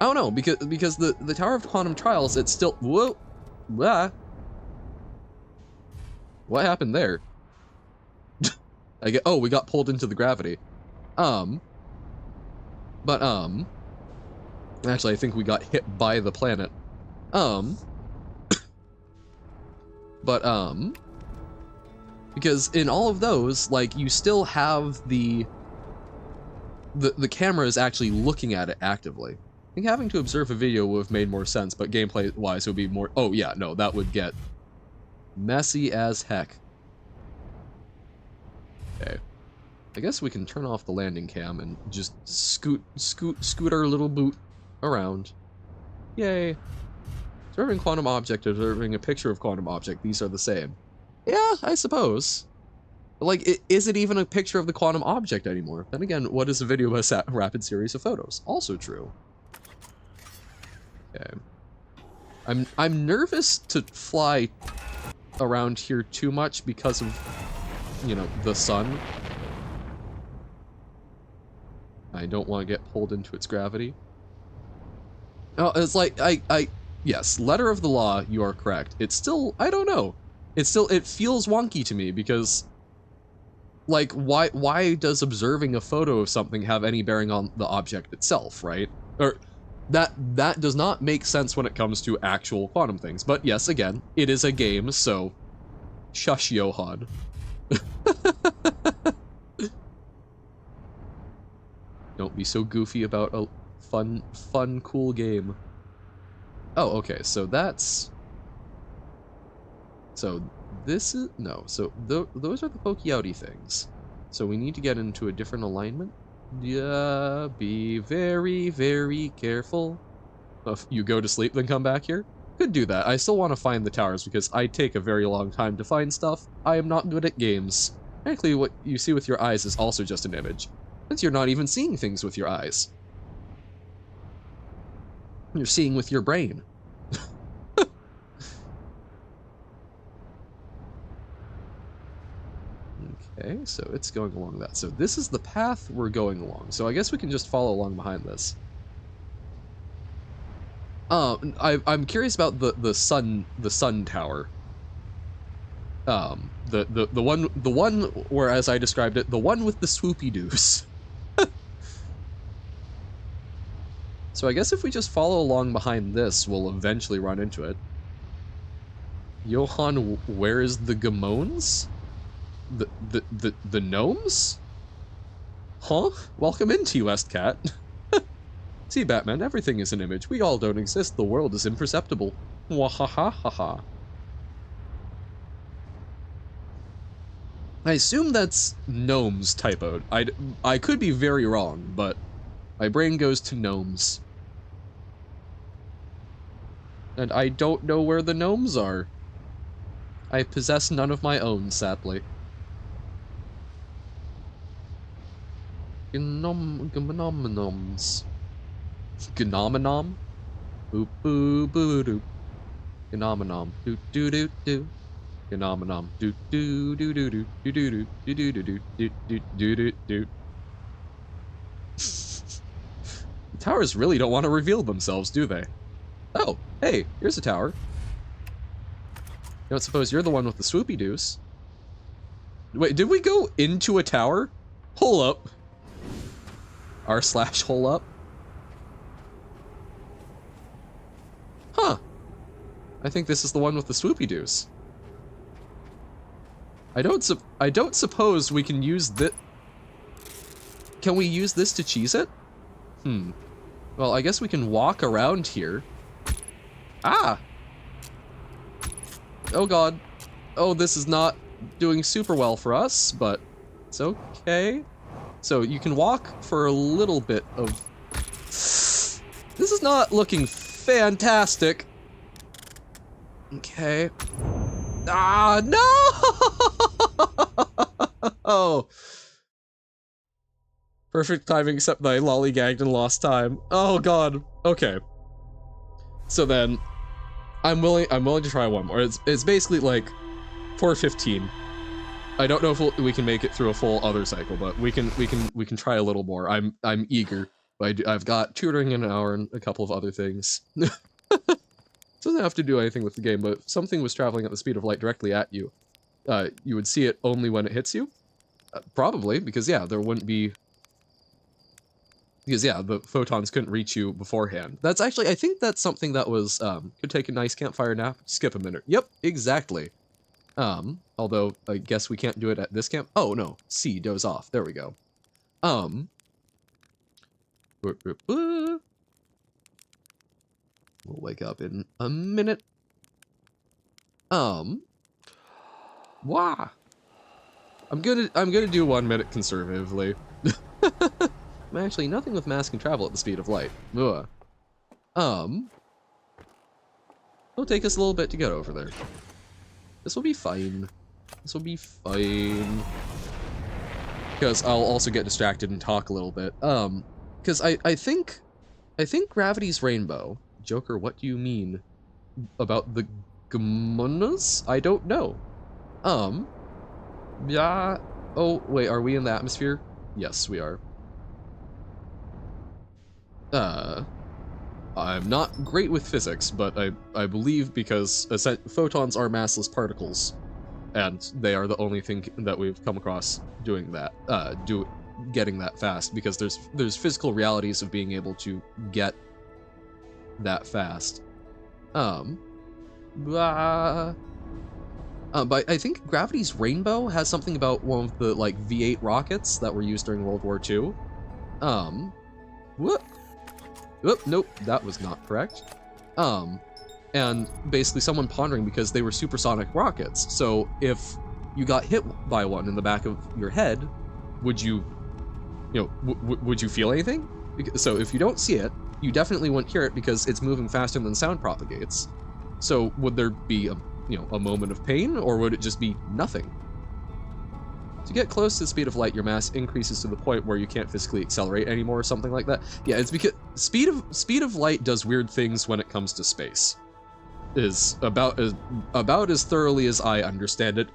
I don't know, because the Tower of Quantum Trials, it's still whoa. Ah. What happened there? Oh, we got pulled into the gravity. But actually I think we got hit by the planet. Because in all of those, like, you still have the camera is actually looking at it actively. I think having to observe a video would have made more sense, but gameplay-wise it would be more... Oh yeah, no, that would get messy as heck. Okay. I guess we can turn off the landing cam and just scoot our little boot around. Yay. Observing quantum object, observing a picture of quantum object, these are the same. Yeah, I suppose. Like, is it even a picture of the quantum object anymore? Then again, what is a video but a rapid series of photos? Also true. Okay. I'm nervous to fly around here too much because of, you know, the sun. I don't want to get pulled into its gravity. Oh, it's like, yes, letter of the law, you are correct. It's still, I don't know. It feels wonky to me because, like, why does observing a photo of something have any bearing on the object itself, right? Or, that does not make sense when it comes to actual quantum things. But yes, again, it is a game, so shush, Johan. Don't be so goofy about a fun, cool game. Oh, okay, so that's... So this is... No, so those are the pokey outy things. So we need to get into a different alignment. Yeah, be very, very careful. If you go to sleep, then come back here. Could do that. I still want to find the towers because I take a very long time to find stuff. I am not good at games. Frankly, what you see with your eyes is also just an image, since you're not even seeing things with your eyes. You're seeing with your brain. Okay, so it's going along that. So this is the path we're going along. So I guess we can just follow along behind this. I'm curious about the sun tower. The one where, as I described it, the one with the swoopy doos. So I guess if we just follow along behind this, we'll eventually run into it. Johan, where is the Gamones? The gnomes? Huh? Welcome into you, Westcat. See, Batman, everything is an image. We all don't exist. The world is imperceptible. Wahahahaha. I assume that's gnomes typoed. I could be very wrong, but my brain goes to gnomes. And I don't know where the gnomes are. I possess none of my own, sadly. Gnoms. Gnomenom? Boop boo boo doo. Gnomenom. Doo doo doo doo. Gnomenom. Doo doo doo doo doo doo doo doo doo doo doo doo doo doo doo. The towers really don't want to reveal themselves, do they? Oh, hey, here's a tower. I don't suppose you're the one with the swoopy doos. Wait, did we go into a tower? Hole up. r/hole up. Huh. I think this is the one with the swoopy doos. I don't suppose we can use this. Can we use this to cheese it? Well, I guess we can walk around here. Ah! Oh god. Oh, this is not doing super well for us, but it's okay. So you can walk for a little bit of... This is not looking fantastic. Okay. Ah, no! Oh. Perfect timing, except that I lollygagged and lost time. Oh god. Okay. So then, I'm willing to try one more. It's basically like 4:15. I don't know if we can make it through a full other cycle, but we can try a little more. I'm eager. I've got tutoring in an hour and a couple of other things. Doesn't have to do anything with the game, but if something was traveling at the speed of light directly at you, you would see it only when it hits you. Probably, because yeah, there wouldn't be. Because yeah, the photons couldn't reach you beforehand. That's actually, I think that's something that was, could take a nice campfire nap, skip a minute. Yep, exactly. Although, I guess we can't do it at this camp. Oh, no, C, doze off, there we go. We'll wake up in a minute. Wah! I'm gonna do 1 minute conservatively. Actually, nothing with mass can travel at the speed of light. Ugh. It'll take us a little bit to get over there. This will be fine. This will be fine. Because I'll also get distracted and talk a little bit. Because I think gravity's rainbow. Joker, what do you mean about the Gamonas? I don't know. Yeah. Oh, wait, are we in the atmosphere? Yes, we are. I'm not great with physics, but I believe because photons are massless particles, and they are the only thing that we've come across doing that, getting that fast, because there's physical realities of being able to get that fast. But I think gravity's rainbow has something about one of the like V8 rockets that were used during World War II. Whoop. Oop, nope, that was not correct. And basically someone pondering because they were supersonic rockets. So if you got hit by one in the back of your head, would you you know, would you feel anything? So if you don't see it, you definitely wouldn't hear it because it's moving faster than sound propagates. So would there be a moment of pain, or would it just be nothing? To get close to the speed of light, your mass increases to the point where you can't physically accelerate anymore or something like that. Yeah, it's because speed of light does weird things when it comes to space. Is about as thoroughly as I understand it.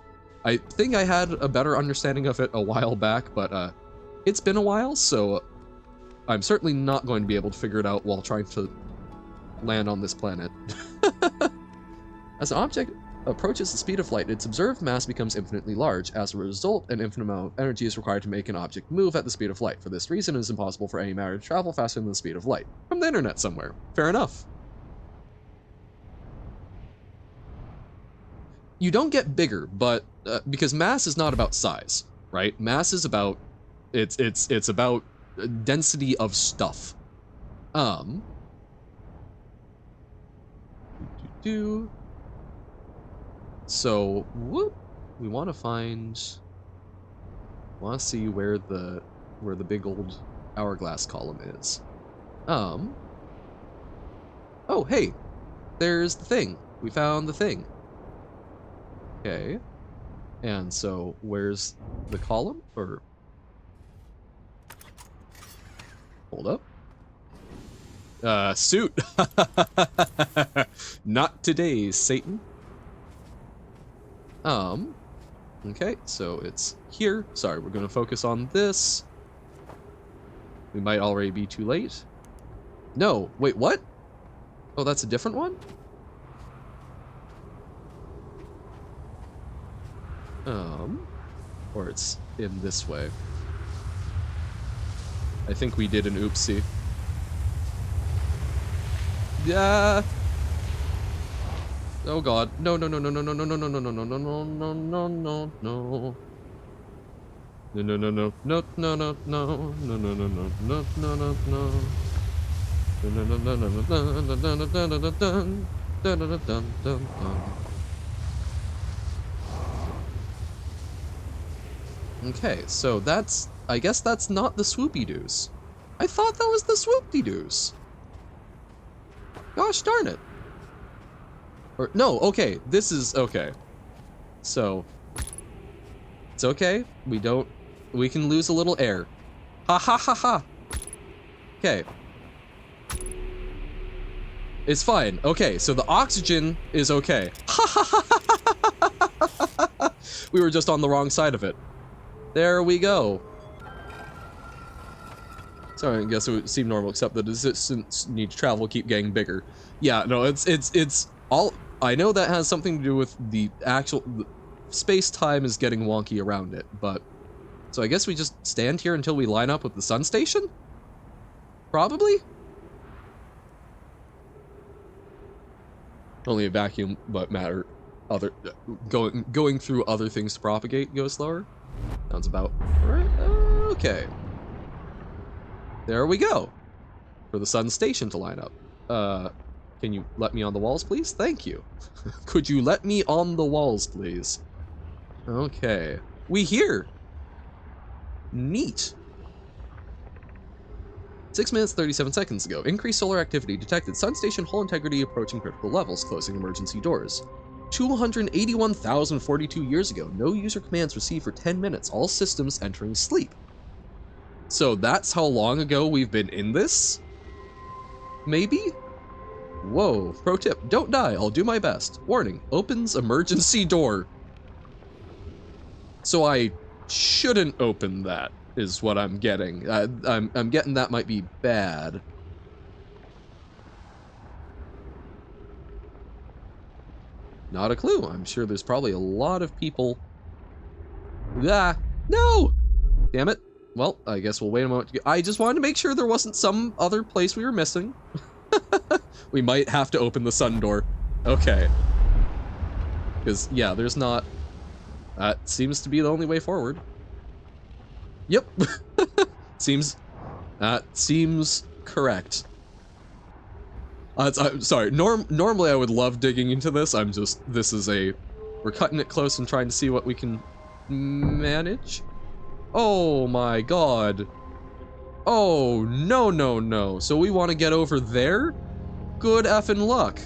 I think I had a better understanding of it a while back, but it's been a while, so I'm certainly not going to be able to figure it out while trying to land on this planet. As an object approaches the speed of light, its observed mass becomes infinitely large. As a result, an infinite amount of energy is required to make an object move at the speed of light. For this reason, it is impossible for any matter to travel faster than the speed of light. From the internet somewhere. Fair enough. You don't get bigger, but because mass is not about size, right? Mass is about it's about density of stuff. So whoop, we want to see where the big old hourglass column is. Oh, hey, there's the thing. We found the thing. Okay. And so where's the column? Or hold up. Suit. Not today, Satan. Okay, so it's here. Sorry, we're gonna focus on this. We might already be too late. No, wait, what? Oh, that's a different one? Or it's in this way. I think we did an oopsie. Yeah. Oh god. No, no, no, no, no, no, no, no, no, no, no, no, no, no, no, no, no, no. No, no, no, no, no, no, no, no, no, no, no, no, no, no, no, no, no. Okay, so that's, I guess that's not the swoopy-doos. I thought that was the swoopy-doos. Gosh darn it. Or, no, okay, this is, okay. So, it's okay, we can lose a little air. Ha ha ha ha. Okay. It's fine, okay, so the oxygen is okay. Ha ha ha ha ha. We were just on the wrong side of it. There we go. Sorry, I guess it would seem normal, except that the distance need to travel keep getting bigger. Yeah, no, it's all, I know that has something to do with the actual, space-time is getting wonky around it, but, so I guess we just stand here until we line up with the sun station? Probably? Only a vacuum, but matter, going through other things to propagate goes slower. Sounds about right. Okay. There we go. For the sun station to line up. Can you let me on the walls, please? Thank you. Could you let me on the walls, please? Okay. We here. Neat. 6 minutes, 37 seconds ago. Increased solar activity detected. Sun station hull integrity approaching critical levels. Closing emergency doors. 281,042 years ago. No user commands received for 10 minutes. All systems entering sleep. So that's how long ago we've been in this? Maybe? Whoa. Pro tip, don't die. I'll do my best. Warning, opens emergency door. So I shouldn't open that, is what I'm getting. I'm getting that might be bad. Not a clue. I'm sure there's probably a lot of people. Ah, no! Damn it. Well, I guess we'll wait a moment. I just wanted to make sure there wasn't some other place we were missing. We might have to open the sun door. Okay. Because, yeah, there's not... That seems to be the only way forward. Yep. That seems correct. I'm sorry, normally I would love digging into this. We're cutting it close and trying to see what we can manage. Oh my god. Oh, no, no, no. So we want to get over there? Good effing luck.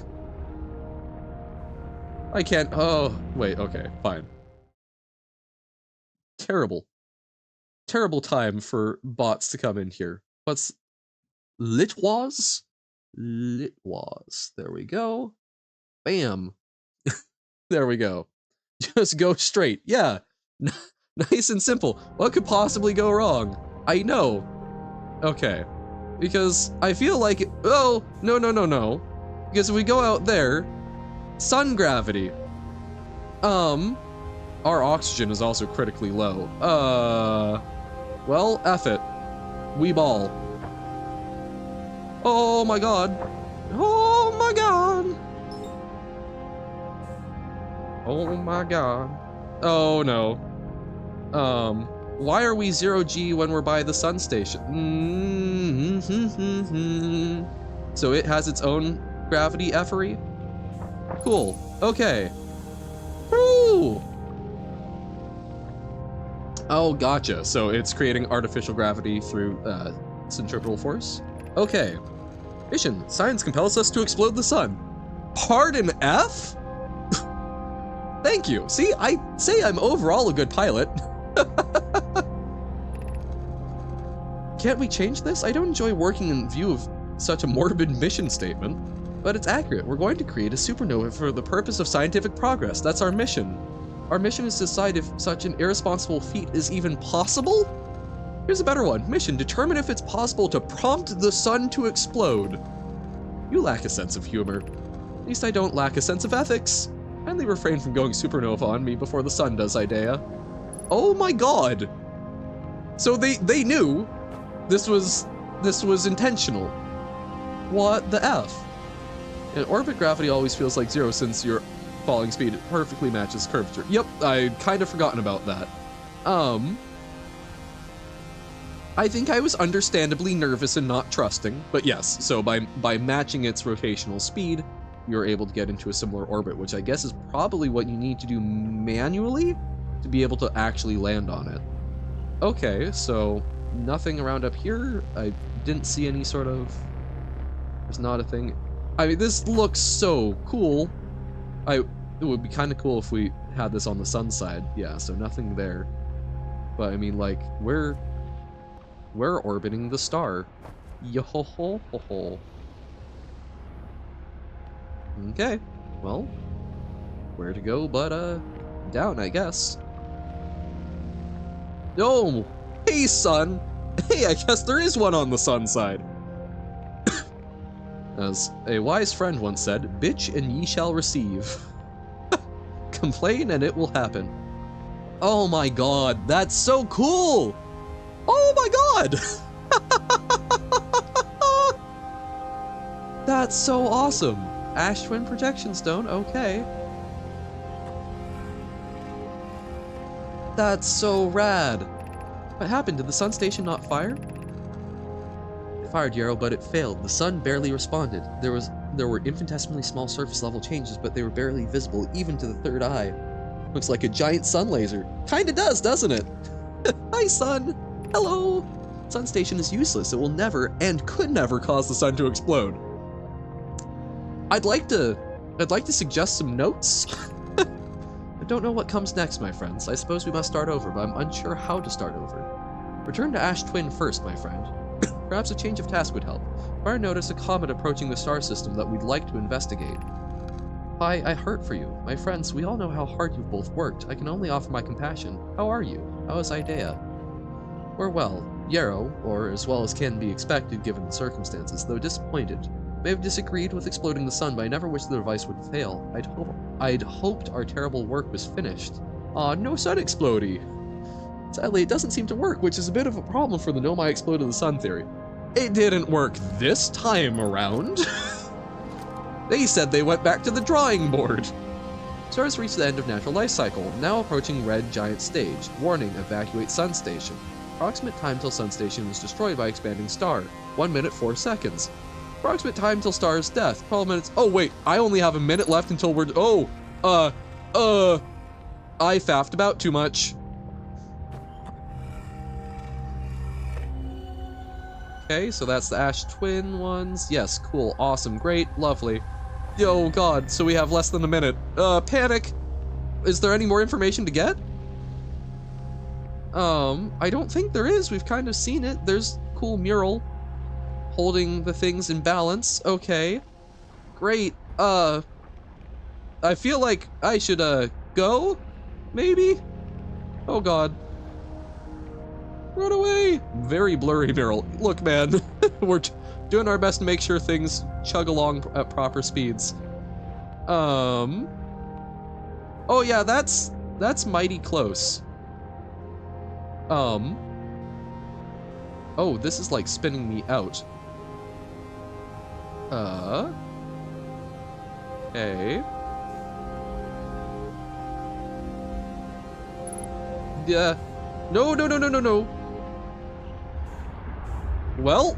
I can't, oh, wait, okay, fine. Terrible. Terrible time for bots to come in here. What's Litwas? Litwas. There we go. Bam. There we go. Just go straight. Yeah. Nice and simple. What could possibly go wrong? I know. Okay. Because I feel like, oh, no, no, no, no. Because if we go out there, sun gravity. Our oxygen is also critically low. Well, F it. We ball. Oh my god. Oh my god. Oh my god. Oh no. Why are we 0G when we're by the sun station? So it has its own gravity effery? Cool. Okay. Woo! Oh, gotcha. So it's creating artificial gravity through centripetal force? Okay. Mission. Science compels us to explode the sun. Pardon F? Thank you. See, I say I'm overall a good pilot. Can't we change this? I don't enjoy working in view of such a morbid mission statement, but it's accurate. We're going to create a supernova for the purpose of scientific progress. That's our mission. Our mission is to decide if such an irresponsible feat is even possible? Here's a better one. Mission. Determine if it's possible to prompt the sun to explode. You lack a sense of humor. At least I don't lack a sense of ethics. Kindly refrain from going supernova on me before the sun does, Idea. Oh my god! So they knew this was intentional. What the F? In orbit, gravity always feels like 0 since your falling speed perfectly matches curvature. Yep, I'd kind of forgotten about that. I think I was understandably nervous and not trusting, but yes, so by matching its rotational speed, you're able to get into a similar orbit, which I guess is probably what you need to do manually to be able to actually land on it. Okay, so nothing around up here. I didn't see any sort of... There's not a thing. I mean, this looks so cool. It would be kind of cool if we had this on the sun side. Yeah, so nothing there. But I mean, like, we're orbiting the star. Yo-ho-ho-ho-ho. Okay, well, where to go but, down, I guess. Oh, hey, sun! Hey, I guess there is one on the sun side. As a wise friend once said, bitch and ye shall receive. Complain and it will happen. Oh my god, that's so cool! Oh my god! That's so awesome! Ash Twin Protection Stone, okay. That's so rad. What happened? Did the sun station not fire? It fired, Yarrow, but it failed. The sun barely responded. There were infinitesimally small surface level changes, but they were barely visible even to the third eye. Looks like a giant sun laser. Kinda does, doesn't it? Hi, sun. Hello. Sun station is useless. It will never and could never cause the sun to explode. I'd like to suggest some notes. I don't know what comes next, my friends. I suppose we must start over, but I'm unsure how to start over. Return to Ash Twin first, my friend. Perhaps a change of task would help. Fire notice a comet approaching the star system that we'd like to investigate. Hi, I hurt for you. My friends, we all know how hard you've both worked. I can only offer my compassion. How are you? How is Idea? We're well. Yarrow, or as well as can be expected given the circumstances, though disappointed. May have disagreed with exploding the sun, but I never wished the device would fail. I'd hoped our terrible work was finished. Aw, no sun explodey. Sadly, it doesn't seem to work, which is a bit of a problem for the Nomai exploded the sun theory. It didn't work this time around. They said they went back to the drawing board. Stars reach the end of natural life cycle, now approaching red giant stage. Warning, evacuate sun station. Approximate time till sun station is destroyed by expanding star. 1 minute 4 seconds. Approximate time till star's death. 12 minutes. Oh wait, I only have a minute left until we're. I faffed about too much. Okay, so that's the Ash Twin ones. Yes, cool, awesome, great, lovely. Oh god, so we have less than a minute. Panic! Is there any more information to get? I don't think there is. We've kind of seen it. There's cool mural holding the things in balance. Okay, great. I feel like I should, go? Maybe? Oh god. Run away! Very blurry mural. Look, man, we're doing our best to make sure things chug along at proper speeds. Oh yeah, that's mighty close. Oh, this is like spinning me out. Okay. Yeah. No, no, no, no, no, no. Well,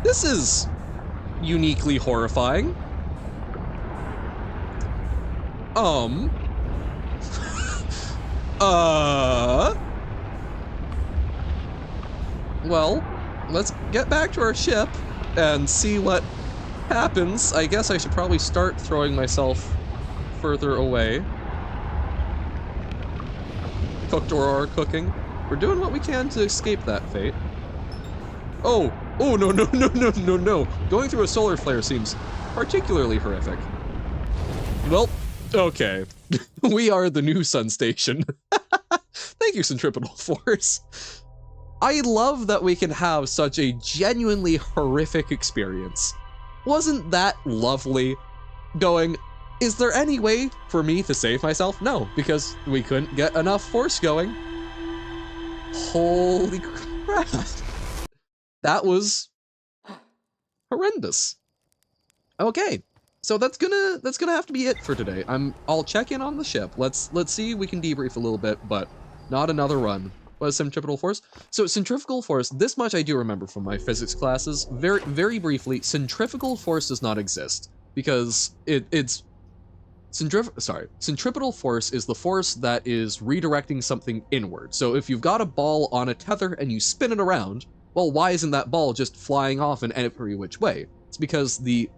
this is uniquely horrifying. Well, let's get back to our ship and see what happens. I guess I should probably start throwing myself further away. Cooked or cooking. We're doing what we can to escape that fate. Oh, no, no, no, no, no, no. Going through a solar flare seems particularly horrific. Well, okay. We are the new sun station. Thank you, Centripetal Force. I love that we can have such a genuinely horrific experience. Wasn't that lovely? Going, is there any way for me to save myself? No, because we couldn't get enough force going. Holy crap. That was horrendous. Okay, so that's gonna have to be it for today. I'll check in on the ship. Let's see, we can debrief a little bit, but not another run. What is centripetal force? So centrifugal force, this much I do remember from my physics classes. Very, very briefly, centrifugal force does not exist because centripetal force is the force that is redirecting something inward. So if you've got a ball on a tether and you spin it around, well, why isn't that ball just flying off in every which way? It's because the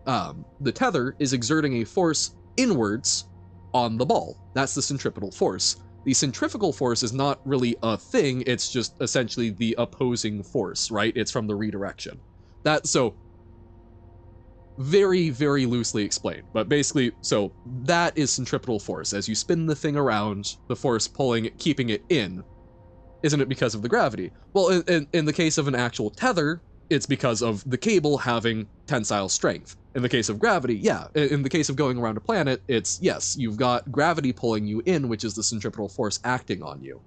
tether is exerting a force inwards on the ball. That's the centripetal force. The centrifugal force is not really a thing, it's just essentially the opposing force, right? It's from the redirection. So very, very loosely explained, but basically, so that is centripetal force. As you spin the thing around, the force pulling it, keeping it in, isn't it because of the gravity? Well, in the case of an actual tether, it's because of the cable having tensile strength. In the case of gravity, yeah. In the case of going around a planet, it's, yes, you've got gravity pulling you in, which is the centripetal force acting on you.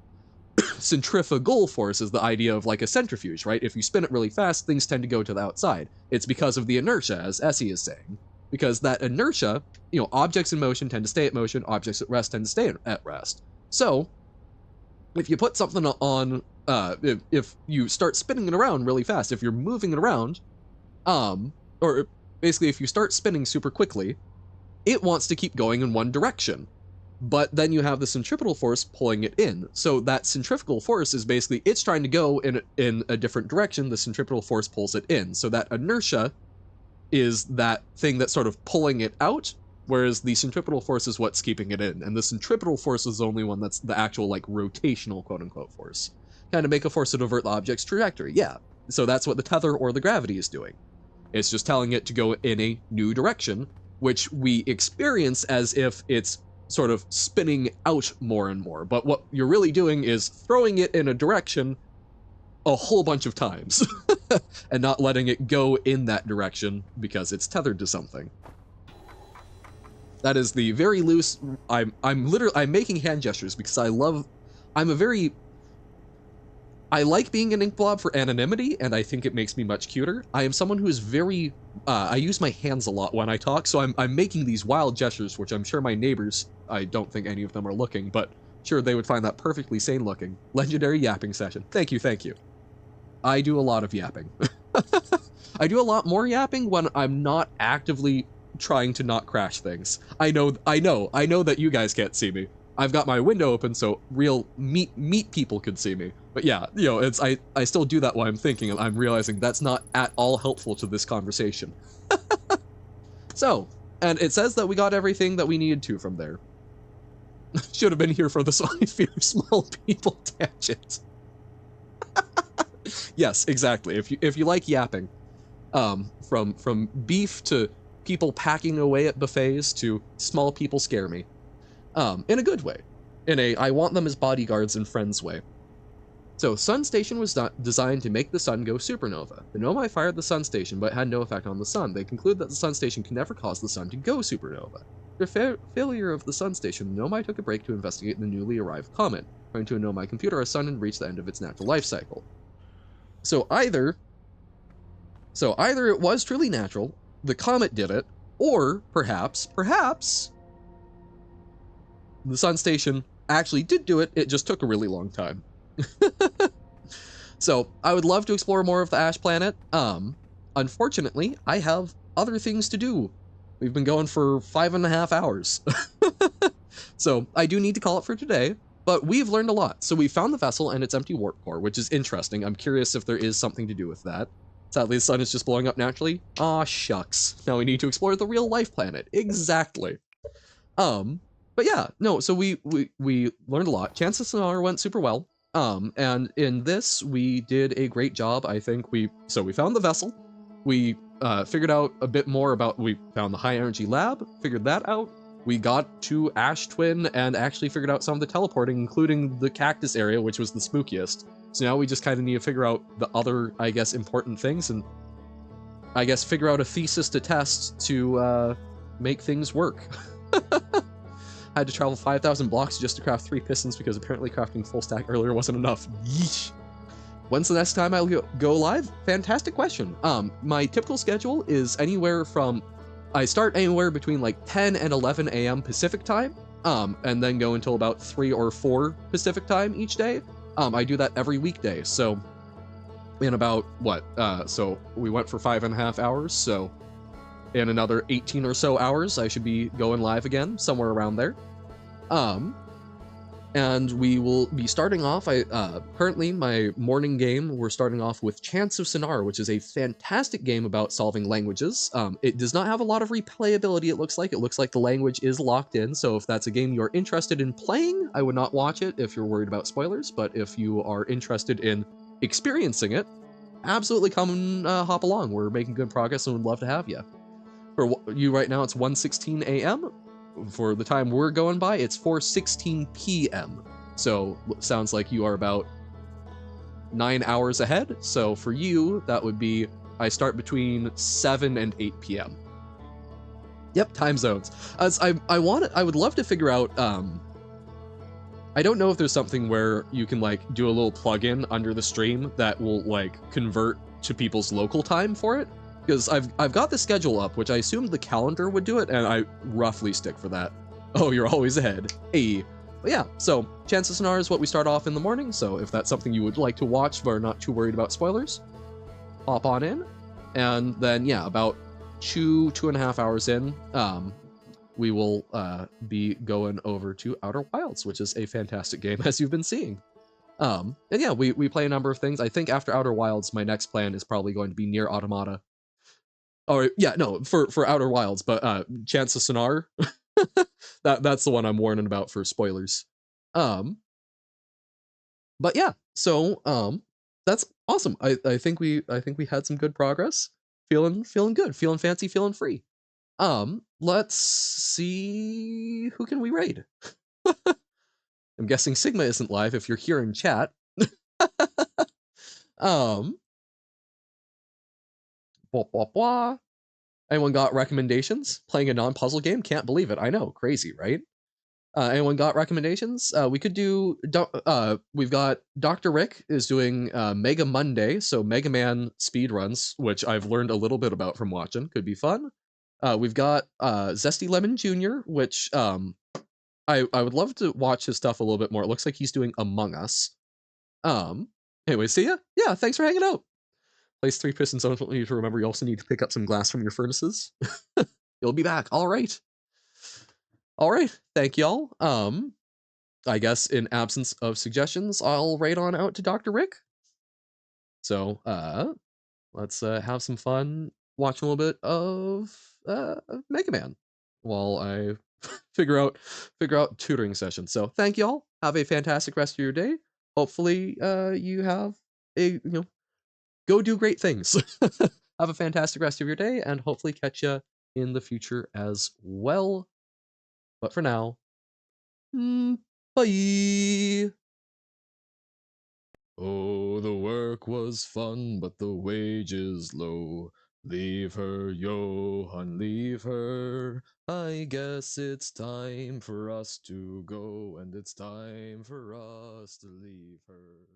Centrifugal force is the idea of like a centrifuge, right? If you spin it really fast, things tend to go to the outside. It's because of the inertia, as Essie is saying. Because that inertia, objects in motion tend to stay at motion, objects at rest tend to stay at rest. So, if you put something on, if you start spinning it around really fast, if you're moving it around, or basically if you start spinning super quickly, it wants to keep going in one direction. But then you have the centripetal force pulling it in. So that centrifugal force is basically, it's trying to go in a different direction, the centripetal force pulls it in. So that inertia is that thing that's sort of pulling it out, whereas the centripetal force is what's keeping it in. And the centripetal force is the only one that's the actual, like, rotational quote-unquote force. Kind of make a force to divert the object's trajectory, yeah. So that's what the tether or the gravity is doing. It's just telling it to go in a new direction, which we experience as if it's sort of spinning out more and more. But what you're really doing is throwing it in a direction a whole bunch of times and not letting it go in that direction because it's tethered to something. That is the very loose, I'm making hand gestures because I like being an ink blob for anonymity, and I think it makes me much cuter. I am someone who is very, I use my hands a lot when I talk, so I'm making these wild gestures, which I'm sure my neighbors, I don't think any of them are looking, but sure, they would find that perfectly sane looking. Legendary yapping session. Thank you, thank you. I do a lot of yapping. I do a lot more yapping when I'm not actively trying to not crash things. I know that you guys can't see me. I've got my window open so real meat people could see me. But yeah, you know, it's I still do that while I'm thinking, and I'm realizing that's not at all helpful to this conversation. So, and it says that we got everything that we needed to from there. Should have been here for the I fear small people tangent. Yes, exactly. If you like yapping, from beef to people packing away at buffets to small people scare me, in a good way, in a I want them as bodyguards and friends way. So Sun Station was designed to make the sun go supernova. The Nomai fired the Sun Station, but it had no effect on the sun. They conclude that the Sun Station can never cause the sun to go supernova. After failure of the Sun Station, the Nomai took a break to investigate the newly arrived comet. According to a Nomai computer, a sun had reached the end of its natural life cycle. So either it was truly natural, the comet did it, or perhaps the Sun Station actually did do it, it just took a really long time. So I would love to explore more of the Ash Planet. Unfortunately, I have other things to do. We've been going for 5.5 hours. So I do need to call it for today, but we've learned a lot. So we found the vessel and its empty warp core, which is interesting. I'm curious if there is something to do with that. Sadly, the sun is just blowing up naturally. Aw, shucks. Now we need to explore the real life planet. Exactly. But yeah, no, so we learned a lot. Chance of Sonar went super well. And in this, we did a great job. I think we found the vessel. We figured out a bit more about, we found the high energy lab, figured that out. We got to Ash Twin and actually figured out some of the teleporting, including the cactus area, which was the spookiest. So now we just kind of need to figure out the other, I guess, important things, and I guess figure out a thesis to test to make things work. I had to travel 5,000 blocks just to craft 3 pistons because apparently crafting full stack earlier wasn't enough. Yeesh. When's the next time I'll go live? Fantastic question. My typical schedule is anywhere from, I start anywhere between like 10 and 11 a.m. Pacific time, and then go until about 3 or 4 Pacific time each day. I do that every weekday. So in about so we went for 5.5 hours. So in another 18 or so hours, I should be going live again, somewhere around there. And we will be starting off, currently my morning game, we're starting off with Chance of Sonar, which is a fantastic game about solving languages. It does not have a lot of replayability, it looks like. It looks like the language is locked in, so if that's a game you're interested in playing, I would not watch it if you're worried about spoilers, but if you are interested in experiencing it, absolutely come and hop along. We're making good progress and would love to have you. For you right now, it's 1:16 a.m. For the time we're going by, it's 4:16 p.m. So sounds like you are about 9 hours ahead. So for you, that would be, I start between 7 and 8 p.m. Yep, time zones. As I would love to figure out, I don't know if there's something where you can like do a little plugin under the stream that will like convert to people's local time for it. Because I've got the schedule up, which I assumed the calendar would do it, and I roughly stick for that. Oh, you're always ahead. Hey. But yeah, so Chance of Sonar is what we start off in the morning, so if that's something you would like to watch but are not too worried about spoilers, hop on in. And then, yeah, about 2.5 hours in, we will be going over to Outer Wilds, which is a fantastic game, as you've been seeing. And yeah, we play a number of things. I think after Outer Wilds, my next plan is probably going to be Nier Automata. Oh yeah, no, for Outer Wilds, but Chance of Sonar, that's the one I'm warning about for spoilers. But yeah, so that's awesome. I think we had some good progress. Feeling good, feeling fancy, feeling free. Let's see, who can we raid? I'm guessing Sigma isn't live if you're here in chat. Blah, blah, blah. Anyone got recommendations? Playing a non-puzzle game? Can't believe it. I know, crazy, right? Anyone got recommendations? We could do, we've got Dr. Rick is doing Mega Monday, so Mega Man speedruns, which I've learned a little bit about from watching. Could be fun. We've got Zesty Lemon Jr., which I would love to watch his stuff a little bit more. It looks like he's doing Among Us. Anyway, see ya. Yeah, thanks for hanging out. Place 3 pistons. Don't need to remember you also need to pick up some glass from your furnaces. You'll be back. All right. Thank y'all. I guess in absence of suggestions, I'll right on out to Dr. Rick. So, let's have some fun watching a little bit of Mega Man while I figure out tutoring session. So, thank y'all. Have a fantastic rest of your day. Hopefully, you have go do great things. Have a fantastic rest of your day, and hopefully catch you in the future as well. But for now, mm, bye. Oh, the work was fun, but the wages low. Leave her, Johann, leave her. I guess it's time for us to go, and it's time for us to leave her.